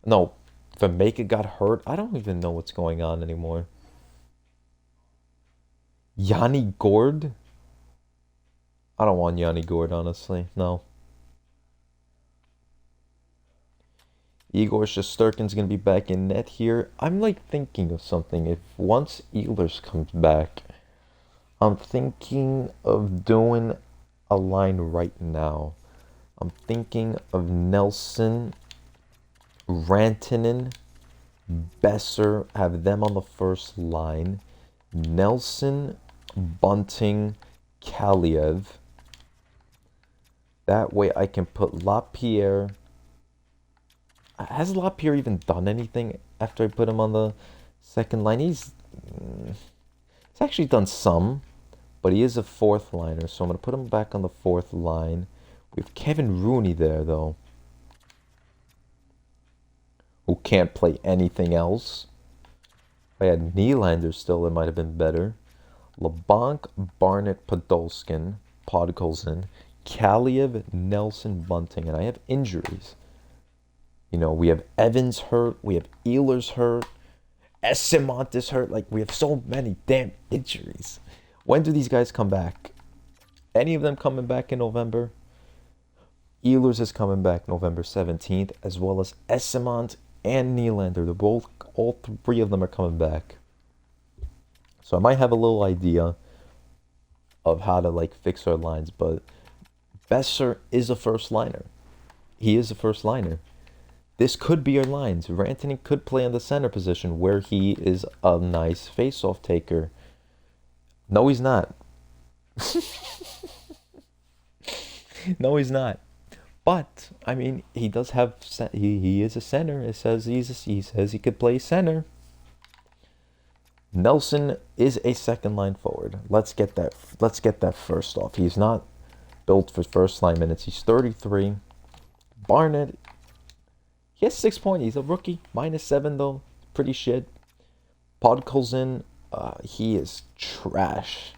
No, Vemeka got hurt. I don't even know what's going on anymore. Yanni Gord? I don't want Yanni Gord, honestly. No. Igor Shesterkin's going to be back in net here. I'm like thinking of something. If once Ehlers comes back, I'm thinking of doing a line right now. I'm thinking of Nelson, Rantanen, Besser, have them on the first line. Nelson, Bunting, Kaliev. That way I can put LaPierre. Has LaPierre even done anything after I put him on the second line? He's actually done some, but he is a fourth liner, so I'm going to put him back on the fourth line. We have Kevin Rooney there, though, who can't play anything else. If I had Nylander still, it might have been better. LeBlanc, Barnett, Podolskin, Kaliev, Nelson, Bunting, and I have injuries. You know, we have Evans hurt, we have Ehlers hurt, Eyssimont is hurt. Like, we have so many damn injuries. When do these guys come back? Any of them coming back in November? Ehlers is coming back November 17th, as well as Eyssimont and Nylander. They're both, all three of them are coming back. So I might have a little idea of how to, like, fix our lines, but Besser is a first liner. He is a first liner. This could be our lines. Rantanen could play in the center position where he is a nice face-off taker. No, he's not. No, he's not. But I mean, he does have. He is a center. It says he says he could play center. Nelson is a second line forward. Let's get that first off. He's not built for first line minutes. He's 33. Barnett. He has 6 points. He's a rookie. -7 though. Pretty shit. Podkolzin, he is trash.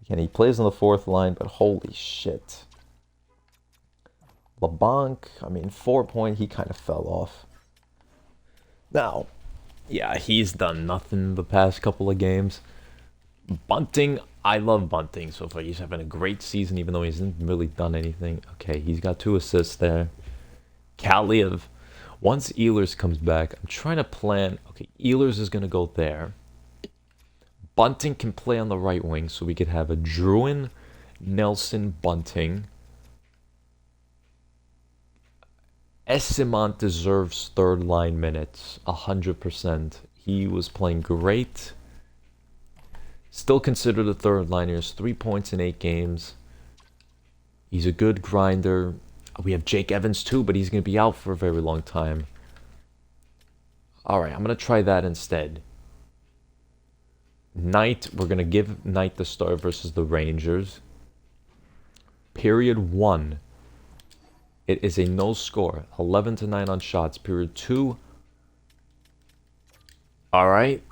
Again, he plays on the fourth line, but holy shit. LeBlanc, I mean, 4 point, he kind of fell off. Now, yeah, he's done nothing the past couple of games. Bunting, I love Bunting so far. He's having a great season, even though he hasn't really done anything. Okay, he's got 2 assists there. Kaliev. Once Ehlers comes back, I'm trying to plan. Okay, Ehlers is going to go there. Bunting can play on the right wing, so we could have a Drouin, Nelson, Bunting. Eyssimont deserves third line minutes, 100%. He was playing great. Still considered a third liner. He has 3 points in 8 games. He's a good grinder. We have Jake Evans too, but he's going to be out for a very long time. Alright, I'm going to try that instead. Knight, we're going to give Knight the start versus the Rangers. Period 1. It is a no score. 11-9 on shots. Period 2. Alright.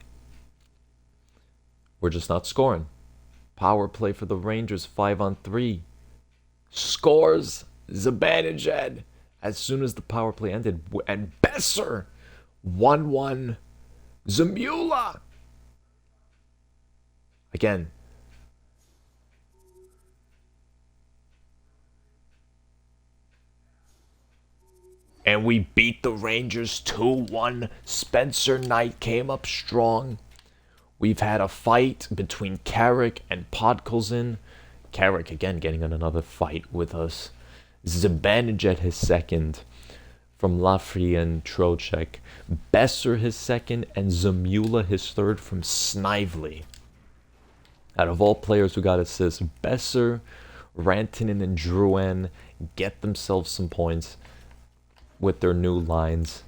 We're just not scoring. Power play for the Rangers, 5-on-3. Scores Zibanejad as soon as the power play ended. And Besser, 1-1. Zamula. Again. And we beat the Rangers 2-1. Spencer Knight came up strong. We've had a fight between Carrick and Podkolzin. Carrick, again, getting in another fight with us. Zibanejad his second. from Lafrey and Trocek. Besser his second, and Zamula his third from Snively. Out of all players who got assists, Besser, Rantanen, and Drouin get themselves some points with their new lines.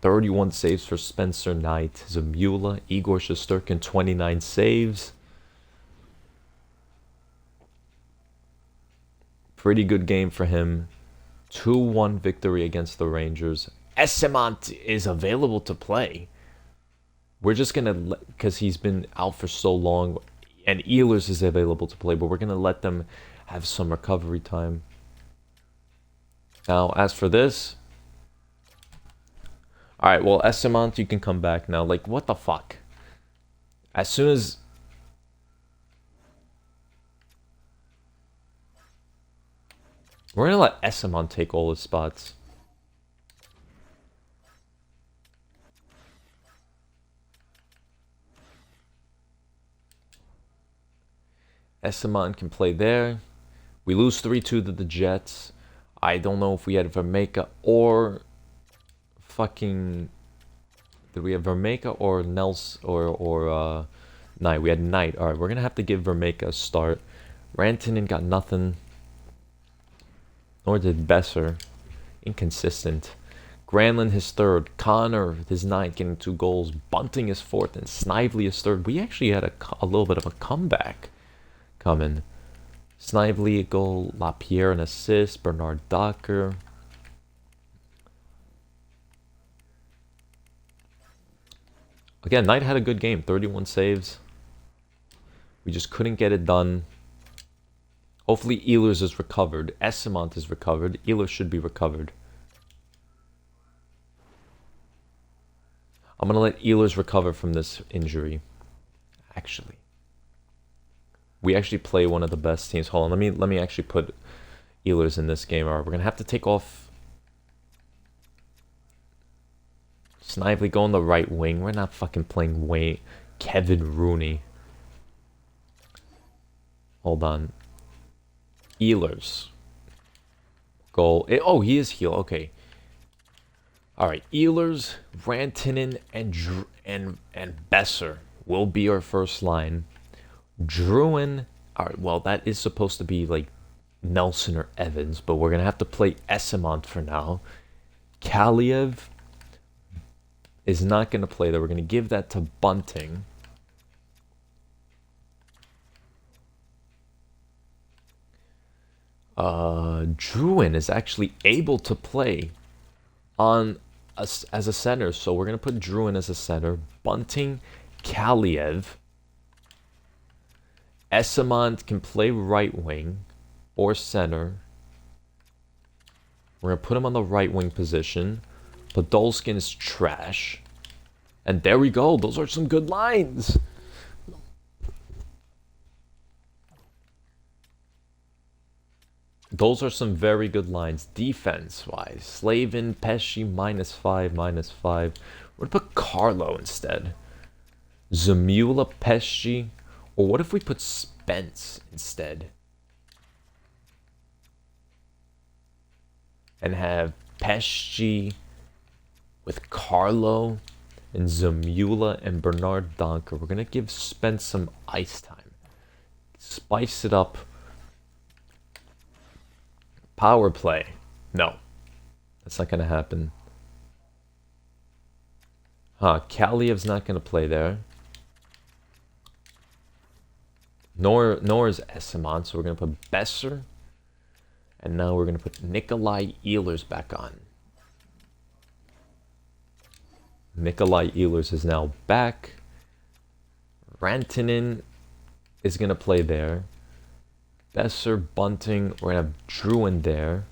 31 saves for Spencer Knight. Zamula, Igor Shesterkin, 29 saves. Pretty good game for him. 2-1 victory against the Rangers. Esemont is available to play. We're just going to, because he's been out for so long, and Ehlers is available to play, but we're going to let them have some recovery time. Now, as for this, alright, well, Esemont, you can come back now. Like, what the fuck? As soon as... We're gonna let Esemont take all his spots. Esemont can play there. We lose 3-2 to the Jets. I don't know if we had Vermeeka or fucking... Did we have Vermeeka or Nels or Knight? We had Knight. Alright, we're gonna have to give Vermeeka a start. Rantanen got nothing. Nor did Besser. Inconsistent. Granlund his third. Connor his ninth, getting 2 goals. Bunting his fourth, and Snively his third. We actually had a little bit of a comeback coming. Snively a goal. Lapierre an assist. Bernard Docker. Again, Knight had a good game. 31 saves. We just couldn't get it done. Hopefully Ehlers is recovered. Esemont is recovered. Ehlers should be recovered. I'm going to let Ehlers recover from this injury. Actually. We actually play one of the best teams. Hold on, let me actually put Ehlers in this game. Alright, we're going to have to take off Snively, go on the right wing. We're not fucking playing Kevin Rooney. Hold on. Ehlers. Goal. Oh, he is healed. Okay. Alright, Ehlers, Rantanen, and Besser will be our first line. Drouin. Alright, well, that is supposed to be like Nelson or Evans, but we're going to have to play Esemont for now. Kaliev is not going to play there. We're going to give that to Bunting. Drouin is actually able to play as a center, so we're going to put Drouin as a center. Bunting, Kaliev. Esemont can play right wing or center. We're going to put him on the right wing position. Podolskin is trash. And there we go. Those are some good lines. Those are some very good lines. Defense-wise. Slavin, Pesci, -5, -5. We're going to put Carlo instead. Zamula, Pesci. Or what if we put Spence instead? And have Pesci with Carlo and Zamula and Bernard Donker. We're going to give Spence some ice time. Spice it up. Power play. No. That's not going to happen. Kaliev's not going to play there. Nor is Esemont, so we're going to put Besser. And now we're going to put Nikolai Ehlers back on. Nikolai Ehlers is now back. Rantanen is going to play there. Besser, Bunting, we're going to have Drouin there.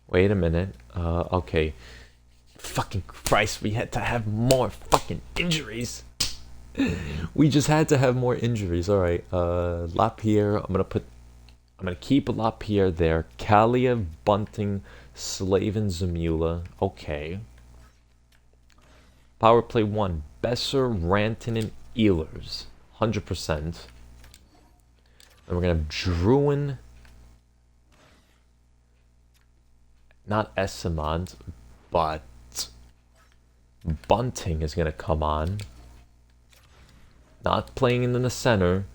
Wait a minute. Okay. Fucking Christ, we had to have more fucking injuries. We just had to have more injuries. Alright. Lapierre, I'm gonna keep Lapierre there. Kaliev, Bunting, Slavin, Zamula. Okay. Power play 1. Besser, Rantanen, Ehlers. 100%. And we're gonna have Drouin, not Essamont, but Bunting is going to come on. Not playing in the center.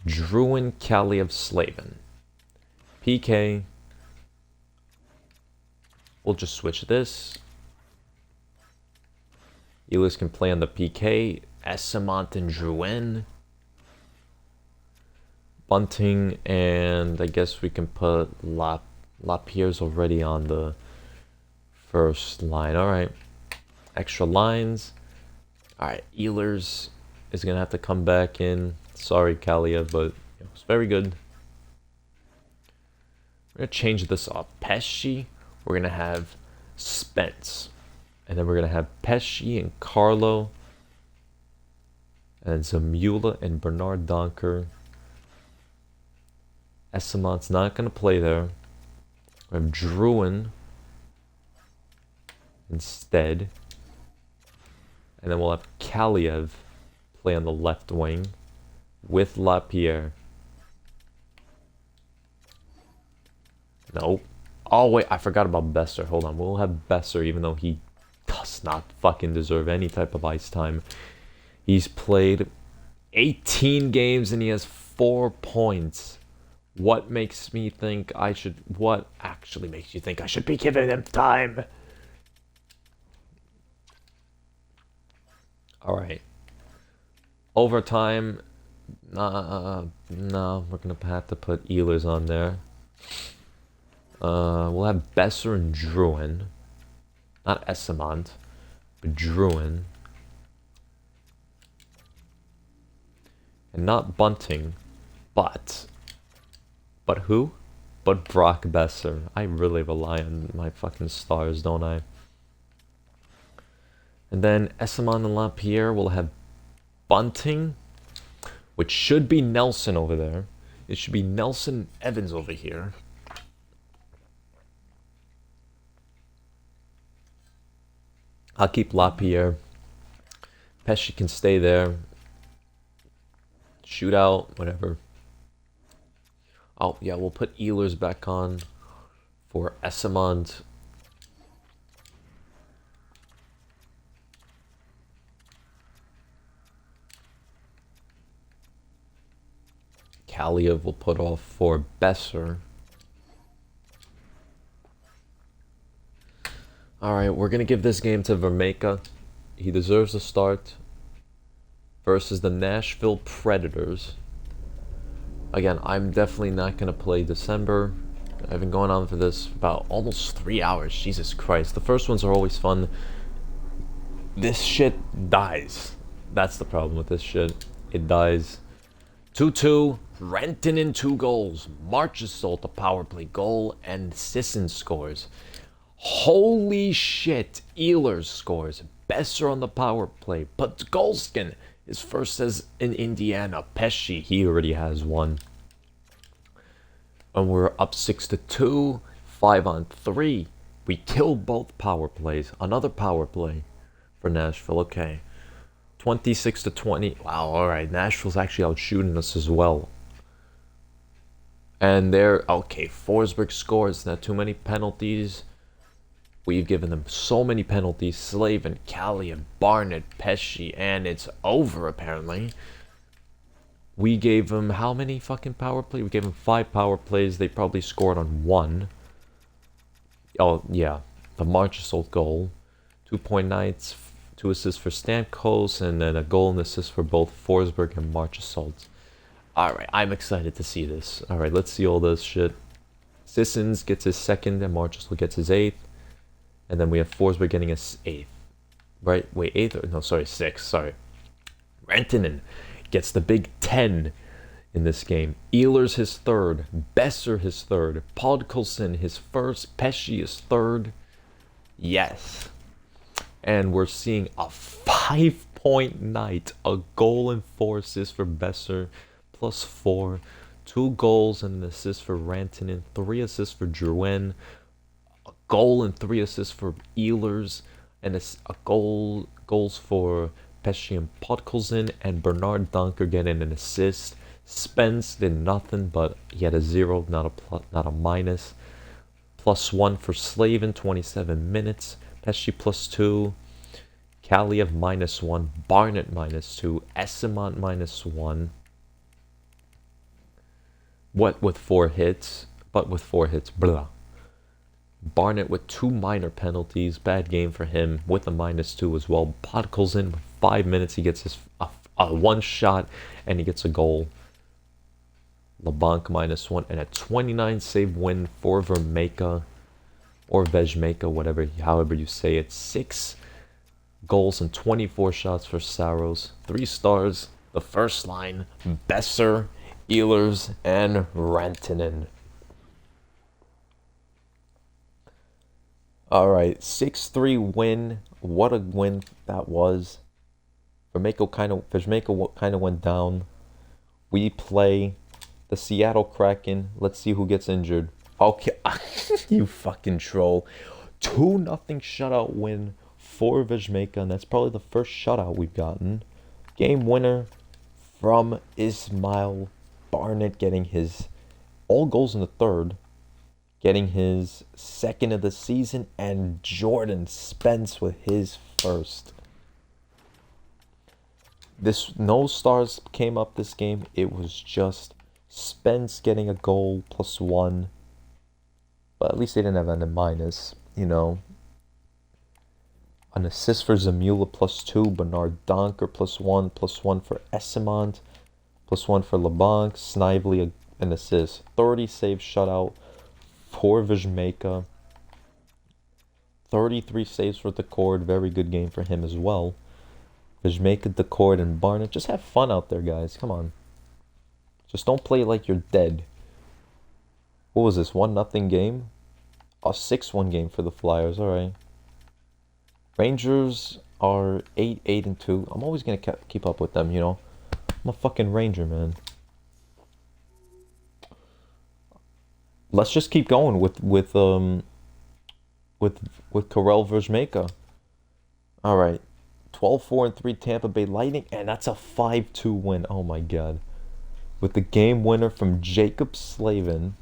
Druin, Kaliev, Slavin. PK. We'll just switch this. Ehlers can play on the PK. Essamont and Druin. Bunting, and I guess we can put Lapierre's already on the first line. Alright. Extra lines. Alright, Ehlers is going to have to come back in. Sorry, Kaliev, but it's very good. We're going to change this up. Pesce, we're going to have Spence. And then we're going to have Pesce and Carlo. And Zamula and Bernard Donker. Essamont's not going to play there. We have Druin instead. And then we'll have Kaliev play on the left wing with Lapierre. Nope. Oh, wait, I forgot about Besser. Hold on, we'll have Besser even though he does not fucking deserve any type of ice time. He's played 18 games and he has 4 points. What makes me think I should... What actually makes you think I should be giving him time? Alright. Overtime. No, we're going to have to put Ehlers on there. We'll have Besser and Druin. Not Essamont, but Druin. And not Bunting, but who? But Brock Besser. I really rely on my fucking stars, don't I? And then Essamont and Lapierre will have Bunting, which should be Nelson over there. It should be Nelson Evans over here. I'll keep Lapierre. Pesce can stay there. Shootout, whatever. Oh, yeah, we'll put Ehlers back on for Essamont. Kaliev will put off for Besser. Alright, we're going to give this game to Vermeka. He deserves a start versus the Nashville Predators. Again, I'm definitely not going to play December. I've been going on for this about almost 3 hours. Jesus Christ. The first ones are always fun. This shit dies. That's the problem with this shit. It dies. 2-2. Rantanen 2 goals. Marchessault a power play goal. And Sisson scores. Holy shit. Ehlers scores. Besser on the power play. But Golskin is first as in Indiana. Pesce, he already has one. And we're up 6-2. 5-on-3. We killed both power plays. Another power play for Nashville. Okay. 26-20. Wow, alright. Nashville's actually out shooting us as well. And they're... Okay, Forsberg scores. Not too many penalties. We've given them so many penalties. Slavin, Kaliev, Barnett, Pesce, and it's over apparently. We gave them how many fucking power plays? We gave them 5 power plays. They probably scored on 1. Oh, yeah. The Marchessault goal. 2-point nights. 2 assists for Stamkos, and then a goal and assist for both Forsberg and Marchessault. Alright, I'm excited to see this. Alright, let's see all this shit. Sissons gets his 2nd, and Marchessault gets his 8th. And then we have Forsberg getting his 8th. Right? Wait, 8th? No, sorry, 6th. Sorry. Rantanen gets the big 10 in this game. Ehlers his 3rd. Besser his 3rd. Podkolzin his 1st. Pesce his 3rd. Yes. And we're seeing a 5-point night. A goal and 4 assists for Besser. Plus 4. 2 goals and an assist for Rantanen. 3 assists for Drouin. A goal and 3 assists for Ehlers. And a goals for Pesce and Podkolzin. And Bernard Donker getting an assist. Spence did nothing, but he had a 0, not a minus. +1 for Slavin, 27 minutes. Pesci +2. Kaliev -1. Barnett -2. Esamont -1. What with 4 hits? But with 4 hits, blah. Barnett with 2 minor penalties. Bad game for him with a -2 as well. Podkolzin with 5 minutes. He gets his a 1 shot and he gets a goal. LeBlanc -1 and a 29 save win for Vermeka or Vejmeka, however you say it. 6 goals and 24 shots for Saros. 3 stars. The first line: Besser, Ehlers, and Rantanen. Alright, 6-3 win. What a win that was. Vejmeka kind of went down. We play the Seattle Kraken. Let's see who gets injured. Okay, you fucking troll. 2-0 shutout win for Vejmeka, and that's probably the first shutout we've gotten. Game winner from Ismail Barnett, getting his all goals in the third, getting his second of the season, and Jordan Spence with his first. No stars came up this game. It was just Spence getting a goal +1. But at least they didn't have an minus, you know. An assist for Zamula +2. Bernard Donker +1. +1 for Esamont. +1 for LeBlanc. Snively an assist. 30 save shutout for Vejmeka. 33 saves for Decord. Very good game for him as well. Vejmeka, Decord, and Barnett. Just have fun out there, guys. Come on. Just don't play like you're dead. What was this? 1-0 game? A 6-1 game for the Flyers. Alright. Rangers are 8-2. I'm always going to keep up with them, you know. I'm a fucking Ranger, man. Let's just keep going with Karel Vejmeka. Alright. 12-4-3 Tampa Bay Lightning, and that's a 5-2 win. Oh my god. With the game winner from Jacob Slavin,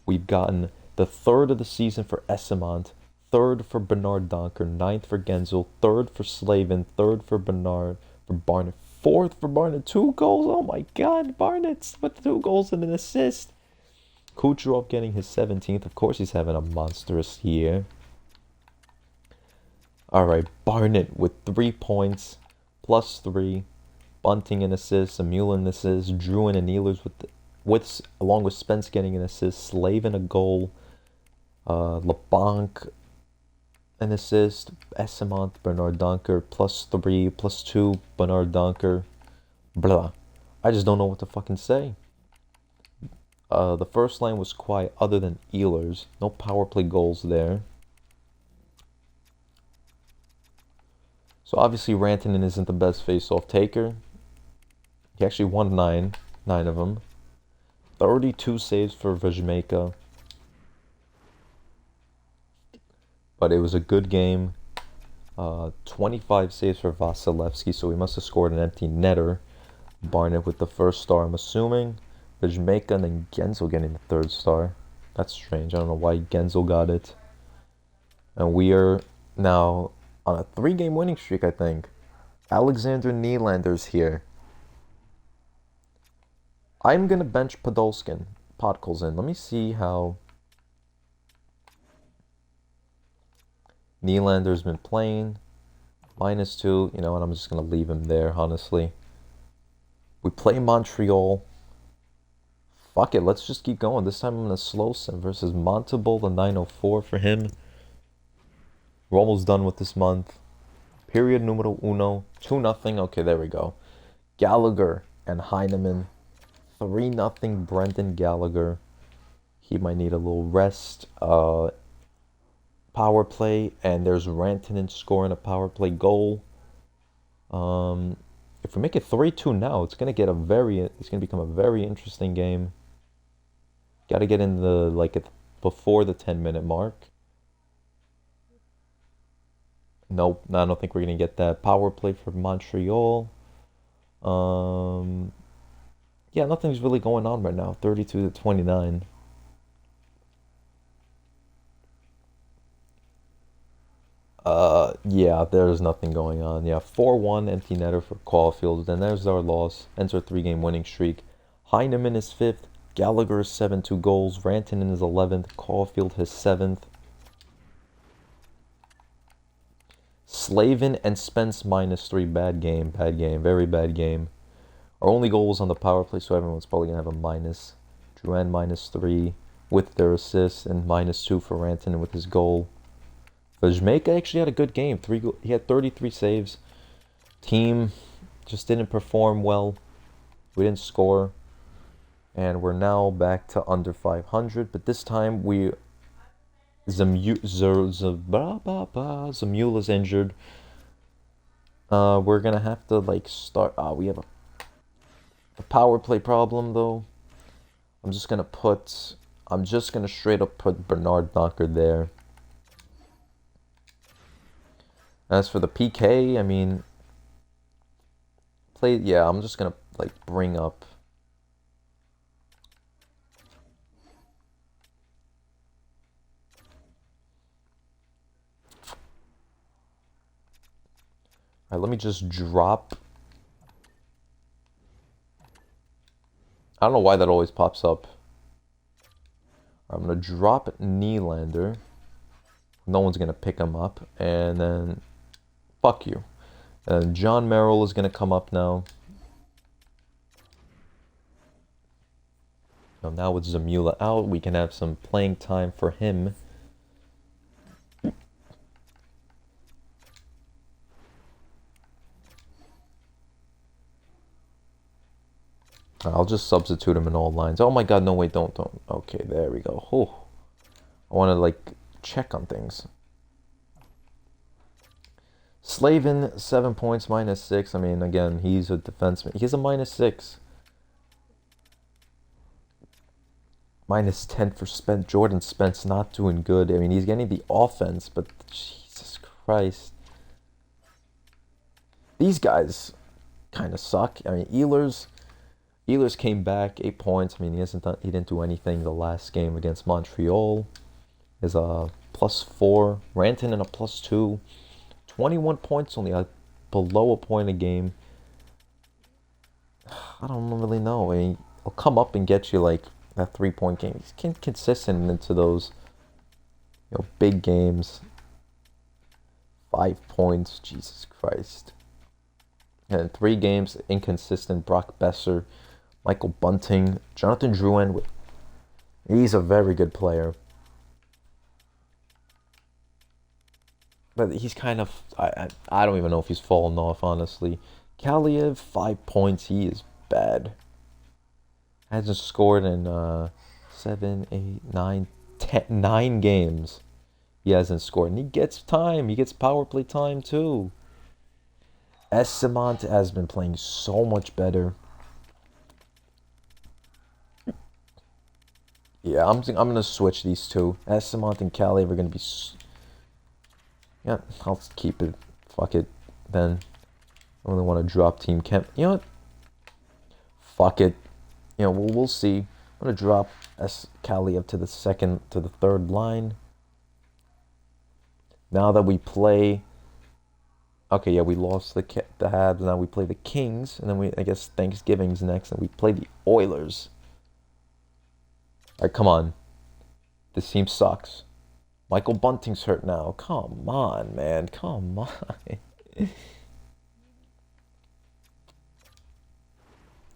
we've gotten the third of the season for Esamont, third for Bernard Donker, 9th for Genzel, third for Slavin, third for Barnett, 4th for Barnett, 2 goals. Oh my god, Barnett's with 2 goals and an assist. Kucherov getting his 17th. Of course he's having a monstrous year. Alright, Barnett with 3 points, +3. Bunting an assist, Zamula an assist, Drouin and Ehlers along with Spence getting an assist, Slavin a goal, LeBlanc an assist, Esamont, Bernard Donker, +3, +2, Bernard Donker, blah. I just don't know what to fucking say. The first line was quiet other than Ehlers. No power play goals there. So obviously Rantanen isn't the best face-off taker. He actually won 9 of them. 32 saves for Vejmeka. But it was a good game. 25 saves for Vasilevsky, so he must have scored an empty netter. Barnett with the first star, I'm assuming. Vejmeka and then Genzel getting the 3rd star. That's strange. I don't know why Genzel got it. And we are now on a 3-game winning streak, I think. Alexander Nylander's here. I'm going to bench Podkolzin. Let me see how Nylander's been playing. -2. You know what? I'm just going to leave him there, honestly. We play Montreal. Fuck it. Let's just keep going. This time I'm going to slow sim versus Montebull, the 904 for him. We're almost done with this month. Period numero uno. 2-0. Okay, there we go. Gallagher and Heineman. 3-0 Brendan Gallagher. He might need a little rest. Power play, and there's Rantanen scoring a power play goal. If we make it 3-2 now, it's gonna become a very interesting game. Got to get in before the 10-minute mark. Nope, I don't think we're gonna get that. Power play for Montreal. Yeah, nothing's really going on right now. 32-29. Yeah, there's nothing going on. Yeah, 4-1 empty netter for Caulfield. Then there's our loss. Ends our 3-game winning streak. Heineman is 5th. Gallagher is 7, 2 goals. Rantanen is 11th. Caulfield his 7th. Slavin and Spence -3. Bad game, very bad game. Our only goal was on the power play, so everyone's probably going to have a minus. Drouin -3 with their assist, and -2 for Rantanen with his goal. Vajmeka actually had a good game. He had 33 saves. Team just didn't perform well. We didn't score. And we're now back to under 500. But this time Zamula's injured. We're gonna have to start. We have a power play problem though. I'm just gonna straight up put Bernard Knocker there. As for the PK, I mean, I'm just gonna bring up. Alright, let me just drop. I don't know why that always pops up. I'm gonna drop Nylander. No one's gonna pick him up, and then fuck you. And John Merrill is gonna come up now. Now with Zamula out, we can have some playing time for him. I'll just substitute him in all lines. Oh my god, no, wait, don't. Okay, there we go. Oh, I want to check on things. Slavin, 7 points, -6. I mean, again, he's a defenseman. He's a -6. -10 for Spence. Jordan Spence not doing good. I mean, he's getting the offense, but Jesus Christ. These guys kind of suck. I mean, Ehlers came back, 8 points. I mean, he didn't do anything the last game against Montreal. Is a +4. Rantanen a +2. 21 points, only below a point a game. I don't really know. I mean, he'll come up and get you that 3-point game. He's consistent into those big games. 5 points, Jesus Christ. And 3 games, inconsistent. Brock Besser, Michael Bunting, Jonathan Drouin. He's a very good player. But he's kind of, I don't even know if he's fallen off, honestly. Kaliev, 5 points. He is bad. Hasn't scored in 7, 8, 9, 10, 9 games. He hasn't scored. And he gets time. He gets power play time, too. Eyssimont has been playing so much better. Yeah, I'm going to switch these two. Eyssimont and Kaliev are going to be... Yeah, I'll keep it. Fuck it, then. I really want to drop Team Kemp. You know what? Fuck it. We'll see. I'm gonna drop Kaliev to the third line. Now that we play. Okay, yeah, we lost the Habs. Now we play the Kings, and then I guess Thanksgiving's next, and we play the Oilers. All right, come on. This team sucks. Michael Bunting's hurt now. Come on, man. Come on.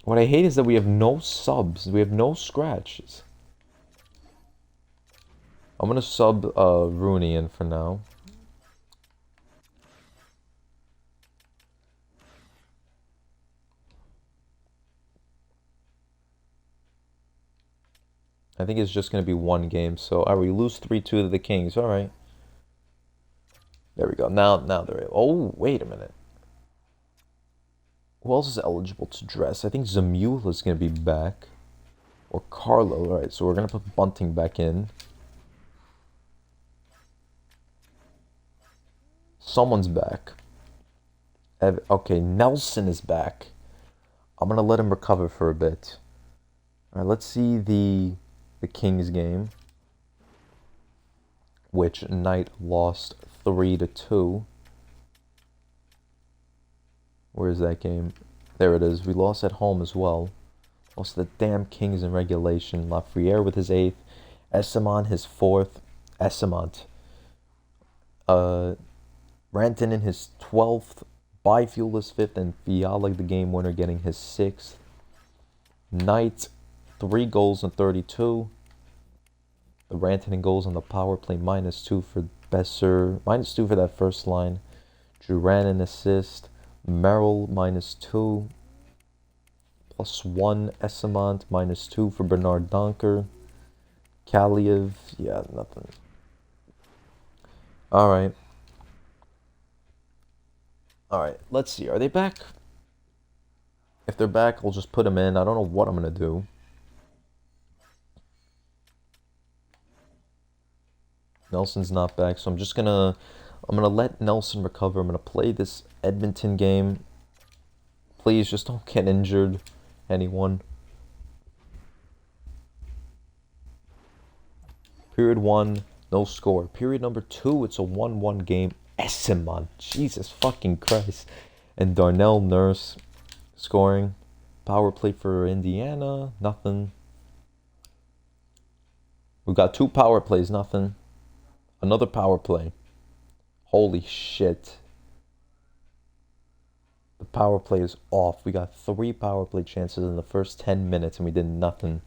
What I hate is that we have no subs. We have no scratches. I'm going to sub Rooney in for now. I think it's just going to be 1 game. So, we lose 3-2 to the Kings. All right. There we go. Now they're... Oh, wait a minute. Who else is eligible to dress? I think Zamula is going to be back. Or Carlo. All right, so we're going to put Bunting back in. Someone's back. Okay, Nelson is back. I'm going to let him recover for a bit. All right, let's see the Kings game. Which Knight lost 3-2. Where is that game? There it is. We lost at home as well. Lost to the damn Kings in regulation. Lafreniere with his 8th. Esamon his 4th. Esamont. Rantanen his 12th. Byfuel his 5th. And Fiala the game winner getting his 6th. Knight, 3 goals in 32. The Rantanen goals on the power play, -2 for Besser. -2 for that first line. Duran an assist. Merrill, -2. +1, Esamont, -2 for Bernard Donker. Kaliev, yeah, nothing. Alright. Alright, let's see. Are they back? If they're back, I'll just put them in. I don't know what I'm going to do. Nelson's not back, so I'm gonna let Nelson recover. I'm gonna play this Edmonton game. Please, just don't get injured, anyone. Period 1, no score. Period number 2, it's a 1-1 game. Esamon, Jesus fucking Christ. And Darnell Nurse scoring. Power play for Indiana, nothing. We got 2 power plays, nothing. Another power play. Holy shit. The power play is off. We got 3 power play chances in the first 10 minutes and we did nothing.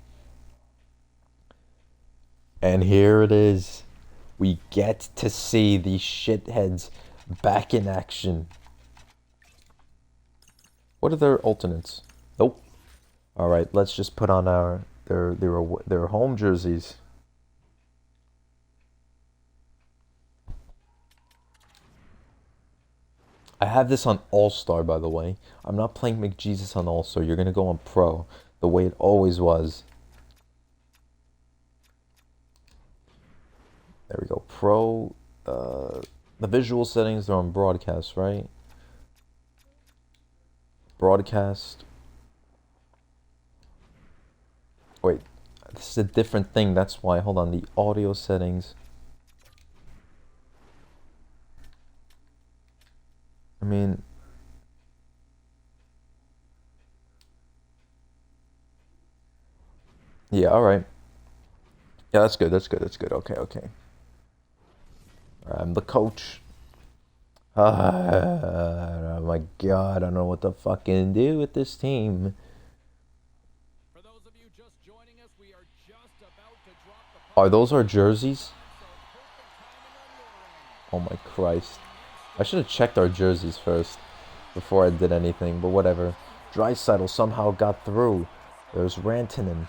And here it is. We get to see these shitheads back in action. What are their alternates? Nope. Alright, let's just put on their home jerseys. I have this on All-Star, by the way. I'm not playing McJesus on All-Star. You're going to go on Pro, the way it always was. There we go. Pro. The visual settings are on broadcast, right? Broadcast. Wait. This is a different thing. That's why. Hold on. The audio settings. I mean, yeah, all right. Yeah, that's good. That's good. That's good. Okay, okay. I'm the coach. Oh my God, I don't know what to fucking do with this team. For those of you just joining us, we are just about to drop the Are those our jerseys? Oh my Christ. I should have checked our jerseys first before I did anything, but whatever. Draisaitl somehow got through. There's Rantanen.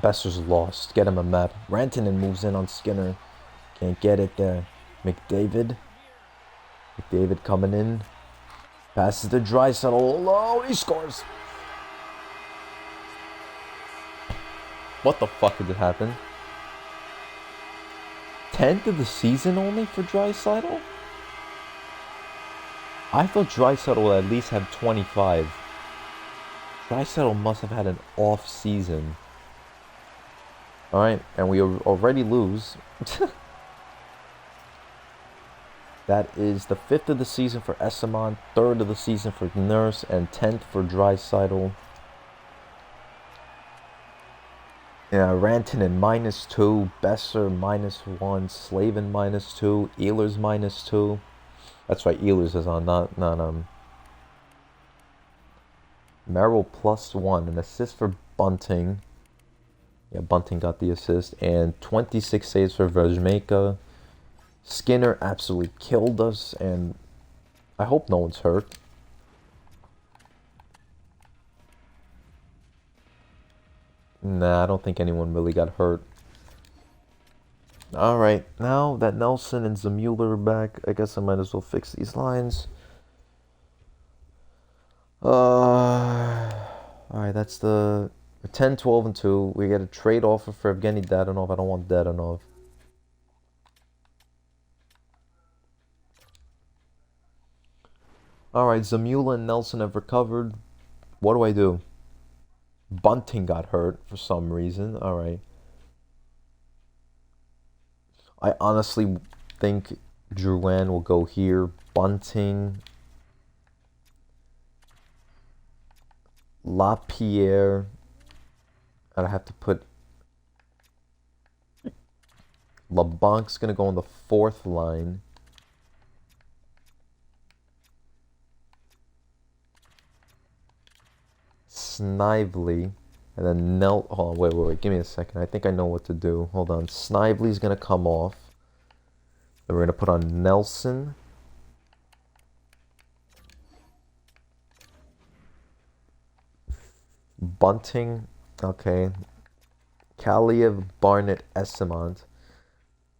Besser's lost. Get him a map. Rantanen moves in on Skinner. Can't get it there. McDavid. McDavid coming in. Passes to Draisaitl. Oh, he scores. What the fuck did it happen? 10th of the season only for Draisaitl? I thought Draisaitl would at least have 25. Draisaitl must have had an off season. Alright, and we already lose. That is the 5th of the season for Esamon, 3rd of the season for Nurse, and 10th for Draisaitl. Yeah, Rantanen -2, Besser -1, Slavin -2, Ehlers -2. That's right, Ehlers is on, not Merrill +1, an assist for Bunting. Yeah, Bunting got the assist, and 26 saves for Vejmelka. Skinner absolutely killed us, and I hope no one's hurt. Nah, I don't think anyone really got hurt. Alright, now that Nelson and Zamula are back, I guess I might as well fix these lines. Alright, that's the 10, 12, and 2. We get a trade offer for Evgeny Dadonov. I don't want Dadonov. Alright, Zamula and Nelson have recovered. What do I do? Bunting got hurt for some reason. Alright. I honestly think Drouin will go here. Bunting. LaPierre. I'd have to put LeBanc's going to go on the fourth line. Snively. And then oh, wait. Give me a second. I think I know what to do. Hold on. Snively's going to come off. Then we're going to put on Nelson. Bunting. Okay. Kaliev, Barnett, Esamont.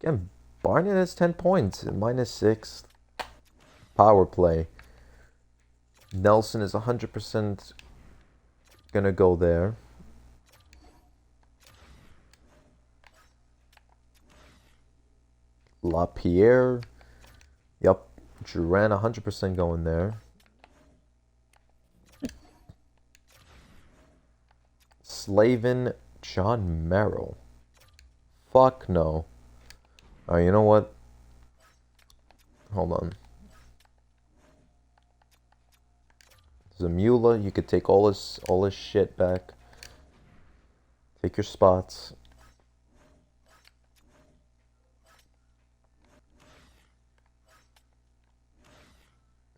Again, Barnett has 10 points. -6. Power play. Nelson is 100% going to go there. LaPierre. Yup. Duran 100% going there. Slavin, John Merrill. Fuck no. Alright, you know what? Hold on. Zamula, you could take all his shit back. Take your spots.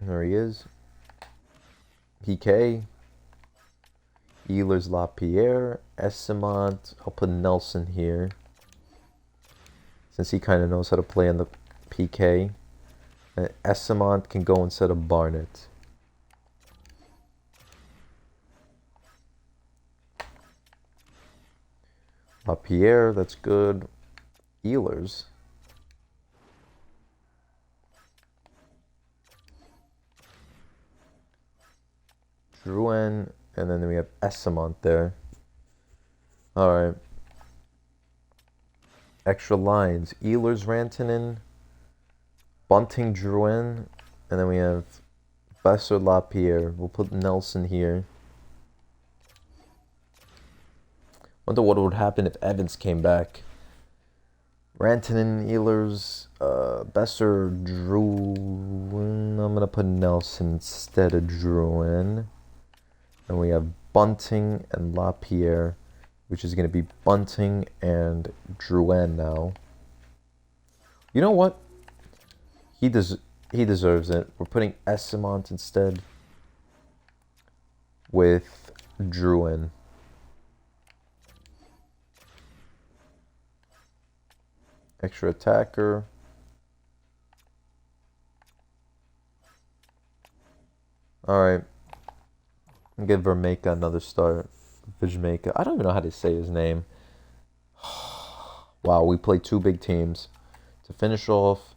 There he is. PK. Ehlers, LaPierre. Esamont. I'll put Nelson here, since he kind of knows how to play on the PK. And Esamont can go instead of Barnett. LaPierre, that's good. Ehlers. Drouin, and then we have Esamont there. Alright. Extra lines. Ehlers, Rantanen, Bunting, Drouin, and then we have Besser, LaPierre. We'll put Nelson here. Wonder what would happen if Evans came back. Rantanen, Ehlers, Besser, Drouin. I'm gonna put Nelson instead of Drouin. And we have Bunting and LaPierre, which is going to be Bunting and Drouin now. You know what? He deserves it. We're putting Esamont instead with Drouin. Extra attacker. Alright. Give Vermeka another start. Vizmeka. I don't even know how to say his name. Wow, we played two big teams. To finish off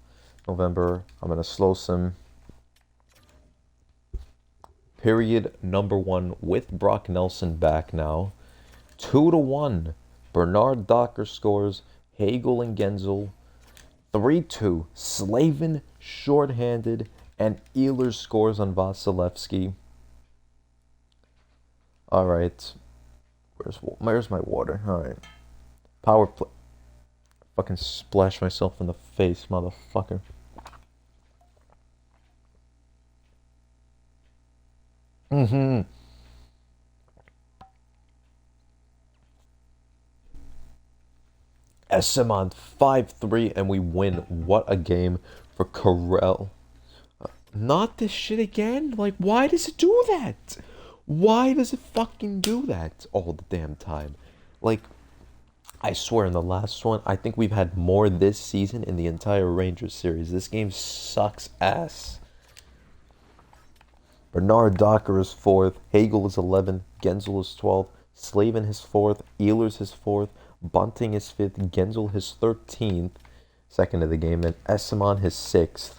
November, I'm going to slow some. Period number 1 with Brock Nelson back now. 2-1. Bernard Docker scores. Hagel and Genzel. 3-2. Slavin shorthanded. And Ehlers scores on Vasilevsky. Alright. Where's my water? Alright. Power play. Fucking splash myself in the face, motherfucker. Esamont 5-3 and we win. What a game for Carell. Not this shit again? Like, why does it do that? Why does it fucking do that all the damn time? Like, I swear in the last one, I think we've had more this season in the entire Rangers series. This game sucks ass. Bernard Docker is 4th. Hagel is 11th. Genzel is 12th. Slavin is 4th. Ehlers is 4th. Bunting is 5th. Genzel is 13th. Second of the game. And Esamont is 6th.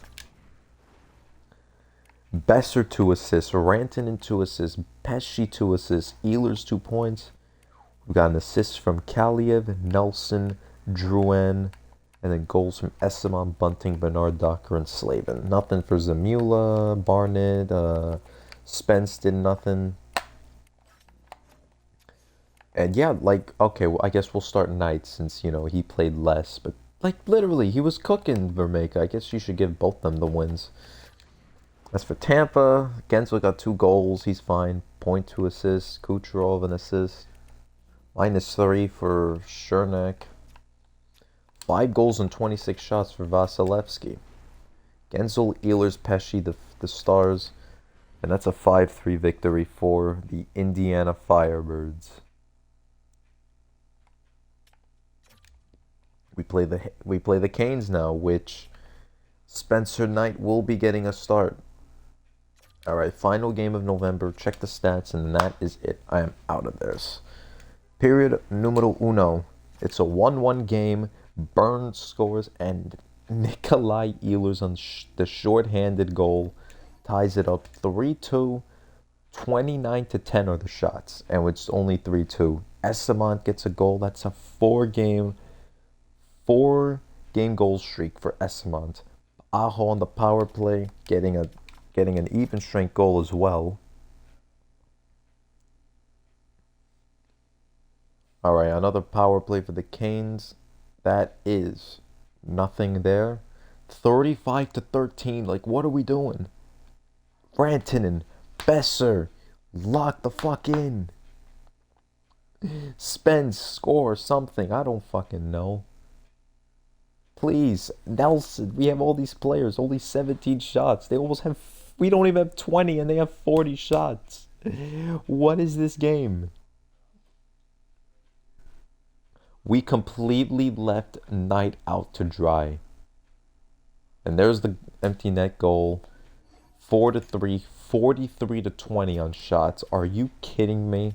Besser 2 assists, Rantanen 2 assists, Pesci 2 assists, Ehlers 2 points. We've got an assist from Kaliev, Nelson, Drouin, and then goals from Esamont, Bunting, Bernard Docker, and Slavin. Nothing for Zamula, Barnett, Spence did nothing. And yeah, like, okay, well, I guess we'll start Knight since, you know, he played less. But Like, literally, he was cooking Vermeeka. I guess you should give both them the wins. As for Tampa, Gensel got 2 goals. He's fine. 0.2 assists. Kucherov an assist. -3 for Chernak. 5 goals and 26 shots for Vasilevsky. Gensel, Ehlers, Pesce, the Stars. And that's a 5-3 victory for the Indiana Firebirds. We play the Canes now, which Spencer Knight will be getting a start. All right, final game of November. Check the stats, and that is it. I am out of this. Period numero uno. It's a 1-1 game. Burns scores, and Nikolai Ehlers on the short-handed goal ties it up 3-2. 29-10 are the shots, and it's only 3-2. Esamont gets a goal. That's a 4-game goal streak for Esamont. Aho on the power play, getting an even strength goal as well. All right, another power play for the Canes. That is nothing there. 35-13. Like, what are we doing? Rantanen, Besser, lock the fuck in. Spence, score something. I don't fucking know. Please, Nelson, we have all these players, only 17 shots. We don't even have 20 and they have 40 shots. What is this game? We completely left Knight out to dry. And there's the empty net goal. 4-3, 43-20 on shots. Are you kidding me?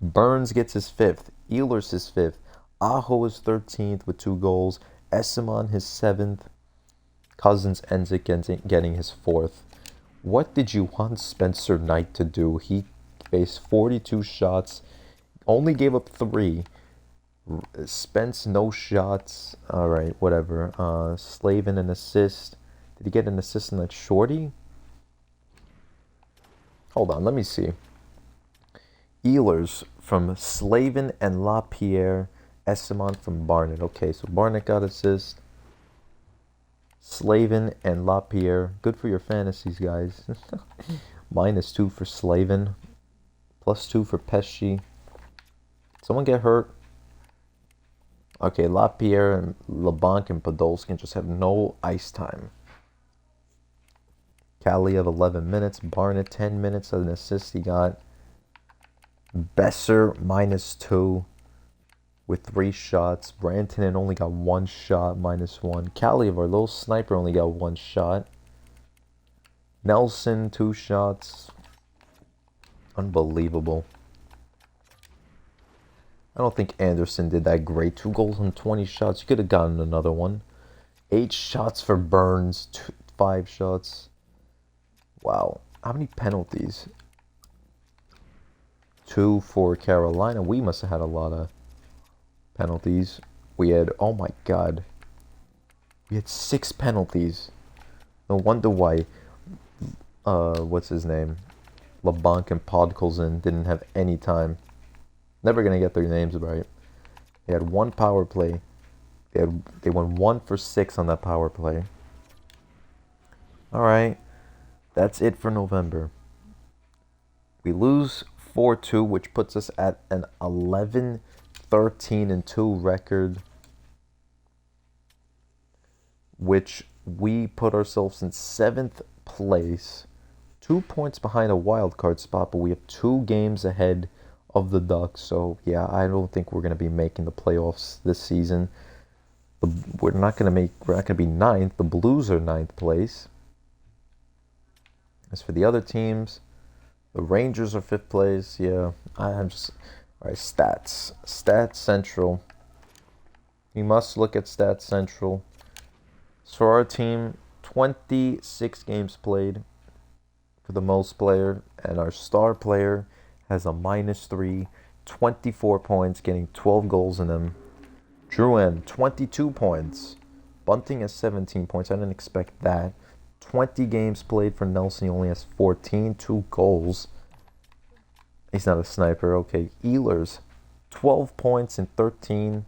Burns gets his 5th. Ehlers his 5th. Aho is 13th with 2 goals. Esamon his 7th. Cousins ends it getting his 4th. What did you want Spencer Knight to do? He faced 42 shots. Only gave up 3. Spence, no shots. Alright, whatever. Slavin, an assist. Did he get an assist in that shorty? Hold on, let me see. Ehlers from Slavin and LaPierre. Esamont from Barnett. Okay, so Barnett got assist. Slavin and LaPierre. Good for your fantasies, guys. -2 for Slavin. +2 for Pesce. Someone get hurt? Okay, LaPierre and LeBlanc and Podolsky just have no ice time. Kaliev 11 minutes. Barnett 10 minutes of an assist he got. Besser -2 with 3 shots. Rantanen only got 1 shot, -1. Kaliev, our little sniper, only got 1 shot. Nelson, 2 shots. Unbelievable. I don't think Anderson did that great. 2 goals on 20 shots. You could have gotten another one. 8 shots for Burns. 5 shots. Wow. How many penalties? 2 for Carolina. We must have had a lot of penalties. We had, oh my god. We had 6 penalties. No wonder why, what's his name? LeBlanc and Podkolzin didn't have any time. Never gonna get their names right. They had 1 power play. They went 1 for 6 on that power play. Alright. That's it for November. We lose 4-2, which puts us at an 11-13-2 record, which we put ourselves in 7th place, 2 points behind a wild card spot, but we have 2 games ahead of the Ducks. So yeah, I don't think we're going to be making the playoffs this season. We're not going to be 9th. The Blues are 9th place. As for the other teams, the Rangers are 5th place. Yeah, I'm just... All right, stats. Stats Central. We must look at Stats Central. So for our team, 26 games played for the most player. And our star player has a -3, 24 points, getting 12 goals in them. Drouin, 22 points. Bunting has 17 points. I didn't expect that. 20 games played for Nelson. He only has 14, 2 goals. He's not a sniper. Okay, Ehlers, 12 points in 13.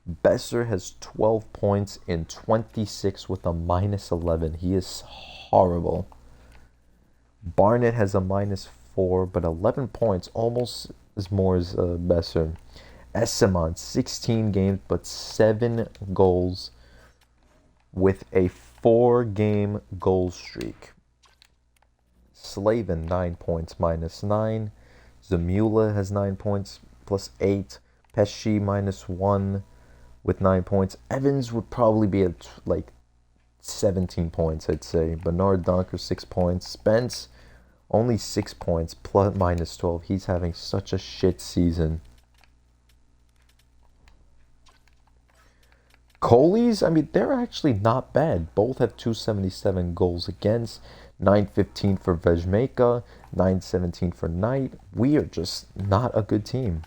Besser has 12 points in 26 with a -11. He is horrible. Barnett has a -4, but 11 points, almost as more as Besser. Essamon, 16 games, but 7 goals with a 4-game goal streak. Slavin, 9 points, -9. Zamula has 9 points, +8. Pesci, -1 with 9 points. Evans would probably be at like 17 points, I'd say. Bernard Donker, 6 points. Spence, only 6 points, -12. He's having such a shit season. Coley's, I mean, they're actually not bad. Both have 277 goals against, 915 for Vejmeka, 917 for Knight. We are just not a good team.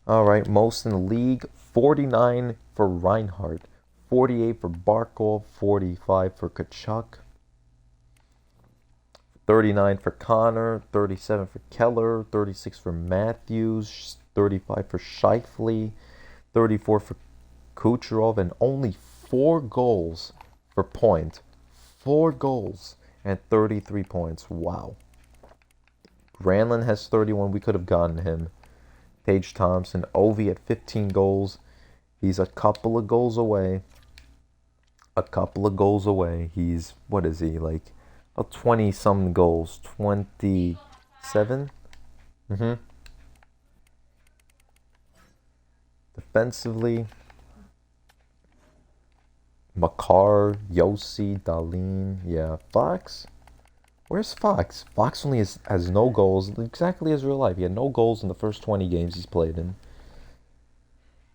All right, most in the league, 49 for Reinhardt, 48 for Barkov, 45 for Kachuk, 39 for Connor, 37 for Keller, 36 for Matthews, 35 for Scheifele, 34 for Kucherov, and only 4 goals for Point. 4 goals and 33 points. Wow. Granlund has 31. We could have gotten him. Tage Thompson, Ovi at 15 goals. He's a couple of goals away. He's, what is he, like, 20-some goals. 27? Defensively, Makar, Yossi, Dalin, yeah. Fox? Where's Fox? Fox only has no goals, exactly as real life. He had no goals in the first 20 games he's played in.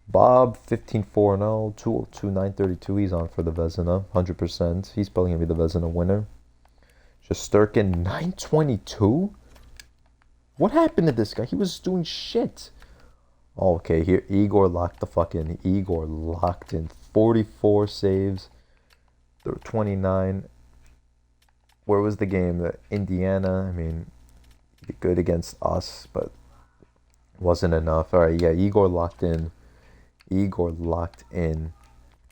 Bob, 15-4-0, 202, 932. He's on for the Vezina, 100%. He's probably going to be the Vezina winner. Shesterkin, 922? What happened to this guy? He was doing shit. Okay, here, Igor locked the fuck in. Igor locked in. 44 saves. 29. Where was the game? Indiana, I mean, good against us, but wasn't enough. All right, yeah, Igor locked in. Then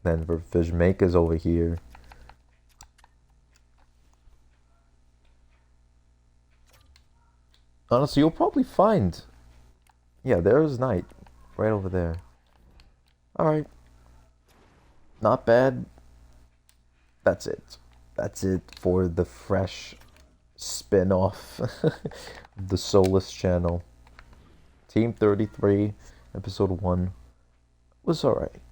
Vizmeka's over here. Honestly, you'll probably find... Yeah, there's Knight. Right over there. Alright. Not bad. That's it. That's it for the fresh spin-off of the Solus channel. Team 33, episode 1 was alright.